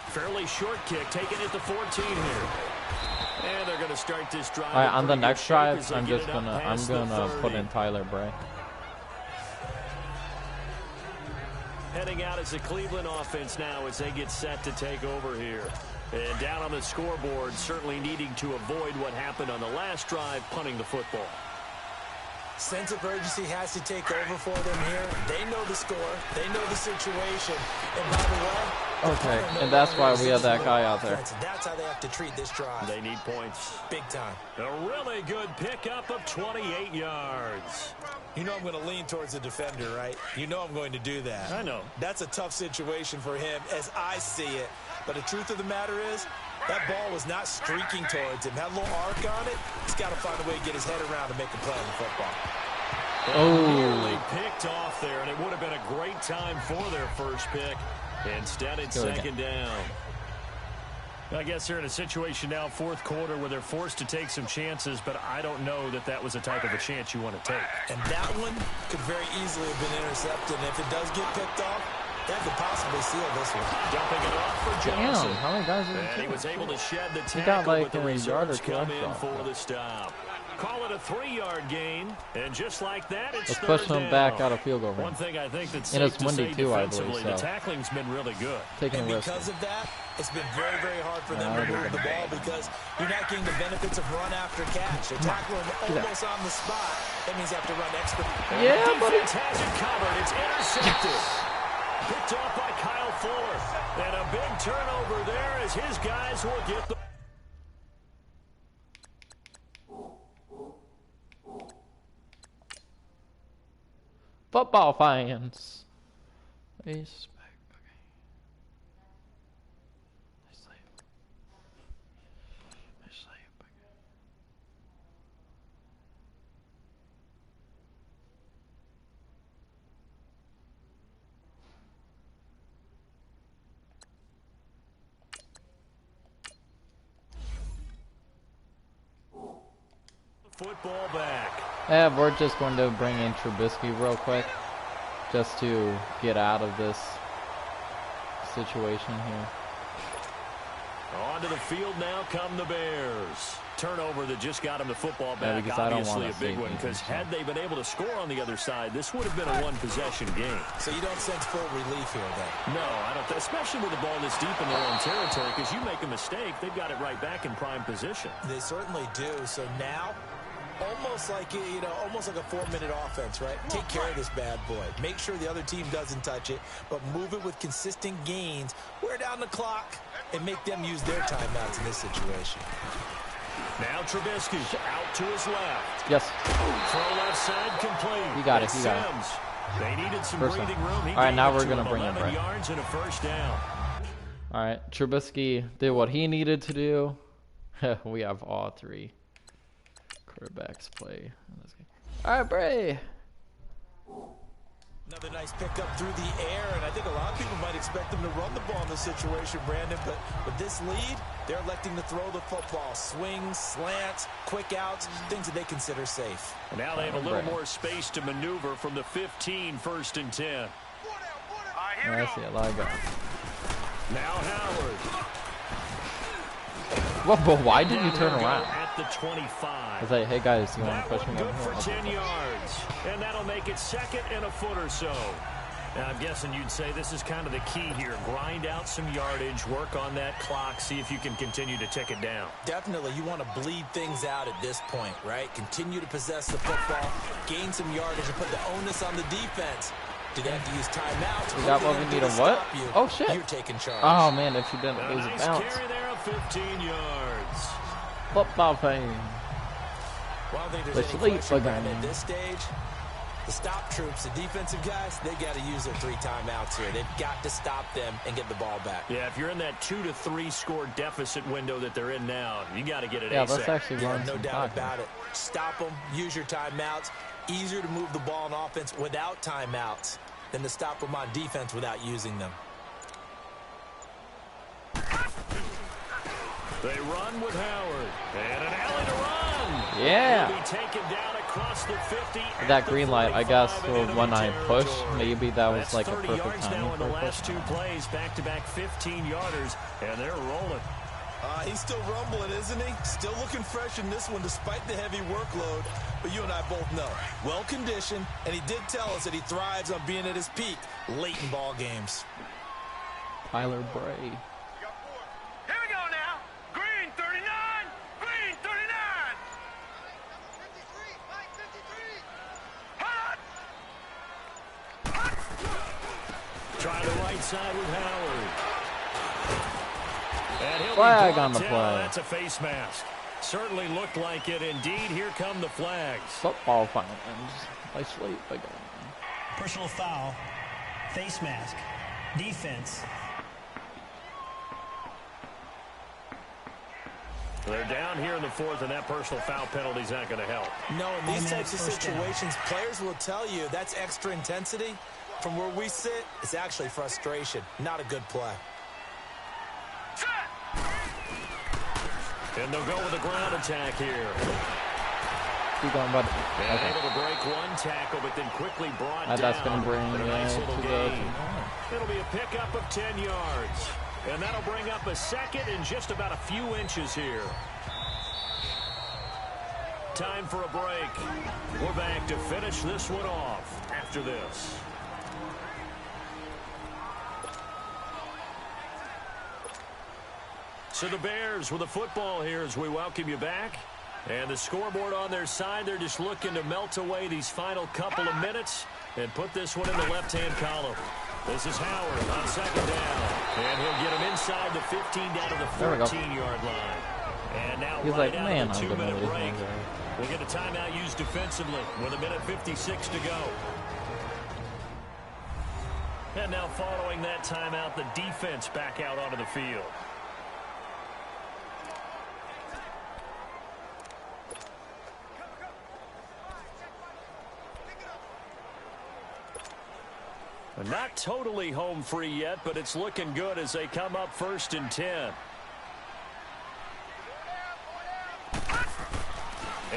Fairly short kick, taken at the 14 here. And they're going to start this drive. All right, on the next drive, I'm gonna put in Tyler Bray. Heading out as the Cleveland offense now as they get set to take over here. And down on the scoreboard, certainly needing to avoid what happened on the last drive, punting the football. Sense of urgency has to take over for them here. They know the score. They know the situation. And by the way, okay, and that's why we have that guy out there. That's how they have to treat this drive. They need points. Big time. A really good pickup of 28 yards. You know I'm going to lean towards the defender, right? You know I'm going to do that. I know. That's a tough situation for him as I see it. But the truth of the matter is, that ball was not streaking towards him. Had a little arc on it. He's got to find a way to get his head around and make a play on the football. Nearly picked off there, and it would have been a great time for their first pick. Instead, it's second down. I guess they're in a situation now, 4th quarter, where they're forced to take some chances, but I don't know that that was the type of a chance you want to take. And that one could very easily have been intercepted. And if it does get picked off, that could possibly seal this one. Dumping it off for Johnson. Damn, how many guys did he was able to shed the tackle, he got like but the reserves come in off. for the stop. Call it a 3-yard gain, and just like that, it's Let's push him back out of field goal range. One thing I think that's and safe it's windy too, I believe. So. The tackling's been really good. Taking and a risk. Because of that, it's been very, very hard for them to move the ball because you're not getting the benefits of run after catch. They're tackling almost on the spot. That means you have to run extra. Yeah, but it has it covered. It's intercepted. Picked off by Kyle Fuller. And a big turnover there as his guys will get the... Football fans. Ace back. Okay. I sleep. Football back. Yeah, we're just going to bring in Trubisky real quick, just to get out of this situation here. Onto the field now come the Bears. Turnover that just got him the football back. Yeah, obviously a big one, because had they been able to score on the other side, this would have been a one-possession game. So you don't sense full relief here, then? No, I don't. Especially with the ball this deep in their own territory, because you make a mistake, they've got it right back in prime position. They certainly do. So now, almost like almost like a 4-minute offense, right? Take care of this bad boy. Make sure the other team doesn't touch it, but move it with consistent gains. Wear down the clock and make them use their timeouts in this situation. Now Trubisky out to his left. Yes. Throw left side complete. You got it. You got it. They needed some breathing room. All right, now we're going to bring in Brett. 11 yards and a first down. All right, Trubisky did what he needed to do. We have all three quarterbacks play. All right, Bray. Another nice pickup through the air, and I think a lot of people might expect them to run the ball in this situation, Brandon, but with this lead, they're electing to throw the football. Swings, slants, quick outs, things that they consider safe. And now they have a little more space to maneuver from the 15, 1st and 10. I see a lot of guys. Now Howard. Well, but why did you turn around? At the 25. I was like, hey guys, you want to push me good over for here? 10 yards. And that'll make it second and a foot or so. Now, I'm guessing you'd say this is kind of the key here. Grind out some yardage, work on that clock, see if you can continue to tick it down. Definitely, you want to bleed things out at this point, right? Continue to possess the football, gain some yardage, and put the onus on the defense. Do they have to use timeouts? We got what we need a what? Oh, shit. You're taking charge. Oh, man, if you didn't lose a nice bounce. carry there of 15 yards. Football fame. Well, I don't think The there's any sleep question, again. at this stage, the stop troops, the defensive guys, they got to use their 3 timeouts here. They've got to stop them and get the ball back. Yeah, if you're in that 2 to 3 score deficit window that they're in now, you got to get it Yeah, ASAP. let's actually run No some doubt pocket. about it. Stop them, use your timeouts. Easier to move the ball on offense without timeouts than to stop them on defense without using them. They run with Howard. And an alley to run. Yeah. He'll be taken down across the 50. That green light, I guess, when I push, territory. maybe that was That's like a 30 perfect yards timing now in the for a last push. 2 plays, back-to-back 15-yarders, and they're rolling. He's still rumbling, isn't he? Still looking fresh in this one despite the heavy workload. But you and I both know, well-conditioned, and he did tell us that he thrives on being at his peak late in ball games. Tyler Bray. Here we go now. Green 39. Green 39. Try the right side with Howard. And he'll Flag be on the down. play. That's a face mask. Certainly looked like it. Indeed, here come the flags. Football fans. I sleep again. Personal foul. Face mask. Defense. They're down here in the 4th, and that personal foul penalty is not going to help. No, in these types of First down. situations, players will tell you that's extra intensity. From where we sit, it's actually frustration. Not a good play. And they'll go with a ground attack here. Keep going, bud. And Okay. able to break one tackle, but then quickly brought down. That's going to bring But a nice to little the... gain. It'll be a pickup of 10 yards. And that'll bring up a second and just about a few inches here. Time for a break. We're back to finish this one off after this. So the Bears with the football here as we welcome you back. And the scoreboard on their side, they're just looking to melt away these final couple of minutes and put this one in the left-hand column. This is Howard on 2nd down. And he'll get him inside the 15 down to the 14-yard line. And now He's right like, out man, of the I'm gonna 2-minute lose break. my guy. We'll get a timeout used defensively with 1:56 to go. And now following that timeout, the defense back out onto the field. Not totally home free yet, but it's looking good as they come up 1st and 10.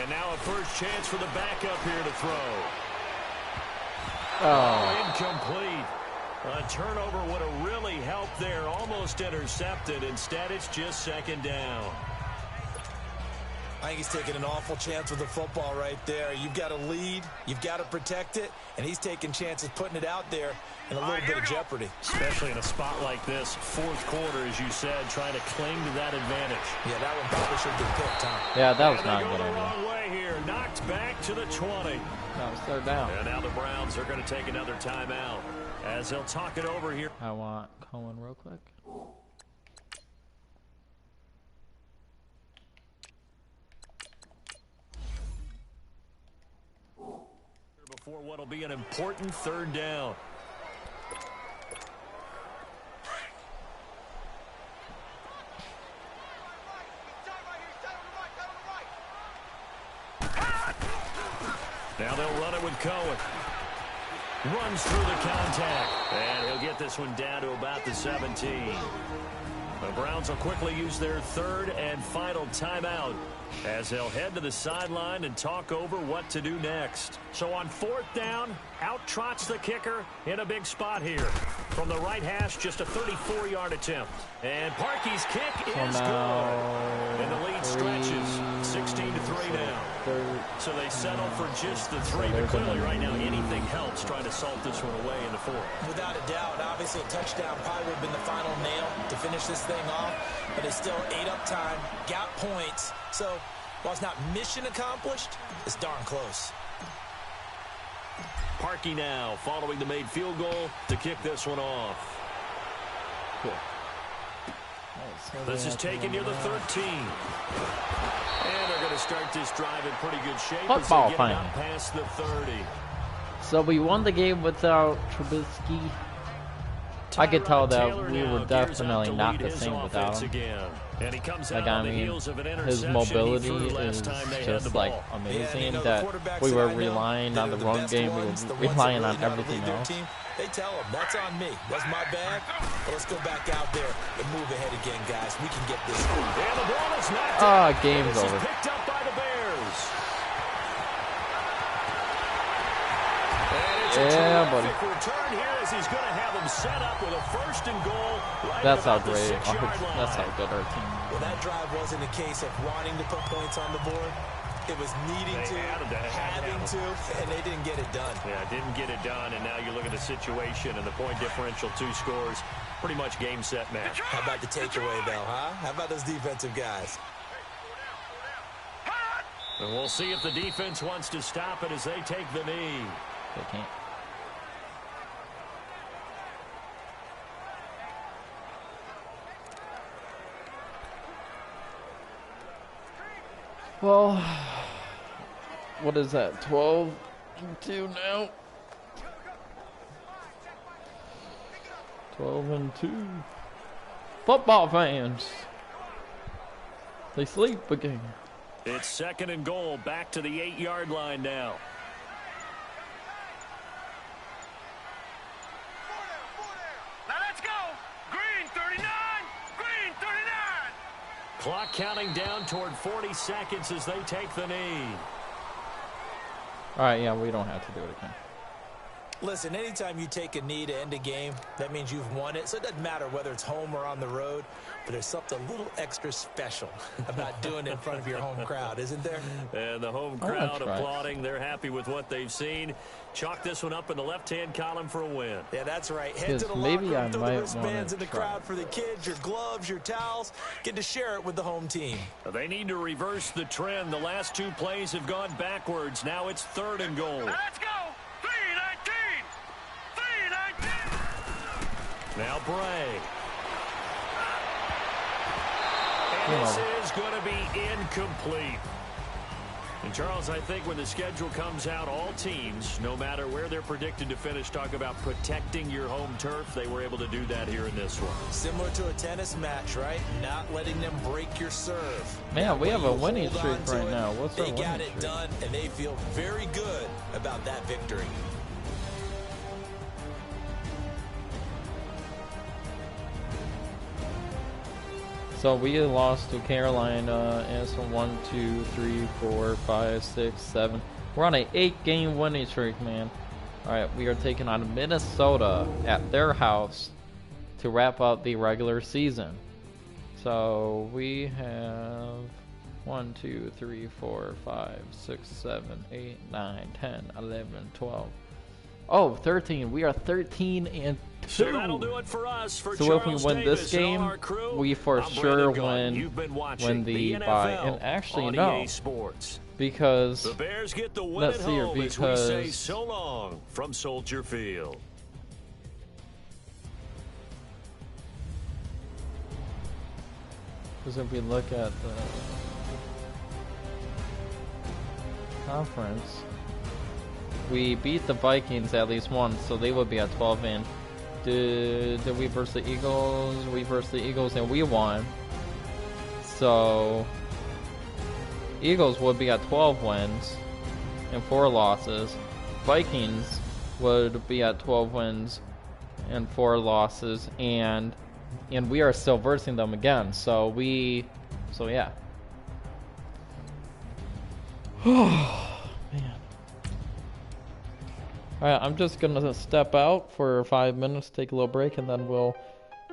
And now a first chance for the backup here to throw. Oh. Incomplete. a turnover would have really helped there. Almost intercepted. Instead, it's just second down. I think he's taking an awful chance with the football right there. You've got to lead. You've got to protect it. And he's taking chances putting it out there in a little bit of jeopardy. Especially in a spot like this, fourth quarter, as you said, trying to cling to that advantage. Yeah, that one probably should have been picked, huh? Yeah, that was not a good good idea. idea. Wrong way here. Knocked back to the 20. That was third down. And now the Browns are going to take another timeout as they'll talk it over here. I want Cohen real quick. Before what'll be an important third down. Now they'll run it with Cohen. Runs through the contact. And he'll get this one down to about the 17. The Browns will quickly use their third and final timeout as they'll head to the sideline and talk over what to do next. So on fourth down, out trots the kicker in a big spot here. From the right hash, just a 34-yard attempt. And Parkey's kick is good. And the lead stretches 16-3 now. So they settle for just the 3. But clearly right now anything helps trying to salt this one away in the fourth. Without a doubt, obviously a touchdown probably would have been the final nail to finish this thing off. But it's still 8 up time, got points. So while it's not mission accomplished, it's darn close. Parkey now following the made field goal to kick this one off. Cool. This is taken near the 13. And they're going to start this drive in pretty good shape Football as they get it out past the 30. So we won the game without Trubisky. I could tell that we were definitely not the same without him. Like, I mean, his mobility is just, like, amazing. That we were relying on the run game. We were relying on everything else. They tell him, that's on me. That's my bad. But let's go back out there and move ahead again, guys. We can get this. And the ball is knocked out. Game's over. Picked up by the Bears. Yeah, buddy. Return here as he's going to have him set up with a first and goal. Right That's how great. That's how good our team is. Well, that drive wasn't a case of wanting to put points on the board. It was needing having to, and they didn't get it done. Yeah, didn't get it done, and now you look at the situation and the point differential, 2 scores, pretty much game, set, match. How about the takeaway, though, huh? How about those defensive guys? And we'll see if the defense wants to stop it as they take the knee. They can't. Well, what is that? 12-2 now. 12-2. Football fans, they sleep again. It's second and goal, back to the 8-yard line now. Now let's go. Green 39. Green 39. Clock counting down toward 40 seconds as they take the knee. All right, yeah, we don't have to do it again. Listen, anytime you take a knee to end a game, that means you've won it. So it doesn't matter whether it's home or on the road, but there's something a little extra special about doing it in front of your home crowd, isn't there? And the home crowd applauding. They're happy with what they've seen. Chalk this one up in the left-hand column for a win. Yeah, that's right. Head to the locker room, throw the wristbands in the crowd for the kids, your gloves, your towels. Get to share it with the home team. They need to reverse the trend. The last 2 plays have gone backwards. Now it's third and goal. Now let's go. 3-19. 3-19. Now Bray. And this is going to be incomplete. And Charles, I think when the schedule comes out, all teams, no matter where they're predicted to finish, talk about protecting your home turf. They were able to do that here in this one. Similar to a tennis match, right? Not letting them break your serve. Man, we have a winning streak right now. What's our winning streak? They got it done, and they feel very good about that victory. So we lost to Carolina and some 1, 2, 3, 4, 5, 6, 7. We're on an 8-game winning streak, man. All right, we are taking on Minnesota at their house to wrap up the regular season. So we have 1, 2, 3, 4, 5, 6, 7, 8, 9, 10, 11, 12. Oh, 13. We are 13-2. So that'll do it for us. For so if we win this game, we for sure win the bye. And actually, no. Because the Bears get the win let's at see here, home because as we say so long from Soldier Field. Because if we look at the conference, we beat the Vikings at least once, so they would be at 12 in. Did we versus the Eagles? We versus the Eagles and we won. So Eagles would be at 12 wins and 4 losses. Vikings would be at 12 wins and 4 losses, and we are still versing them again. So yeah. Oh man. Alright, I'm just gonna step out for 5 minutes, take a little break, and then we'll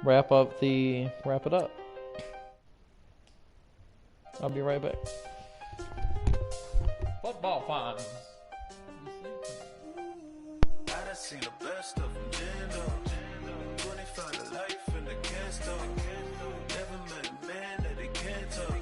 wrap it up. I'll be right back. Football fans. I done seen the best of them jammed up. 25 to life and they can't stop. Never met a man that they can't talk.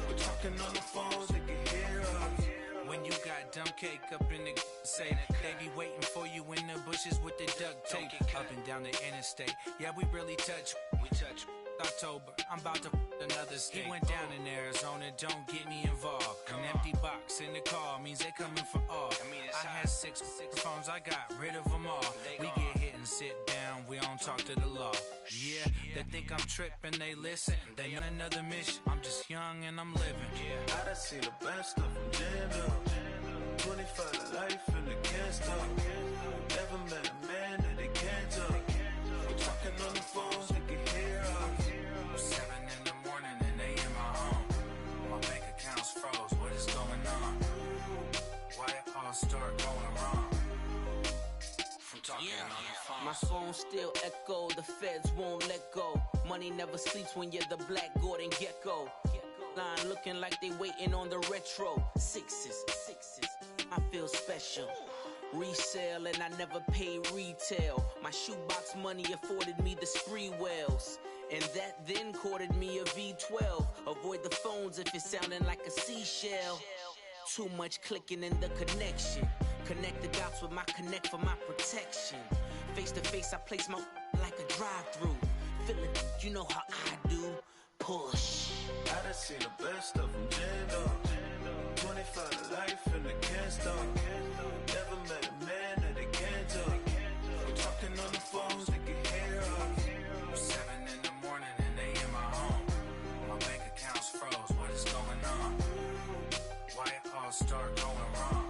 We're talking on the phones, they can hear us. When you got dumb cake up in the say, they be waiting for you in the bushes with the duct tape. Up and down the interstate, yeah, we really touch. We touch. October, I'm about to another state. He went down in Arizona, don't get me involved. An empty box in the car means they coming for all. I had 6 phones, I got rid of them all. We get hit and sit down, we don't talk to the law. Yeah, they think I'm tripping, they listen. They on another mission, I'm just young and I'm living. I done seen the best of them jammed up. 25 to life and they can't stop. Never met a man that they can't talk. We're talking on the phones, they can hear us. 7 in the morning and they in my home. My bank account's froze, what is going on? Why it all start going wrong? From talking on the phone. My phone still echo, the feds won't let go. Money never sleeps when you're the Black Gordon Gecko. Line looking like they waiting on the retro. Sixes, I feel special. Resale and I never paid retail. My shoebox money afforded me the spree wells. And that then courted me a V12. Avoid the phones if it's sounding like a seashell. Too much clicking in the connection. Connect the dots with my connect for my protection. Face to face, I place my like a drive-through. Feeling, you know how I do. Push. I done seen the best of them jammed up. 25 to life and they can't stop. Never met a man that they can't talk. We're talking on the phones, they can hear us. 7 in the morning and they in my home. My bank account's froze, what is going on? Why it all start going wrong?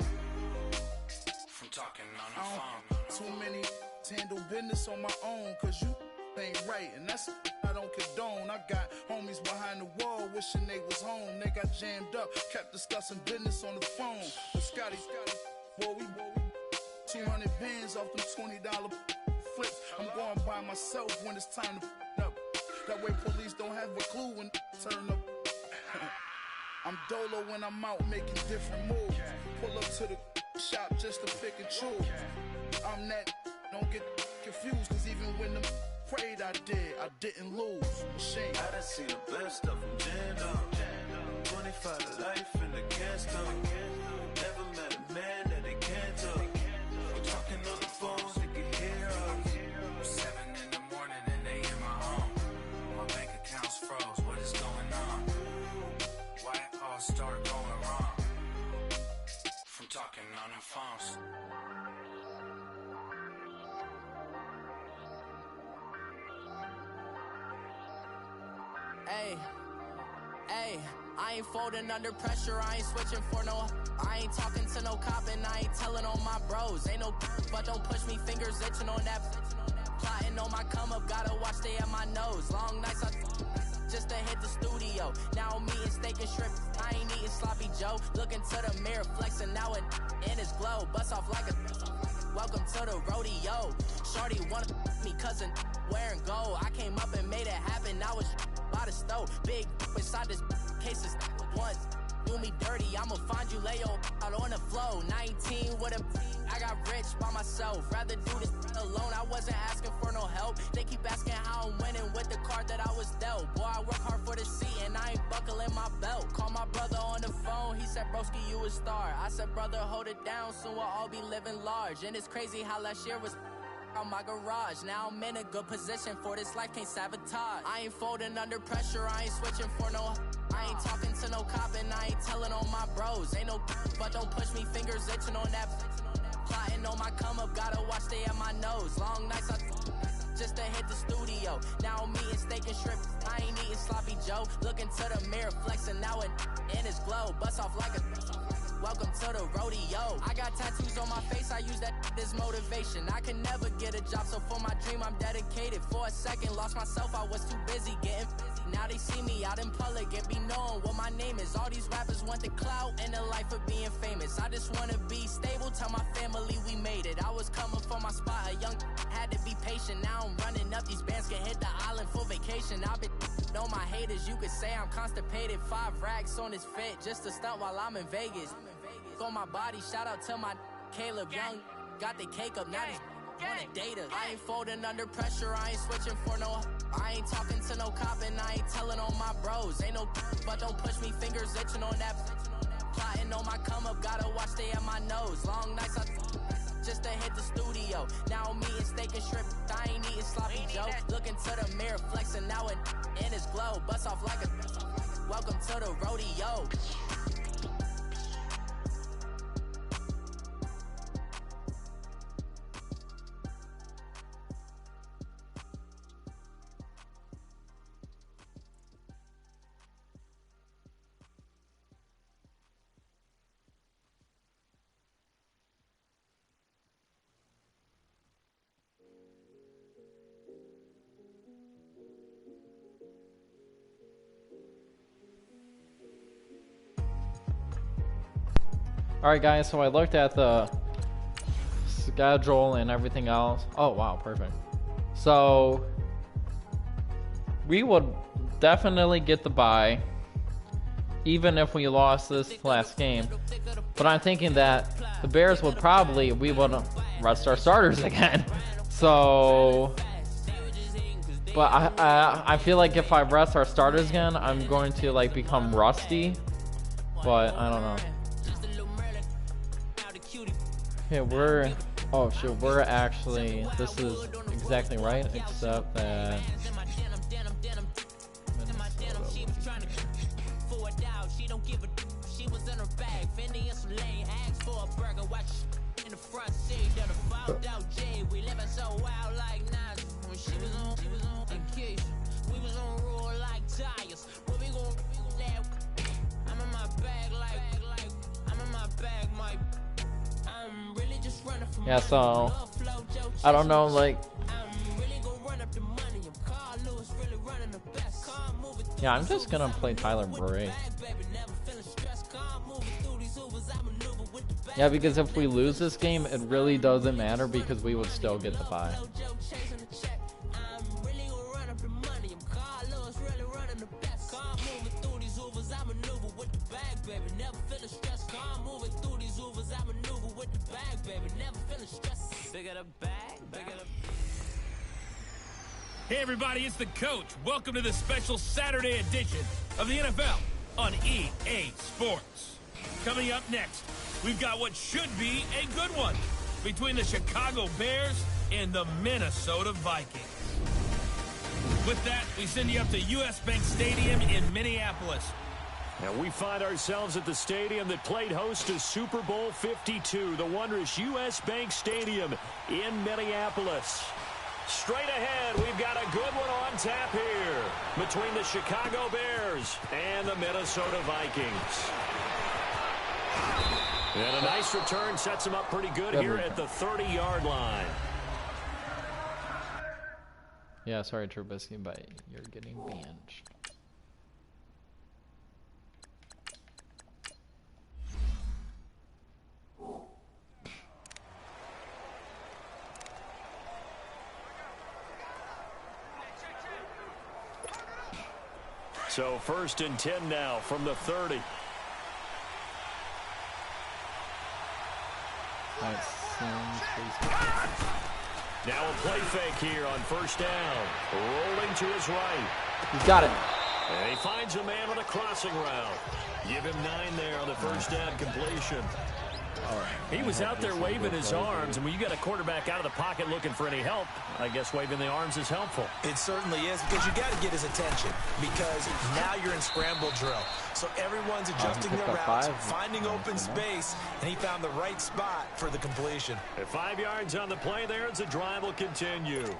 From talking on the phone. Too many handle business on my own, cause you ain't right, and that's I don't condone. I got homies behind the wall wishing they was home. They got jammed up, kept discussing business on the phone. But Scotty, boy, we 200 bands off them $20 flips. I'm going by myself when it's time to up. That way police don't have a clue when turn up. I'm dolo when I'm out making different moves. Pull up to the shop just to pick and choose. I'm that, don't get confused, cause even when the prayed I didn't lose. Shame. I done seen the best of them jammed up. 25 to life and they can't stop. Never met a man that they can't talk. We're talking on the phones, they can hear us. 7 in the morning and they in my home. My bank account's froze, what is going on? Why it all start going wrong? From talking on the phones. Hey, I ain't folding under pressure, I ain't switching for no. I ain't talking to no cop and I ain't telling on my bros. Ain't no but don't push me, fingers itching on that. Plotting on my come up, gotta watch stay at my nose. Long nights I just to hit the studio. Now I'm eating steak and shrimp, I ain't eating sloppy Joe. Looking to the mirror, flexing now it in his glow. Bust off like a welcome to to the rodeo. Shorty wanna me cousin wearing gold. I came up and made it happen. I was by the stove. Big inside this cases once. Do me dirty, I'ma find you, lay your out on the floor. 19 with a I got rich by myself. Rather do this alone. I wasn't asking for no help. They keep asking how I'm winning with the card that I was dealt. Boy, I work hard for the seat and I ain't buckling my belt. Call my brother on the phone. He said, broski, you a star. I said, brother, hold it down. Soon we'll all be living large. And it's crazy how last year was on my garage. Now I'm in a good position for this life, can't sabotage. I ain't folding under pressure, I ain't switching for no. I ain't talking to no cop and I ain't telling on my bros. Ain't no but don't push me, fingers itching on that. Plotting on my come up, gotta watch stay at my nose. Long nights I just to hit the studio. Now I'm eating steak and shrimp, I ain't eating sloppy Joe. Looking to the mirror, flexing now it in his glow. Bust off like a welcome to the rodeo. I got tattoos on my face, I use that as motivation. I can never get a job, so for my dream I'm dedicated. For a second, lost myself, I was too busy getting busy. Now they see me out in public and be knowing what my name is. All these rappers want the clout and the life of being famous. I just wanna be stable, tell my family we made it. I was coming for my spot, a young had to be patient. Now I'm running up, these bands can hit the island for vacation. I've been on my haters, you could say I'm constipated. 5 racks on his fit, just to stunt while I'm in Vegas. On my body, shout out to my Caleb Young. Got the cake up, now he's wanna date us. I ain't folding under pressure, I ain't switching for no. I ain't talking to no cop and I ain't telling on my bros. Ain't no but don't push me, fingers itching on that. Plotting on my come up, gotta watch stay at my nose. Long nights I just to hit the studio. Now I'm eating steak and shrimp, I ain't eating sloppy Joe. Looking to the mirror, flexing now it in his glow. Bust off like a welcome to the rodeo. Alright guys, so I looked at the schedule and everything else. Oh wow, perfect. So we would definitely get the bye even if we lost this last game. But I'm thinking that the Bears would probably, we would rest our starters again. So but I feel like if I rest our starters again, I'm going to like become rusty. But I don't know. Okay, we're, oh shit, we're actually, this is exactly right, except that yeah, so I don't know, like, yeah, I'm just gonna play Tyler Bray. Yeah, because if we lose this game, it really doesn't matter because we would still get the bye. Hey everybody, it's the coach. Welcome to the special Saturday edition of the NFL on EA Sports. Coming up next, we've got what should be a good one between the Chicago Bears and the Minnesota Vikings. With that, we send you up to US Bank Stadium in Minneapolis. And we find ourselves at the stadium that played host to Super Bowl 52, the wondrous US Bank Stadium in Minneapolis. Straight ahead, we've got a good one on tap here between the Chicago Bears and the Minnesota Vikings. And a nice return sets them up pretty good here at the 30-yard line. Yeah, sorry, Trubisky, but you're getting benched. So 1st and 10 now from the 30. Now a play fake here on 1st down. Rolling to his right. He's got it. And he finds a man on a crossing route. Give him 9 there on the 1st down completion. He was out there waving his arms, and when you got a quarterback out of the pocket looking for any help, I guess waving the arms is helpful. It certainly is, because you got to get his attention, because now you're in scramble drill. So everyone's adjusting their routes, finding open space, and he found the right spot for the completion. At 5 yards on the play there, as the drive will continue.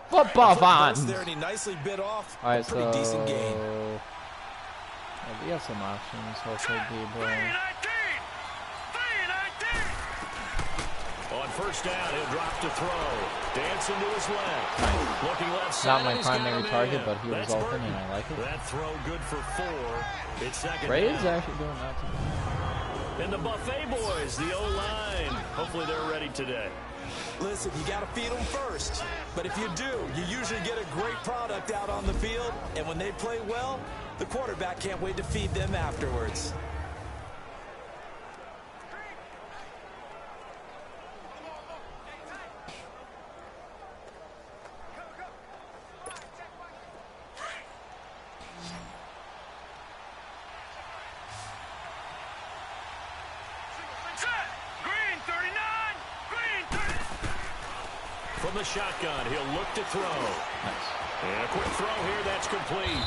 Football fun. There, and he nicely bit off. All right, a pretty decent gain. We have some options. Hopefully, people. On 1st down, he'll drop to throw. Dancing to his left. Nice. Looking left side. Not my primary target, but he was open, and I like it. That throw good for 4. It's 2nd Braves down. actually doing that too. And the Buffet boys, the O-line. Hopefully they're ready today. Listen, you got to feed them first. But if you do, you usually get a great product out on the field. And when they play well, the quarterback can't wait to feed them afterwards. From the shotgun, he'll look to throw. Nice. And a quick throw here, that's complete.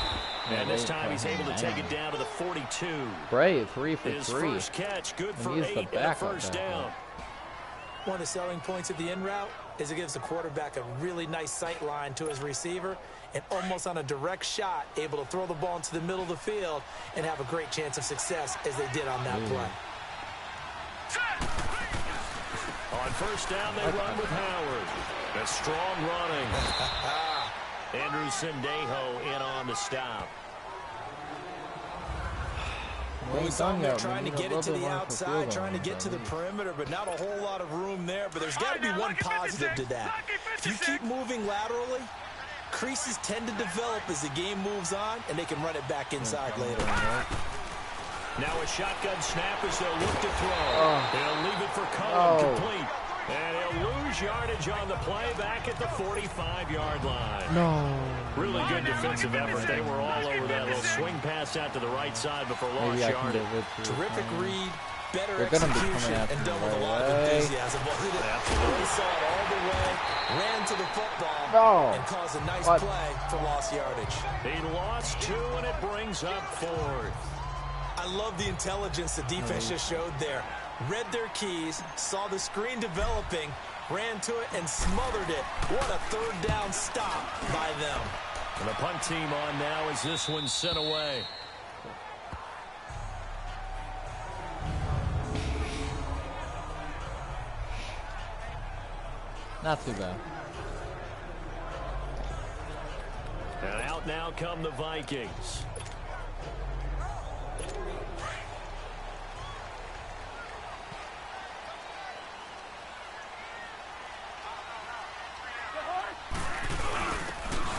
And this time he's able to take it down to the 42. Brave, 3 for 3. His first catch, good for 8 and a 1st down. One of the selling points of the in route is it gives the quarterback a really nice sight line to his receiver, and almost on a direct shot, able to throw the ball into the middle of the field and have a great chance of success as they did on that play. On 1st down, they run with Howard. A strong running. Andrew Sendejo in on the stop. We saw him there trying to get it to the outside, trying to get to the perimeter, but not a whole lot of room there. But there's got to be one positive to that. If you keep moving laterally, creases tend to develop as the game moves on, and they can run it back inside later. Now a shotgun snap as they'll look to throw. They'll leave it for Cullen, complete. And he'll lose yardage on the play back at the 45-yard line. No. Really good defensive effort. They were all over that little swing pass out to the right side before lost yardage. Terrific read, better execution, and done with a lot of enthusiasm. He saw it all the way, ran to the football, and caused a nice play for lost yardage. He lost 2, and it brings up 4th. I love the intelligence the defense just showed there. Read their keys, saw the screen developing, ran to it, and smothered it. What a 3rd down stop by them. And the punt team on now as this one's sent away. Not too bad. And out now come the Vikings.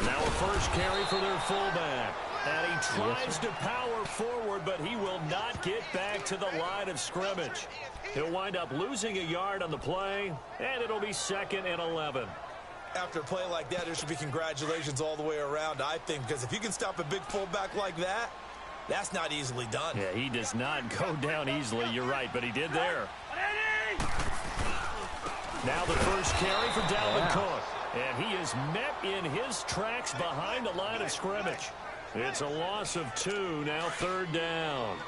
Now a first carry for their fullback. And he tries to power forward, but he will not get back to the line of scrimmage. He'll wind up losing a yard on the play, and it'll be 2nd and 11. After a play like that, there should be congratulations all the way around, I think, because if you can stop a big fullback like that, that's not easily done. Yeah, he does not go down easily, you're right, but he did there. Now the first carry for Dalvin Cook. And he is met in his tracks behind the line of scrimmage. It's a loss of 2, now 3rd down.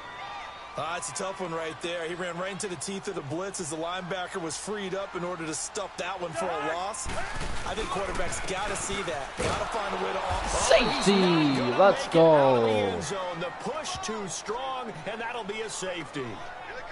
It's a tough one right there. He ran right into the teeth of the blitz as the linebacker was freed up in order to stuff that one for a loss. I think quarterbacks got to see that. Got to find a way to offset. Safety! Let's go. The push too strong, and that'll be a safety.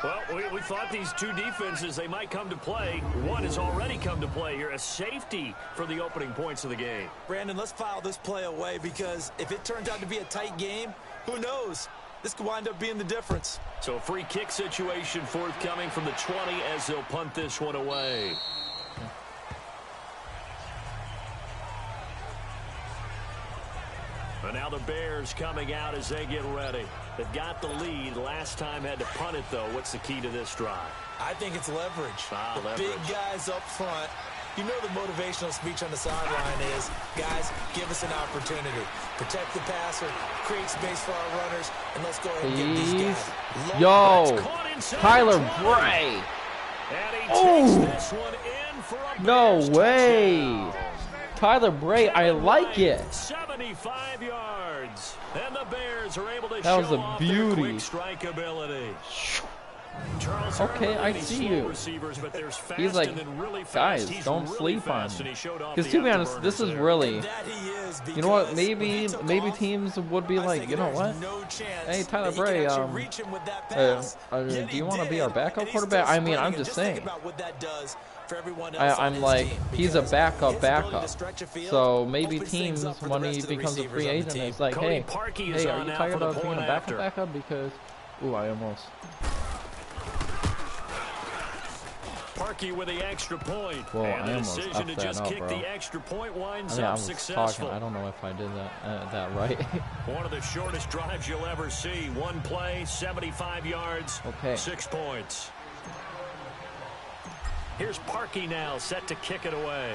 Well, we thought these two defenses, they might come to play. One has already come to play here, a safety for the opening points of the game. Brandon, let's file this play away, because if it turns out to be a tight game, who knows? This could wind up being the difference. So a free kick situation forthcoming from the 20 as they'll punt this one away. And now the Bears coming out as they get ready. They've got the lead. Last time had to punt it, though. What's the key to this drive? I think it's leverage. Leverage. Big guys up front. You know the motivational speech on the sideline is, guys, give us an opportunity. Protect the passer, create space for our runners, and let's go ahead and get these guys. Yo, Tyler Bray. Oh, no way. Tyler Bray, I like it. 75 yards. And the Bears are able to that was show a beauty. Quick strike ability. Okay, I see you. He's like, guys, don't sleep on me. Because to be honest, this is really, you know what? Maybe teams would be like, you know what? Hey, Tyler Bray, do you want to be our backup quarterback? I mean, I'm just saying. I'm like, he's a backup. So maybe teams, when he becomes a free agent, it's like, hey, are you tired of being a backup? Because, ooh, I almost. Parkey with the extra point. Whoa, and I the almost decision to just up, kick bro. the extra point winds I up was successful. talking. I don't know if I did that right. One of the shortest drives you'll ever see. One play, 75 yards, 6 points. Here's Parkey now, set to kick it away.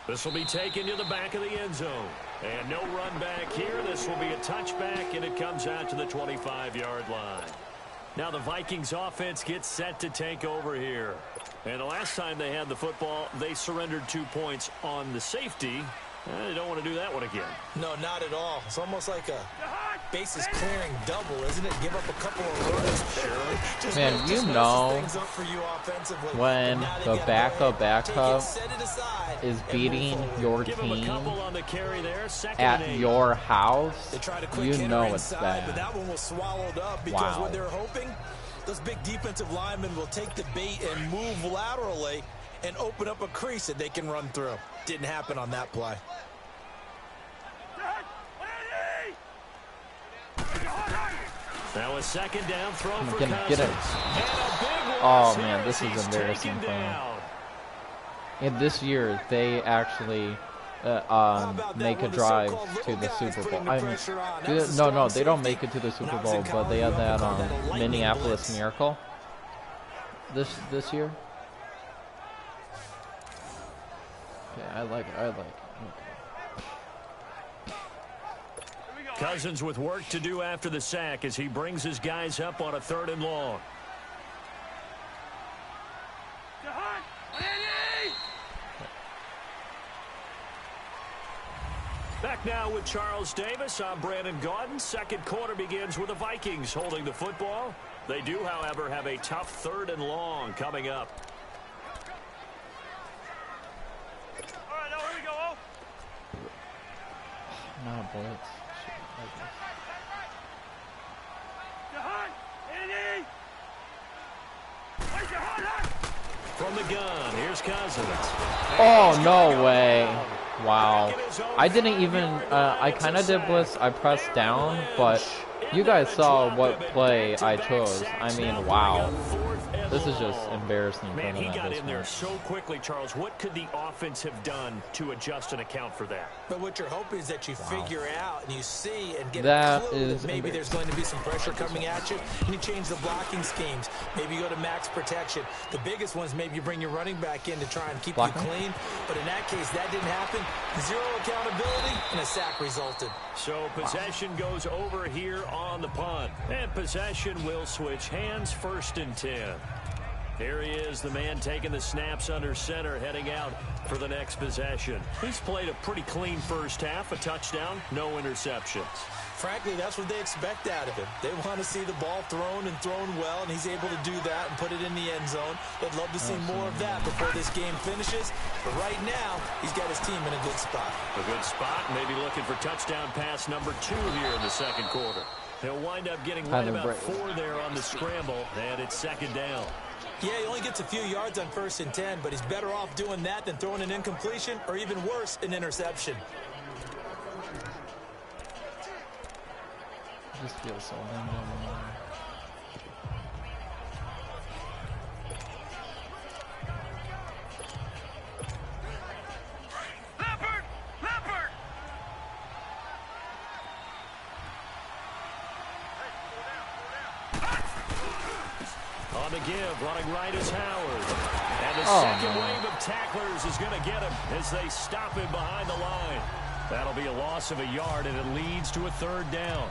This will be taken to the back of the end zone. And no run back here. This will be a touchback, and it comes out to the 25-yard line. Now the Vikings offense gets set to take over here. And the last time they had the football, they surrendered 2 points on the safety. They don't want to do that one again. No, not at all. It's almost like a bases clearing double, isn't it? Give up a couple of runs. Sure. Man, you know when the backup is beating your team at your house, you know it's bad. But that one was swallowed up because what they're hoping, those big defensive linemen will take the bait and move laterally and open up a crease that they can run through. Didn't happen on that play. Now a second down throw for Cousins. Get it. Oh man, this is embarrassing for him. And this year they actually make a drive to the Super Bowl. I mean, no, they don't make it to the Super Bowl, but they had that Minneapolis Miracle this year. Okay, I like it. Okay. Cousins with work to do after the sack as he brings his guys up on a 3rd and long. Back now with Charles Davis. I'm Brandon Gaudin. Second quarter begins with the Vikings holding the football. They do, however, have a tough 3rd and long coming up. Not blitz. From the gun, here's Cousins. Oh, no way. Wow. I didn't even, I kind of did blitz. I pressed down, but you guys saw what play I chose. I mean, wow. This is just embarrassing. Man, he got in there so quickly, Charles. What could the offense have done to adjust and account for that? But what you're hoping is that you figure out and you see and get that a clue that maybe there's going to be some pressure coming at you, and you change the blocking schemes. Maybe you go to max protection. The biggest one is maybe you bring your running back in to try and keep you clean. But in that case, that didn't happen. 0 accountability, and a sack resulted. So possession goes over here on the punt. And possession will switch hands, 1st and 10. Here he is, the man taking the snaps under center, heading out for the next possession. He's played a pretty clean first half, a touchdown, no interceptions. Frankly, that's what they expect out of him. They want to see the ball thrown and thrown well, and he's able to do that and put it in the end zone. They'd love to see more of that before this game finishes. But right now, he's got his team in a good spot. A good spot, maybe looking for touchdown pass number 2 here in the second quarter. He'll wind up getting right about 4 there on the scramble, and it's 2nd down. Yeah, he only gets a few yards on 1st and 10, but he's better off doing that than throwing an incompletion or even worse, an interception. I just feel so random. On the give, running right is Howard. And the second wave of tacklers is going to get him as they stop him behind the line. That'll be a loss of a yard, and it leads to a third down.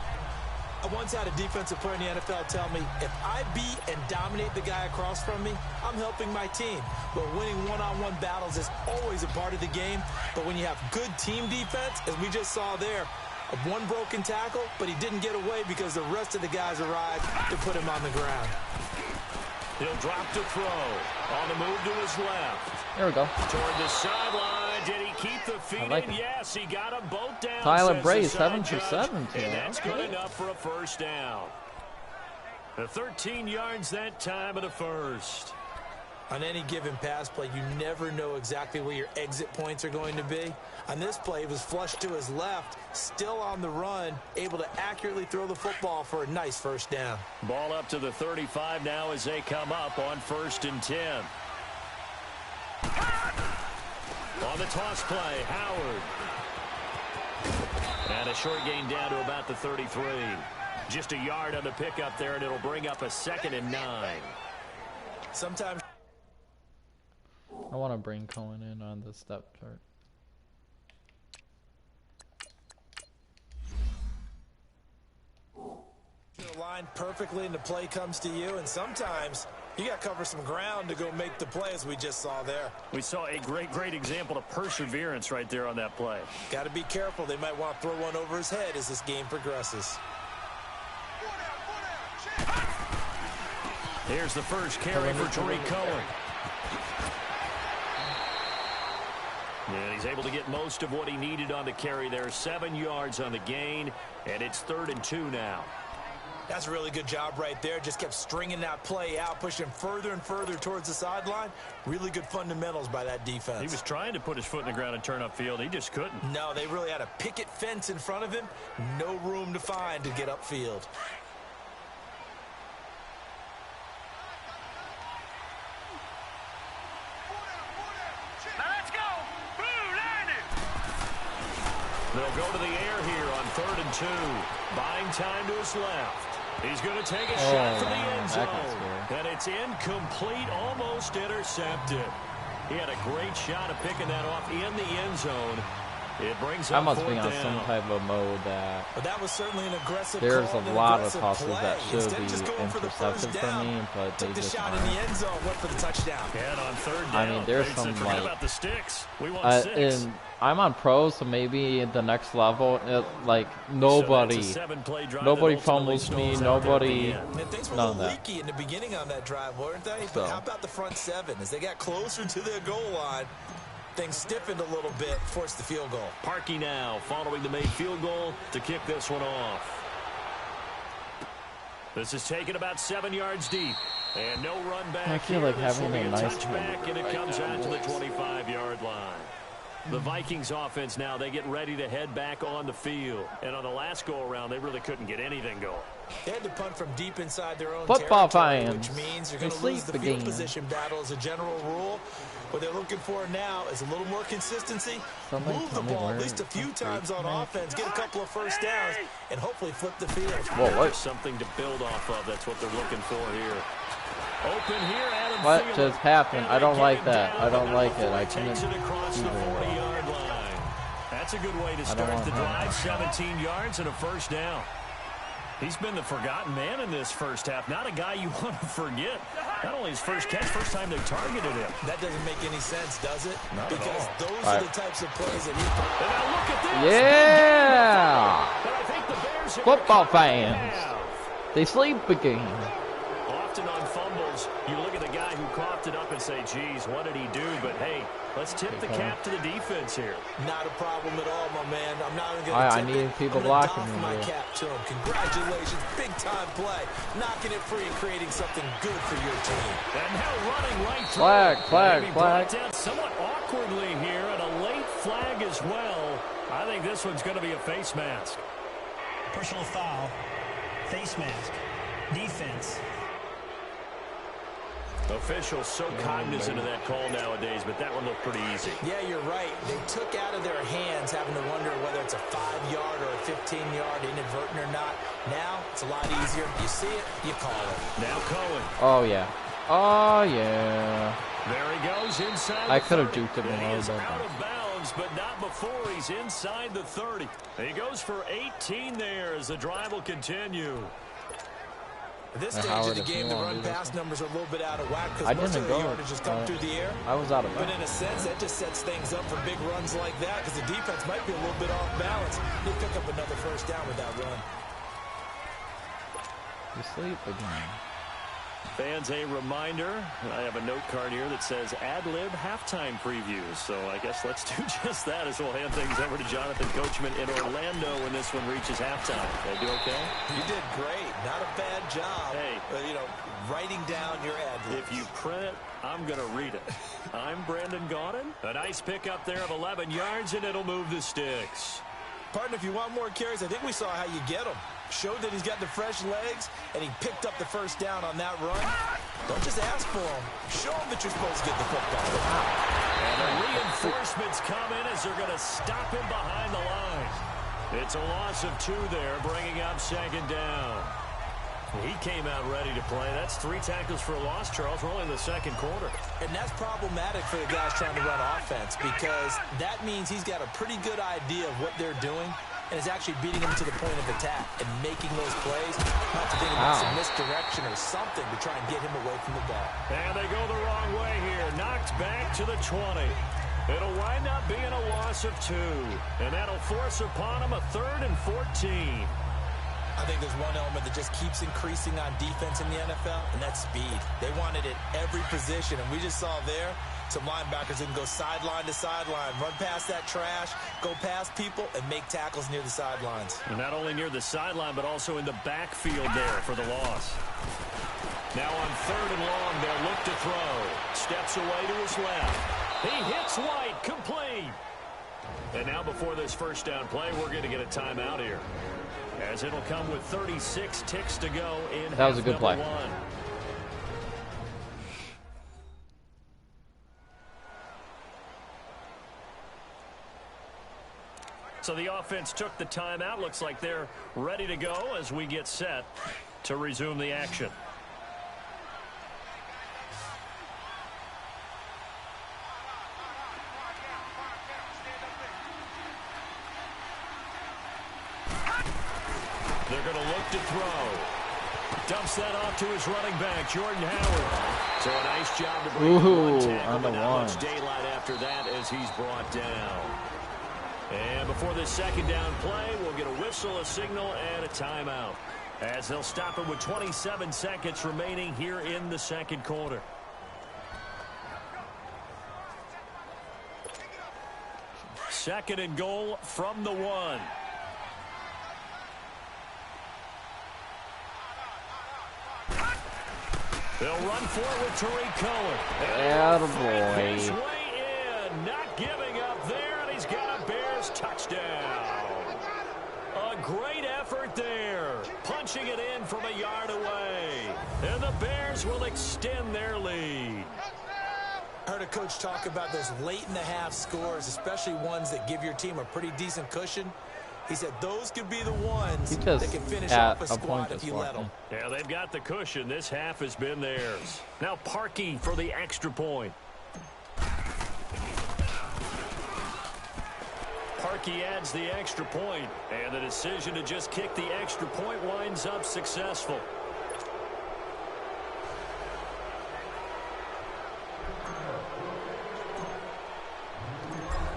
I once had a defensive player in the NFL tell me, if I beat and dominate the guy across from me, I'm helping my team. But winning one-on-one battles is always a part of the game. But when you have good team defense, as we just saw there, one broken tackle, but he didn't get away because the rest of the guys arrived to put him on the ground. He'll drop to throw. On the move to his left. There we go. Toward the sideline. Did he keep the feet in? Yes, he got them both down. Tyler Bray, 7 for 17. And that's good enough for a first down. The 13 yards that time of the first. On any given pass play, you never know exactly where your exit points are going to be. On this play, it was flushed to his left, still on the run, able to accurately throw the football for a nice first down. Ball up to the 35 now as they come up on 1st and 10. On the toss play, Howard. And a short gain down to about the 33. Just a yard on the pickup there, and it'll bring up a 2nd and 9. Sometimes I want to bring Cohen in on the step chart. The line perfectly and the play comes to you, and sometimes you got to cover some ground to go make the play, as we just saw there. We saw a great example of perseverance right there on that play. Got to be careful. They might want to throw one over his head as this game progresses. Here's the first carry for Tariq Cohen. And he's able to get most of what he needed on the carry there. 7 yards on the gain, and it's 3rd and 2 now. That's a really good job right there. Just kept stringing that play out, pushing further and further towards the sideline. Really good fundamentals by that defense. He was trying to put his foot in the ground and turn upfield. He just couldn't. No, they really had a picket fence in front of him. No room to find to get upfield. They'll go to the air here on 3rd and 2. Buying time to his left. He's going to take a shot for the end zone. And it's incomplete, almost intercepted. He had a great shot of picking that off in the end zone. It brings I must be on some type of mode that, but that was certainly an aggressive there's call, a lot of tosses play. that should Instead be intercepted for me, but they just shot aren't. in the end zone, went for the touchdown. And on 3rd down, I mean, there's some like, about the sticks. We want 6. I'm on pro, so maybe the next level, like nobody fumbles me, nobody, things were none a of little that. leaky in the beginning on that drive, weren't they? So. But how about the front 7? As they got closer to their goal line, things stiffened a little bit, forced the field goal. Parkey now following the made field goal to kick this one off. This is taken about 7 yards deep. And no run back. I feel like having a nice touchback, and it comes out to the 25-yard line. The Vikings offense now, they get ready to head back on the field. And on the last go-around, they really couldn't get anything going. They had to punt from deep inside their own football territory, fans, which means you're going to lose the field position battle as a general rule. What they're looking for now is a little more consistency, move the ball at least a few times on offense, get a couple of first downs, and hopefully flip the field. Whoa, what? Something to build off of. That's what they're looking for here. Open here, Adam What Thielen. just happened? I don't like that. I don't like it. I couldn't Takes it across the 40-yard line. That's a good way to start the drive. 17 yards and a first down. He's been the forgotten man in this first half. Not a guy you want to forget. Not only his first catch, first time they targeted him. That doesn't make any sense, does it? Not because at all. those are the types of plays that he And now look at this. Yeah! But I think the Bears are Football fans, they sleep again. Often on fumbles, you look at the guy who coughed it up and say, geez, what did he do? But, hey, let's tip the cap to the defense here. Not a problem at all, my man. I'm not even going I to tip need it. people I'm blocking doff me my here. cap to him. Congratulations. Big-time play. Knocking it free and creating something good for your team. And now running right through. Flag. Brought down somewhat awkwardly here, and a late flag as well. I think this one's going to be a face mask. Personal foul, face mask, defense. Officials so cognizant of that call nowadays, but that one looked pretty easy. Yeah, you're right. They took out of their hands having to wonder whether it's a 5-yard or a 15-yard inadvertent or not. Now, it's a lot easier. You see it, you call it. Now Cohen. Oh, yeah. Oh, yeah. There he goes inside. I could have juked him a He little is bit. out of bounds, but not before he's inside the 30. He goes for 18 there as the drive will continue. At this stage of the game, the run-pass numbers are a little bit out of whack because most of the yardage just come through the air. I was out of bounds. But in a sense, that just sets things up for big runs like that because the defense might be a little bit off balance. He'll pick up another first down with that run. You sleep again. Fans, a reminder, I have a note card here that says ad-lib halftime previews. So I guess let's do just that as we'll hand things over to Jonathan Coachman in Orlando when this one reaches halftime. Did I do okay? You did great. Not a bad job. Hey. You know, writing down your ad-libs. If you print it, I'm going to read it. I'm Brandon Gaudin. A nice pickup there of 11 yards, and it'll move the sticks. Partner, if you want more carries, I think we saw how you get them. Showed that he's got the fresh legs, and he picked up the first down on that run. Don't just ask for him. Show him that you're supposed to get the football. And the reinforcements come in as they're going to stop him behind the line. It's a loss of 2 there, bringing up second down. He came out ready to play. That's 3 tackles for a loss, Charles. We're only in the second quarter. And that's problematic for the guys trying to run offense because that means he's got a pretty good idea of what they're doing and is actually beating them to the point of attack and making those plays, not to think about some misdirection or something to try and get him away from the ball. And they go the wrong way here. Knocked back to the 20. It'll wind up being a loss of 2. And that'll force upon him a 3rd and 14. I think there's one element that just keeps increasing on defense in the NFL, and that's speed. They want it at every position, and we just saw there some linebackers that can go sideline to sideline, run past that trash, go past people, and make tackles near the sidelines. And not only near the sideline, but also in the backfield there for the loss. Now on 3rd and long, they'll look to throw. Steps away to his left. He hits White, complete. And now before this first down play, we're going to get a timeout here, as it'll come with 36 ticks to go in that was a good play. 1. So the offense took the timeout. Looks like they're ready to go as we get set to resume the action. They're going to look to throw. Dumps that off to his running back, Jordan Howard. So a nice job to bring one tackle, but not much daylight after that as he's brought down. And before this second down play, we'll get a whistle, a signal, and a timeout, as they'll stop it with 27 seconds remaining here in the second quarter. Second and goal from the 1. They'll run forward, Tariq Cohen. Attaboy. His way in, not giving up there, and he's got a Bears touchdown. A great effort there, punching it in from a yard away. And the Bears will extend their lead. I heard a coach talk about those late-in-the-half scores, especially ones that give your team a pretty decent cushion. He said those could be the ones that can finish off a squad if you let them. Yeah, they've got the cushion. This half has been theirs. Now Parkey for the extra point. Parkey adds the extra point, and the decision to just kick the extra point winds up successful.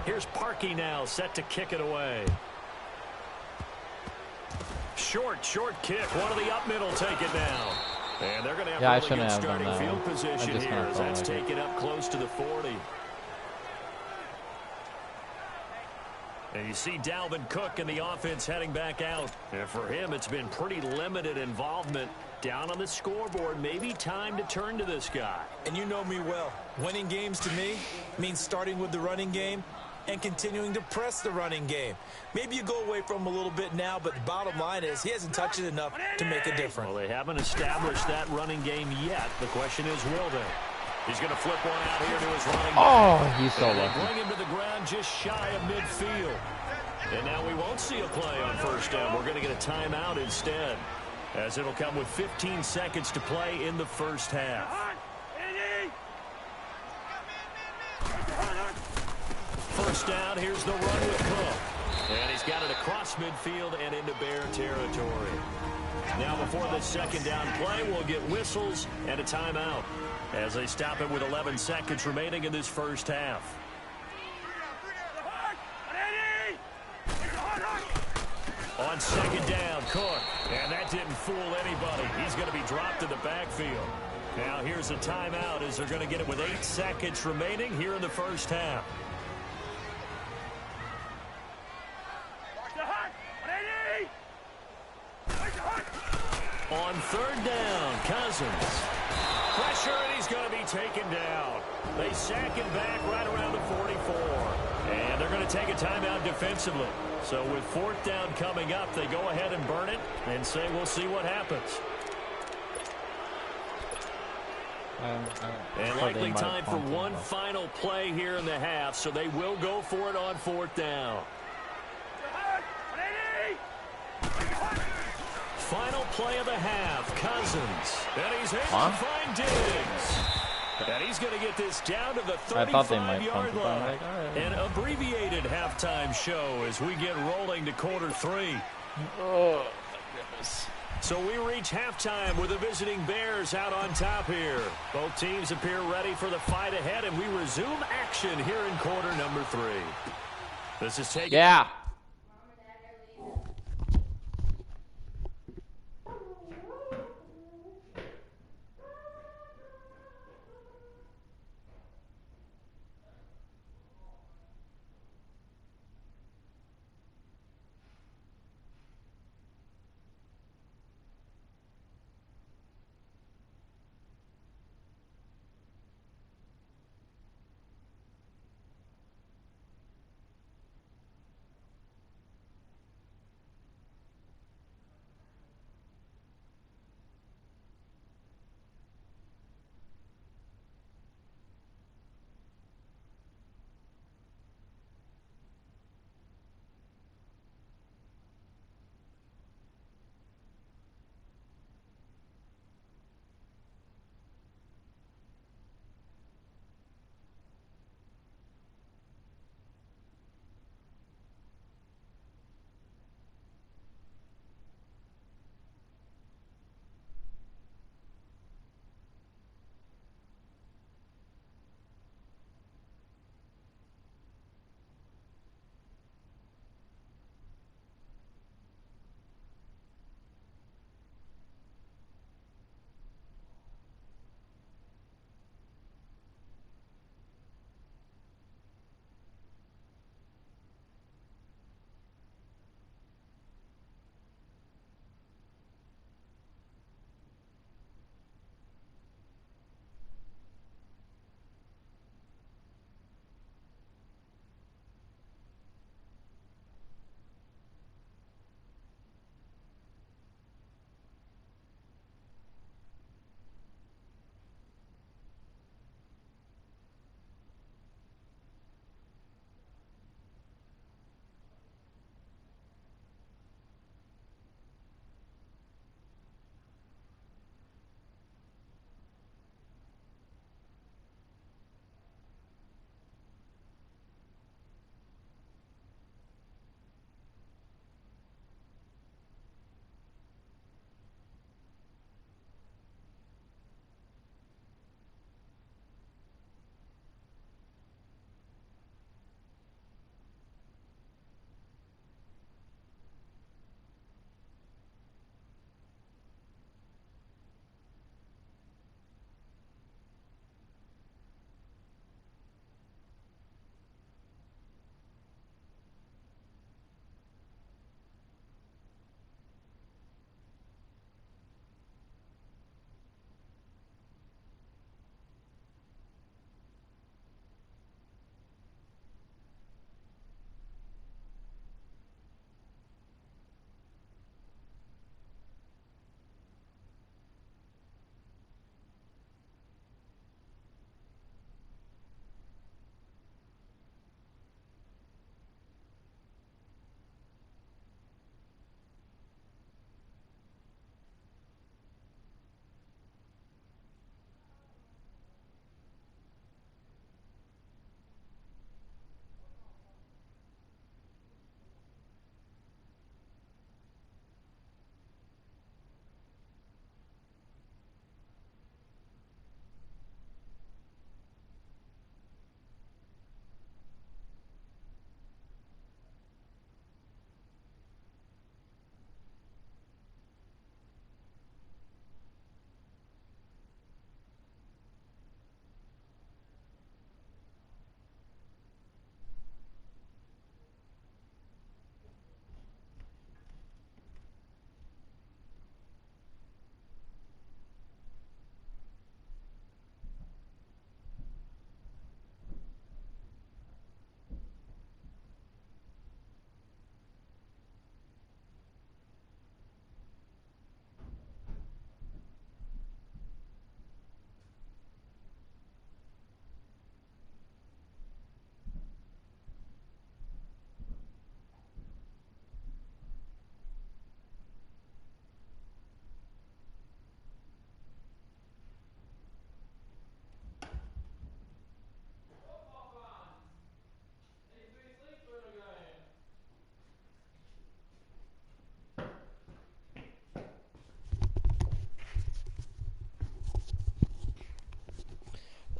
Here's Parkey now, set to kick it away. Short kick. One of the up middle take it down. And they're going to have really good starting field position here as that's taken up close to the 40. And you see Dalvin Cook and the offense heading back out. And for him, it's been pretty limited involvement. Down on the scoreboard, maybe time to turn to this guy. And you know me well. Winning games to me means starting with the running game and continuing to press the running game. Maybe you go away from him a little bit now, but the bottom line is he hasn't touched it enough to make a difference. Well, they haven't established that running game yet. The question is, will they? He's going to flip one out here to his running back. Oh, he's so lucky. Bring him to the ground just shy of midfield. And now we won't see a play on first down. We're going to get a timeout instead, as it'll come with 15 seconds to play in the first half. first down. Here's the run with Cook. And he's got it across midfield and into Bear territory. Now before the second down play, we'll get whistles and a timeout as they stop it with 11 seconds remaining in this first half. On second down, Cook. And that didn't fool anybody. He's going to be dropped in the backfield. Now here's a timeout as they're going to get it with 8 seconds remaining here in the first half. On third down, Cousins. Pressure, and he's going to be taken down. They sack him back right around the 44. And they're going to take a timeout defensively. So with fourth down coming up, they go ahead and burn it and say we'll see what happens. And likely time for one final play here in the half, so they will go for it on fourth down. Final play of the half, Cousins. And he's able to find Diggs. And he's going to get this down to the 35-yard line. An abbreviated halftime show as we get rolling to quarter 3. Oh, my goodness. So we reach halftime with the visiting Bears out on top here. Both teams appear ready for the fight ahead, and we resume action here in quarter number 3. This is taking... Yeah.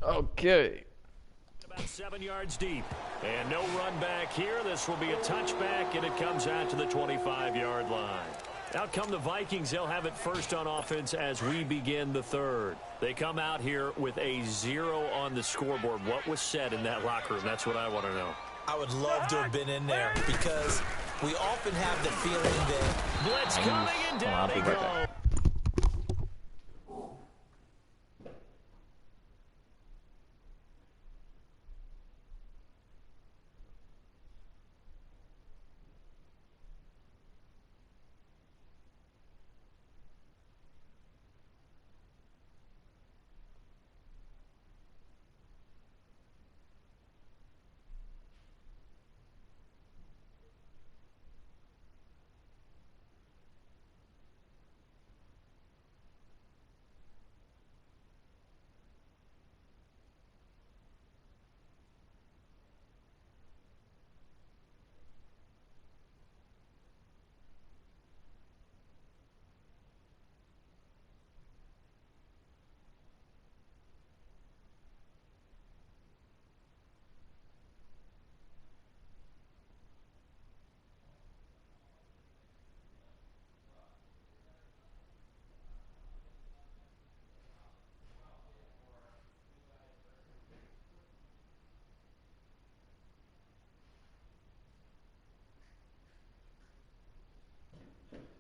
Okay. About 7 yards deep. And no run back here. This will be a touchback, and it comes out to the 25-yard line. Out come the Vikings. They'll have it first on offense as we begin the third. They come out here with a 0 on the scoreboard. What was said in that locker room? That's what I want to know. I would love to have been in there because we often have the feeling that blitz coming and down they go.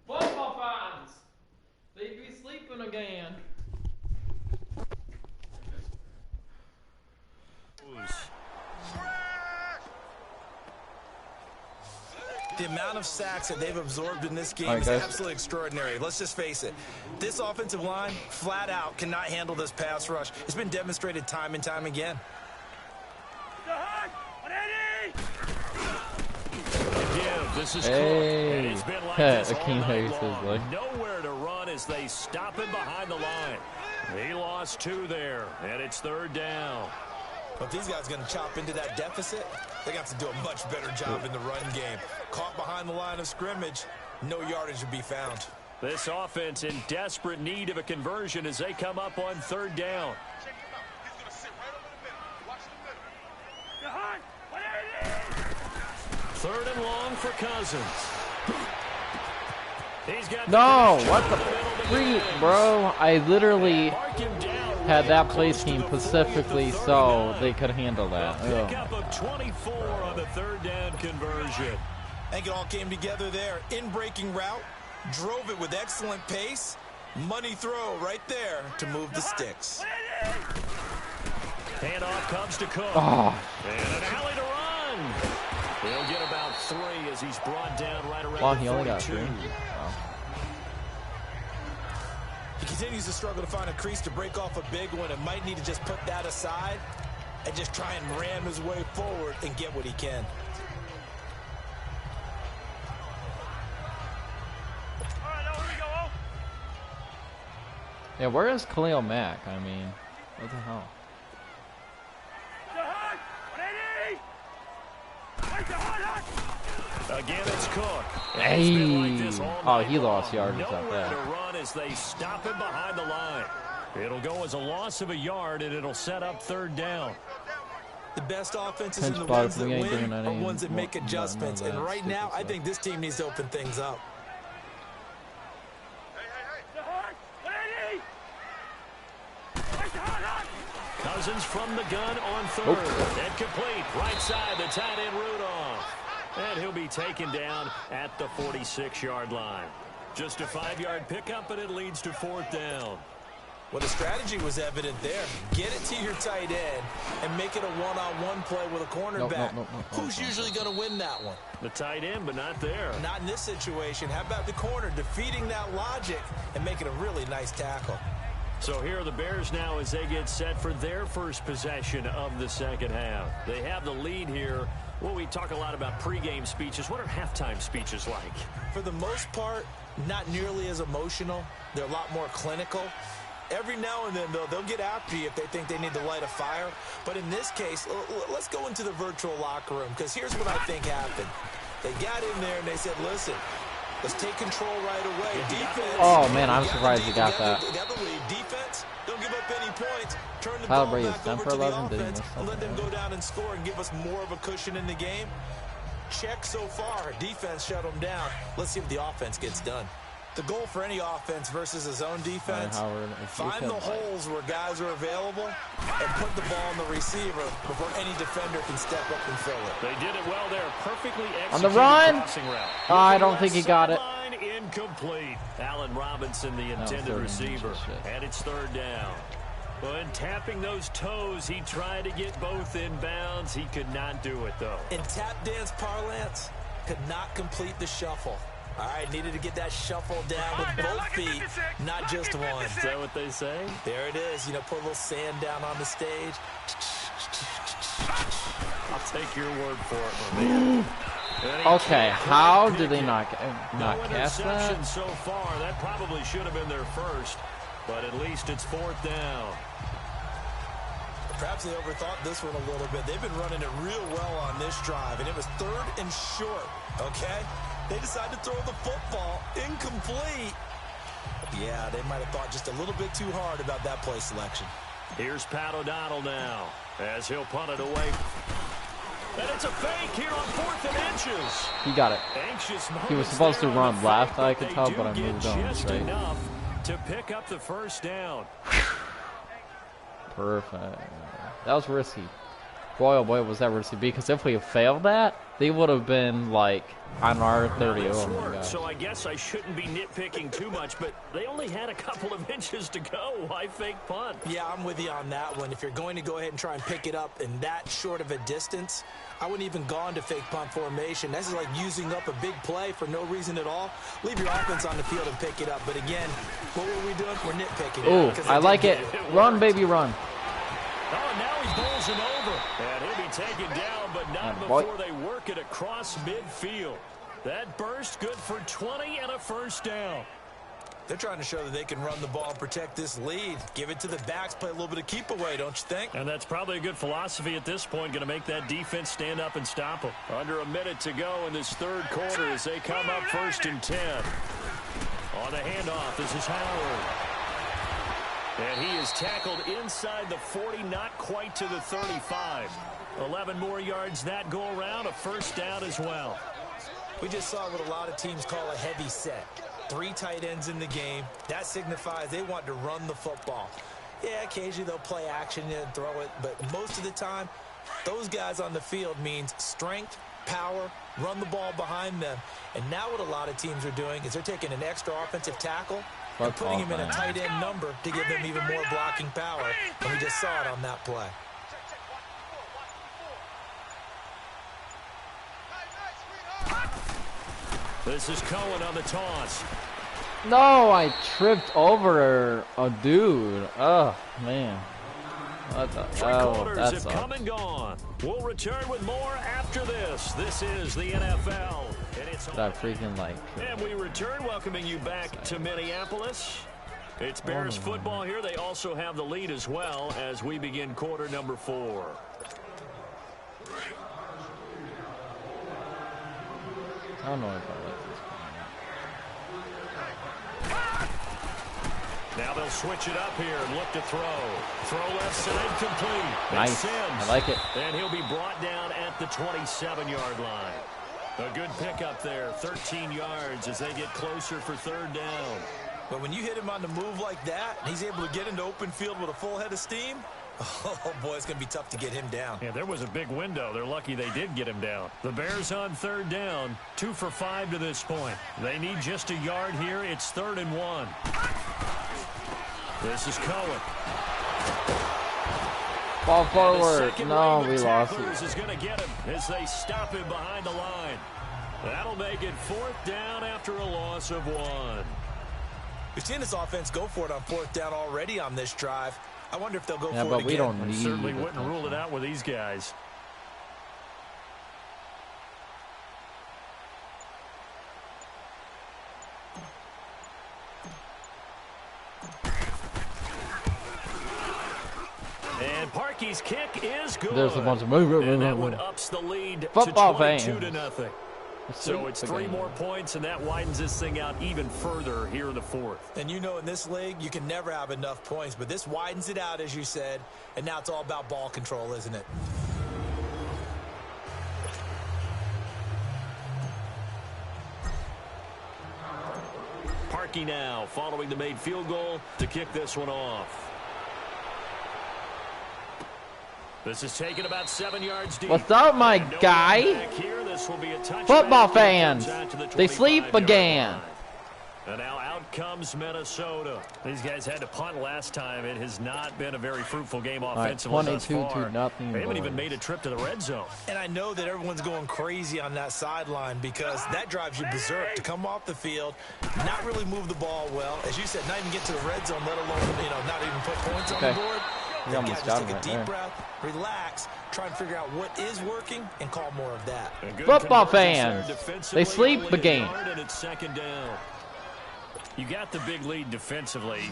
Football fans! They be sleeping again. The amount of sacks that they've absorbed in this game is absolutely extraordinary. Let's just face it. This offensive line, flat out, cannot handle this pass rush. It's been demonstrated time and time again. This is Cook. And it's been like this all night long. Like Nowhere to run as they stop him behind the line. He lost 2 there, and it's 3rd down. But these guys going to chop into that deficit, they got to do a much better job in the run game. Caught behind the line of scrimmage, no yardage to be found. This offense in desperate need of a conversion as they come up on 3rd down. Third and long for Cousins. He's got what the freak, bro? I literally had that play scheme specifically so they could handle that. Pickup of 24 on the 3rd down conversion. I think it all came together there. In-breaking route, drove it with excellent pace. Money throw right there to move the sticks. Handoff comes to Cook. And an alley to run. He'll get about 3 as he's brought down right around he 42. only got 3. He continues to struggle to find a crease to break off a big one and might need to just put that aside and just try and ram his way forward and get what he can. Yeah, where is Khalil Mack? I mean, what the hell? Again, it's Cook. Hey! He lost yardage out there. To run as they stop him behind the line. It'll go as a loss of a yard, and it'll set up 3rd down. The best offenses in the ones that win are ones that make adjustments. And right now, I think this team needs to open things up. Cousins from the gun on 3rd. And complete. Right side, the tight end Rudolph. And he'll be taken down at the 46-yard line. Just a 5-yard pickup, and it leads to 4th down. Well, the strategy was evident there. Get it to your tight end and make it a one-on-one play with a cornerback. Who's usually going to win that one? The tight end, but not there. Not in this situation. How about the corner defeating that logic and making a really nice tackle? So here are the Bears now as they get set for their first possession of the second half. They have the lead here. Well, we talk a lot about pregame speeches. What are halftime speeches like? For the most part, not nearly as emotional. They're a lot more clinical. Every now and then, though, they'll get after you if they think they need to light a fire. But in this case, let's go into the virtual locker room, because here's what I think happened. They got in there and they said, listen, let's take control right away. Defense. Oh, man, I'm surprised you got that. They got the lead. Defense, don't give up any points. turn the Tyler ball Brady is back 10 over for to the 11. offense and let them go down and score and give us more of a cushion in the game. Check so far. Defense shut them down. Let's see if the offense gets done. The goal for any offense versus a zone defense, find the holes where guys are available and put the ball on the receiver before any defender can step up and fill it. They did it well there. Perfectly executed on the run. Oh, I don't think he got it. Incomplete. Allen Robinson, the intended receiver. And it's third down. When tapping those toes, he tried to get both in bounds. He could not do it, though. In tap dance parlance, could not complete the shuffle. All right, needed to get that shuffle down with both feet, not just one. Is that what they say? There it is. You know, put a little sand down on the stage. I'll take your word for it, my man. Okay, how did they not catch that? So far, that probably should have been their first, but at least it's fourth down. Perhaps they overthought this one a little bit. They've been running it real well on this drive, and it was 3rd and short, okay? They decided to throw the football incomplete. Yeah, they might have thought just a little bit too hard about that play selection. Here's Pat O'Donnell now as he'll punt it away. And it's a fake here on 4th and inches. He got it. He was supposed to run left, I could tell, but I moved on straight. Enough to pick up the first down. Perfect. That was risky. Boy, oh boy, was that risky. Because if we had failed that, they would have been like on our 30. Oh my gosh. So I guess I shouldn't be nitpicking too much, but they only had a couple of inches to go. Why fake punt? Yeah, I'm with you on that one. If you're going to go ahead and try and pick it up in that short of a distance, I wouldn't even gone to fake punt formation. This is like using up a big play for no reason at all. Leave your offense on the field and pick it up. But again, what were we doing? We're nitpicking. Ooh, I like it. Run, baby, run. Oh, now he bowls it over. And he'll be taken down, but not before they work it across midfield. That burst good for 20 and a first down. They're trying to show that they can run the ball and protect this lead. Give it to the backs, play a little bit of keep away, don't you think? And that's probably a good philosophy at this point, going to make that defense stand up and stop them. Under a minute to go in this third quarter as they come up 1st and 10. On the handoff, this is Howard. And he is tackled inside the 40, not quite to the 35. 11 more yards that go around, a first down as well. We just saw what a lot of teams call a heavy set. 3 tight ends in the game. That signifies they want to run the football. Yeah, occasionally they'll play action and throw it, but most of the time, those guys on the field means strength, power, run the ball behind them. And now what a lot of teams are doing is they're taking an extra offensive tackle and putting him in a tight end number to give them even more blocking power. And we just saw it on that play. This is Cohen on the toss. No, I tripped over a dude. Oh, man. That's come and gone. We'll return with more after this. This is the NFL. And it's that freaking like. And we return, welcoming you back to Minneapolis. It's Bears football here. They also have the lead as well as we begin quarter number 4. I don't know if I like this. Now they'll switch it up here and look to throw. Throw left side complete. Nice. I like it. And he'll be brought down at the 27-yard line. A good pickup there. 13 yards as they get closer for 3rd down. But when you hit him on the move like that, and he's able to get into open field with a full head of steam, oh, boy, it's going to be tough to get him down. Yeah, there was a big window. They're lucky they did get him down. The Bears on 3rd down, 2 for 5 to this point. They need just a yard here. It's 3rd and 1. This is Cohen. Ball forward. No, we lost it. Is going to get him as they stop him behind the line. That'll make it 4th down after a loss of 1. We've seen this offense go for it on 4th down already on this drive. I wonder if they'll go for it again. Yeah, but we don't need certainly wouldn't rule it out with these guys. And Parkey's kick is good. There's a bunch of and that one ups the lead football to 22-0. So it's 3 more points, and that widens this thing out even further here in the 4th. And you know in this league, you can never have enough points, but this widens it out, as you said, and now it's all about ball control, isn't it? Parkey now following the made field goal to kick this one off. This is taken about 7 yards deep. What's up, my guy? Football fans, they sleep again. And now out comes Minnesota. These guys had to punt last time. It has not been a very fruitful game offensively thus far. 22-0. They haven't even made a trip to the red zone. And I know that everyone's going crazy on that sideline because that drives you berserk to come off the field, not really move the ball well. As you said, not even get to the red zone, let alone, not even put points on the board. You almost got him right there. Breath, relax, try and figure out what is working, and call more of that. Football fans, they sleep again. And it's 2nd down. You got the big lead defensively,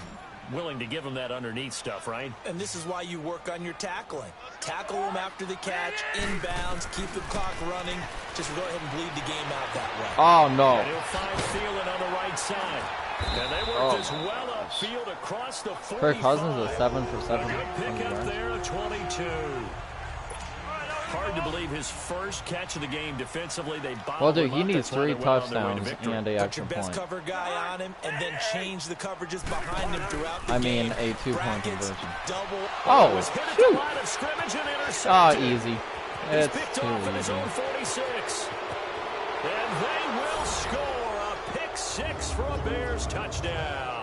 willing to give them that underneath stuff, right? And this is why you work on your tackling. Tackle them after the catch, inbounds, keep the clock running. Just go ahead and bleed the game out that way. Oh, no. And he'll find Thielen on the right side. And they work this well upfield across the 45. Kirk Cousins is 7 for 7. Good pick up there at 22. Hard to believe his first catch of the game defensively. They well, dude, he needs 3 touchdowns and a extra point. Put your best cover guy on him, and then change the coverages behind him throughout the game. A 2-point conversion. Double. Oh, shoot. Oh, easy. It's too easy. 46. And they will score a pick 6 for a Bears touchdown.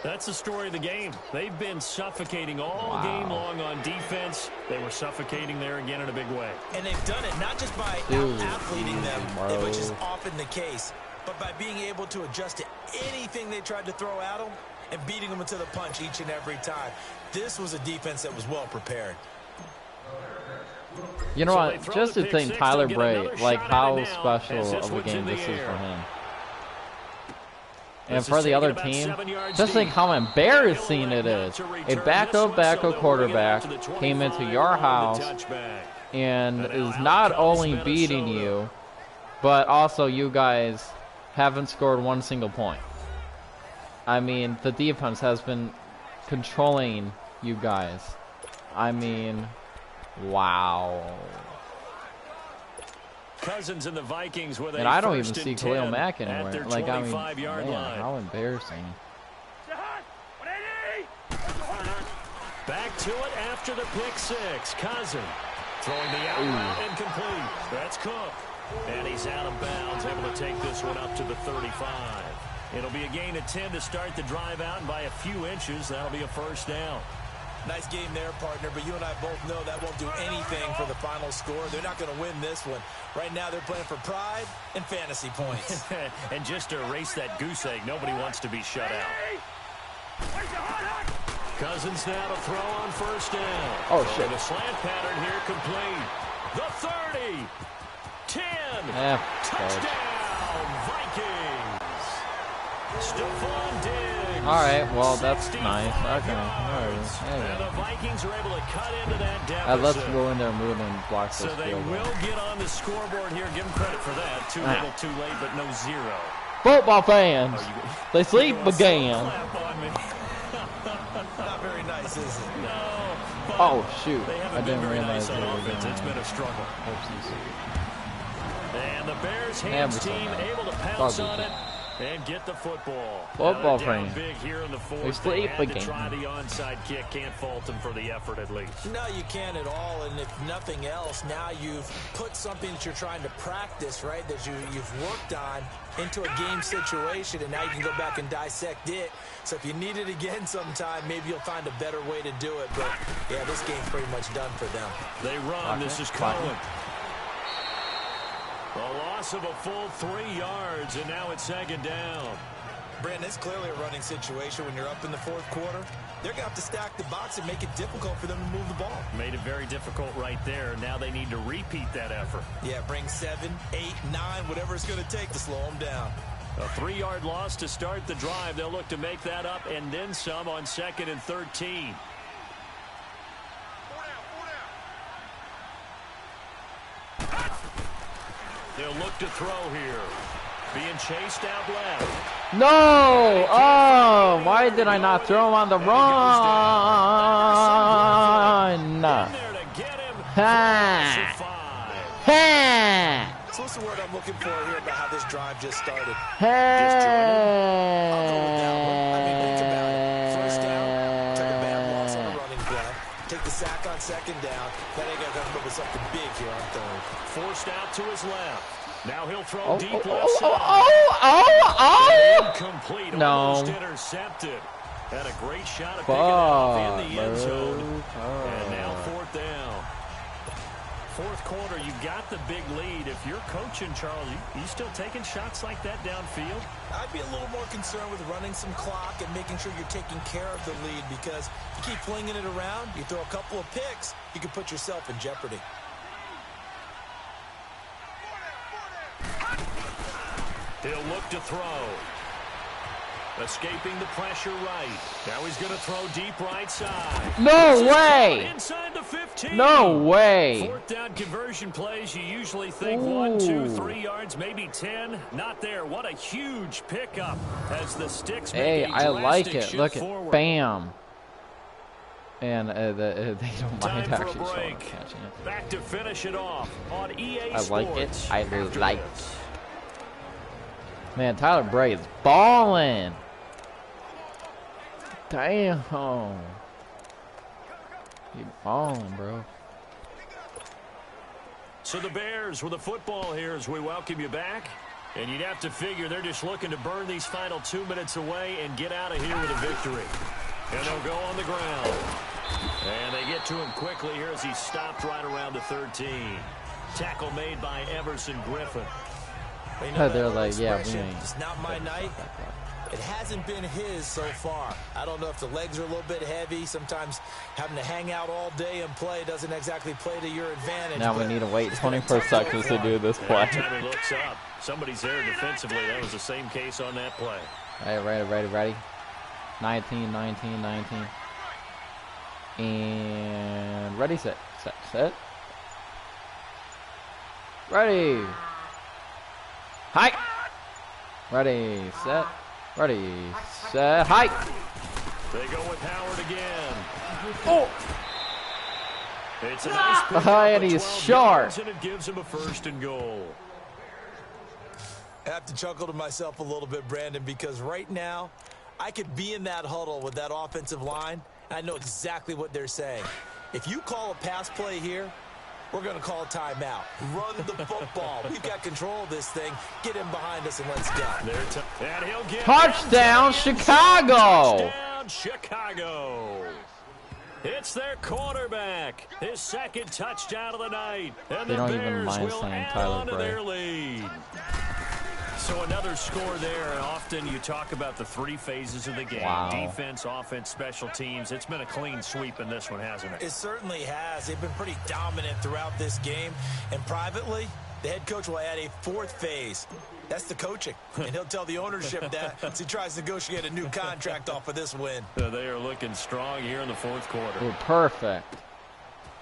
That's the story of the game. They've been suffocating all game long on defense. They were suffocating there again in a big way. And they've done it not just by out-athleting them, which is often the case, but by being able to adjust to anything they tried to throw at them and beating them into the punch each and every time. This was a defense that was well prepared. You know what? Just to think Tyler Bray, like how special of a game this is for him. And for the other team, just think how embarrassing it is. A backup quarterback came into your house and is not only beating you, but also you guys haven't scored 1 single point. I mean, the defense has been controlling you guys. I mean, wow. Cousins and the Vikings with and I don't even see Khalil Mack anywhere. Like, I mean, man, how embarrassing. Back to it after the pick 6. Cousins throwing the out incomplete. That's Cook. And he's out of bounds, able to take this one up to the 35. It'll be a gain of 10 to start the drive out, and by a few inches, that'll be a first down. Nice game there, partner, but you and I both know that won't do anything for the final score. They're not going to win this one. Right now, they're playing for pride and fantasy points. And just to erase that goose egg, nobody wants to be shut out. Cousins now to throw on first down. Oh, shit. The slant pattern here complete. The 30. 10. Touchdown, Vikings. Stephon Diggs. All right, well, that's nice. Okay. All right. And the Vikings are able to cut into that deficit. Let's go in there, move and block this. So they will get on the scoreboard here. Give them credit for that. Too little, too late, but no 0. Football fans, they sleep again. Not very nice, is it? No. Oh, shoot. I didn't Nice realize on offense. It's been a struggle. And the Bears hands team able to pounce on it and get the football. Football fans. Big here in the 4th. They sleep again. To try the onside kick. Can't fault them for the effort at least. No, you can't at all. And if nothing else, now you've put something that you're trying to practice, right, that you've worked on into a game situation, and now you can go back and dissect it. So if you need it again sometime, maybe you'll find a better way to do it. But, yeah, this game's pretty much done for them. They run. This is Cohen. A loss of a full 3 yards, and now it's 2nd down. Brandon, it's clearly a running situation when you're up in the 4th quarter. They're going to have to stack the box and make it difficult for them to move the ball. Made it very difficult right there. Now they need to repeat that effort. Yeah, bring 7, 8, 9, whatever it's going to take to slow them down. A 3-yard loss to start the drive. They'll look to make that up and then some on 2nd and 13. They'll look to throw here. Being chased out left. No! Oh, why did I not throw him on the run? Ha! Ha! So what's the word I'm looking for here about how this drive just started? Hey! I'll go with that one. I mean, think about it. First down, took a bad loss on the running play. Take the sack on second down. Then they got to come up with something big here on third. Forced out to his left. Now he'll throw deep left side. Incomplete. No. Almost intercepted. Had a great shot at picking it off in the end zone. And now fourth down. Fourth quarter, you got the big lead. If you're coaching, Charles, you still taking shots like that downfield? I'd be a little more concerned with running some clock and making sure you're taking care of the lead, because you keep flinging it around, you throw a couple of picks, you can put yourself in jeopardy. He'll look to throw. Escaping the pressure right. Now he's going to throw deep right side. No way! Inside the 15. No way! Fourth down conversion plays, you usually think 1, 2, 3 yards, maybe 10. Not there. What a huge pickup as the sticks make Hey, a I like it. shift Look forward. at bam. And they don't mind Time for actually a showing break. catching it. Back to finish it off on EA I like it. Sports. I like it. Man, Tyler Bray is balling. Damn. He balling, bro. So the Bears with the football here as we welcome you back. And you'd have to figure they're just looking to burn these final 2 minutes away and get out of here with a victory. And they'll go on the ground. And they get to him quickly here as he stopped right around the 13. Tackle made by Everson Griffin. You know, They're like, yeah, we ain't. It's not my night. It hasn't been his so far. I don't know if the legs are a little bit heavy. Sometimes having to hang out all day and play doesn't exactly play to your advantage. Now we need to wait 24 seconds to do this play. Every time he looks up, somebody's there defensively. That was the same case on that play. All right, ready. 19. And ready, set. Ready. Hike. Ready, set. Ready, set, hike. They go with Howard again. Oh. It's a nice pick And he's short. and it gives him a first and goal. I have to chuckle to myself a little bit, Brandon, because right now I could be in that huddle with that offensive line, and I know exactly what they're saying. If you call a pass play here, we're going to call a timeout. Run the football. We've got control of this thing. Get him behind us and let's go. And he'll get Touchdown, Chicago. Touchdown, Chicago. It's their quarterback. His second touchdown of the night. And They the don't even Bears mind will saying add Tyler on to Bray. their lead. So another score there. Often you talk about the three phases of the game. Wow. Defense, offense, special teams. It's been a clean sweep in this one, hasn't it? It certainly has. They've been pretty dominant throughout this game. And privately, the head coach will add a fourth phase. That's the coaching. And he'll tell the ownership that as he tries to negotiate a new contract off of this win. They are looking strong here in the fourth quarter. Ooh, perfect. To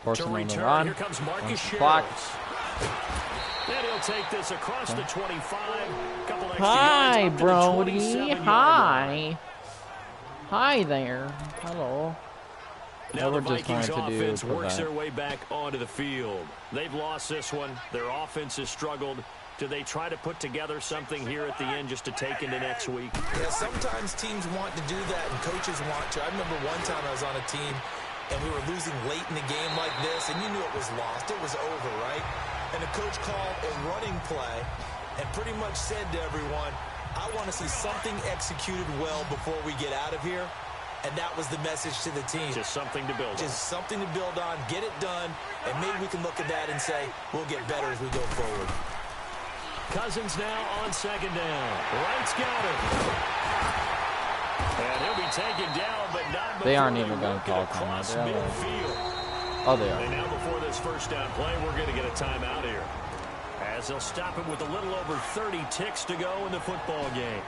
Forcing on the return, run. here comes Marcus Clock. Shields. And he'll take this across the 25. Couple extra Hi, yards up to the Brody. 27-yard Hi. Hi there. Hello. Now Now the we're just going Vikings to do offense works that. their way back onto the field. They've lost this one. Their offense has struggled. Do they try to put together something here at the end just to take into next week? Yeah, sometimes teams want to do that and coaches want to. I remember one time I was on a team and we were losing late in the game like this, and you knew it was lost. It was over, right? And the coach called a running play and pretty much said to everyone, I want to see something executed well before we get out of here. And that was the message to the team. Just something to build on. Just something to build on, get it done, and maybe we can look at that and say, we'll get better as we go forward. Cousins now on second down. Wright's got it. And he'll be taken down, but not They aren't before even going to work it talk on across it. midfield. Oh, they And are. now before this first down play, we're going to get a timeout here. As they'll stop it with a little over 30 ticks to go in the football game.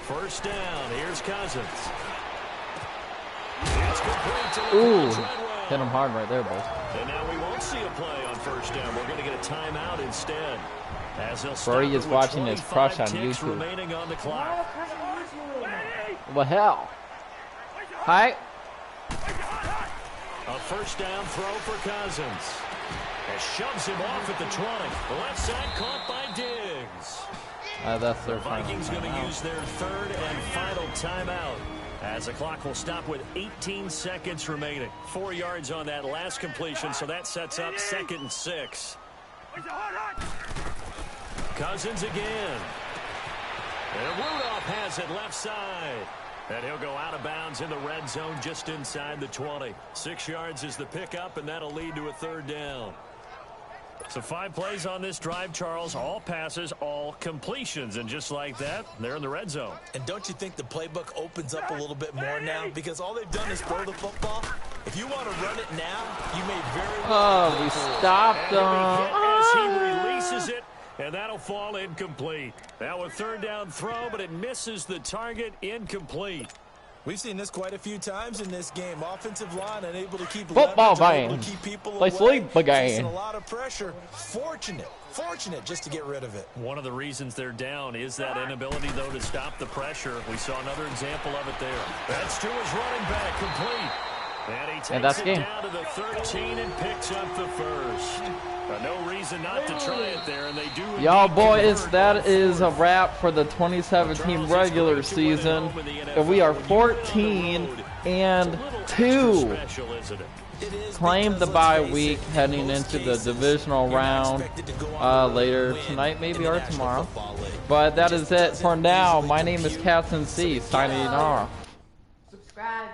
First down, here's Cousins. Ooh, hit him hard right there, boys. And now we won't see a play on first down. We're going to get a timeout instead. Brody is watching his crush on YouTube. On the clock. What the hell? Hi. A first down throw for Cousins. And shoves him off at the 20. The left side caught by Diggs. That's their the Vikings going to use their third and final timeout. As the clock will stop with 18 seconds remaining. 4 yards on that last completion, so that sets up 2nd and 6. Cousins again. And Rudolph has it left side. And he'll go out of bounds in the red zone just inside the 20. 6 yards is the pickup, and that'll lead to a third down. So 5 plays on this drive, Charles. All passes, all completions. And just like that, they're in the red zone. And don't you think the playbook opens up a little bit more now? Because all they've done is throw the football. If you want to run it now, you may very well. Oh, we stopped him. As he releases it. And that'll fall incomplete. Now a third down throw, but it misses the target. Incomplete. We've seen this quite a few times in this game. Offensive line unable to keep football game. Keep people away. Sleep Facing a lot of pressure. Fortunate just to get rid of it. One of the reasons they're down is that inability, though, to stop the pressure. We saw another example of it there. That's to his running back, complete. And he takes it down to the 13 and picks up the first. No reason not to try it there, and they do. Y'all boys, that is a wrap for the 2017 regular season. And we are 14-2. Claim the bye week heading into the divisional round later tonight, maybe, or tomorrow. But that is it for now. My name is Captain C, signing off. Subscribe.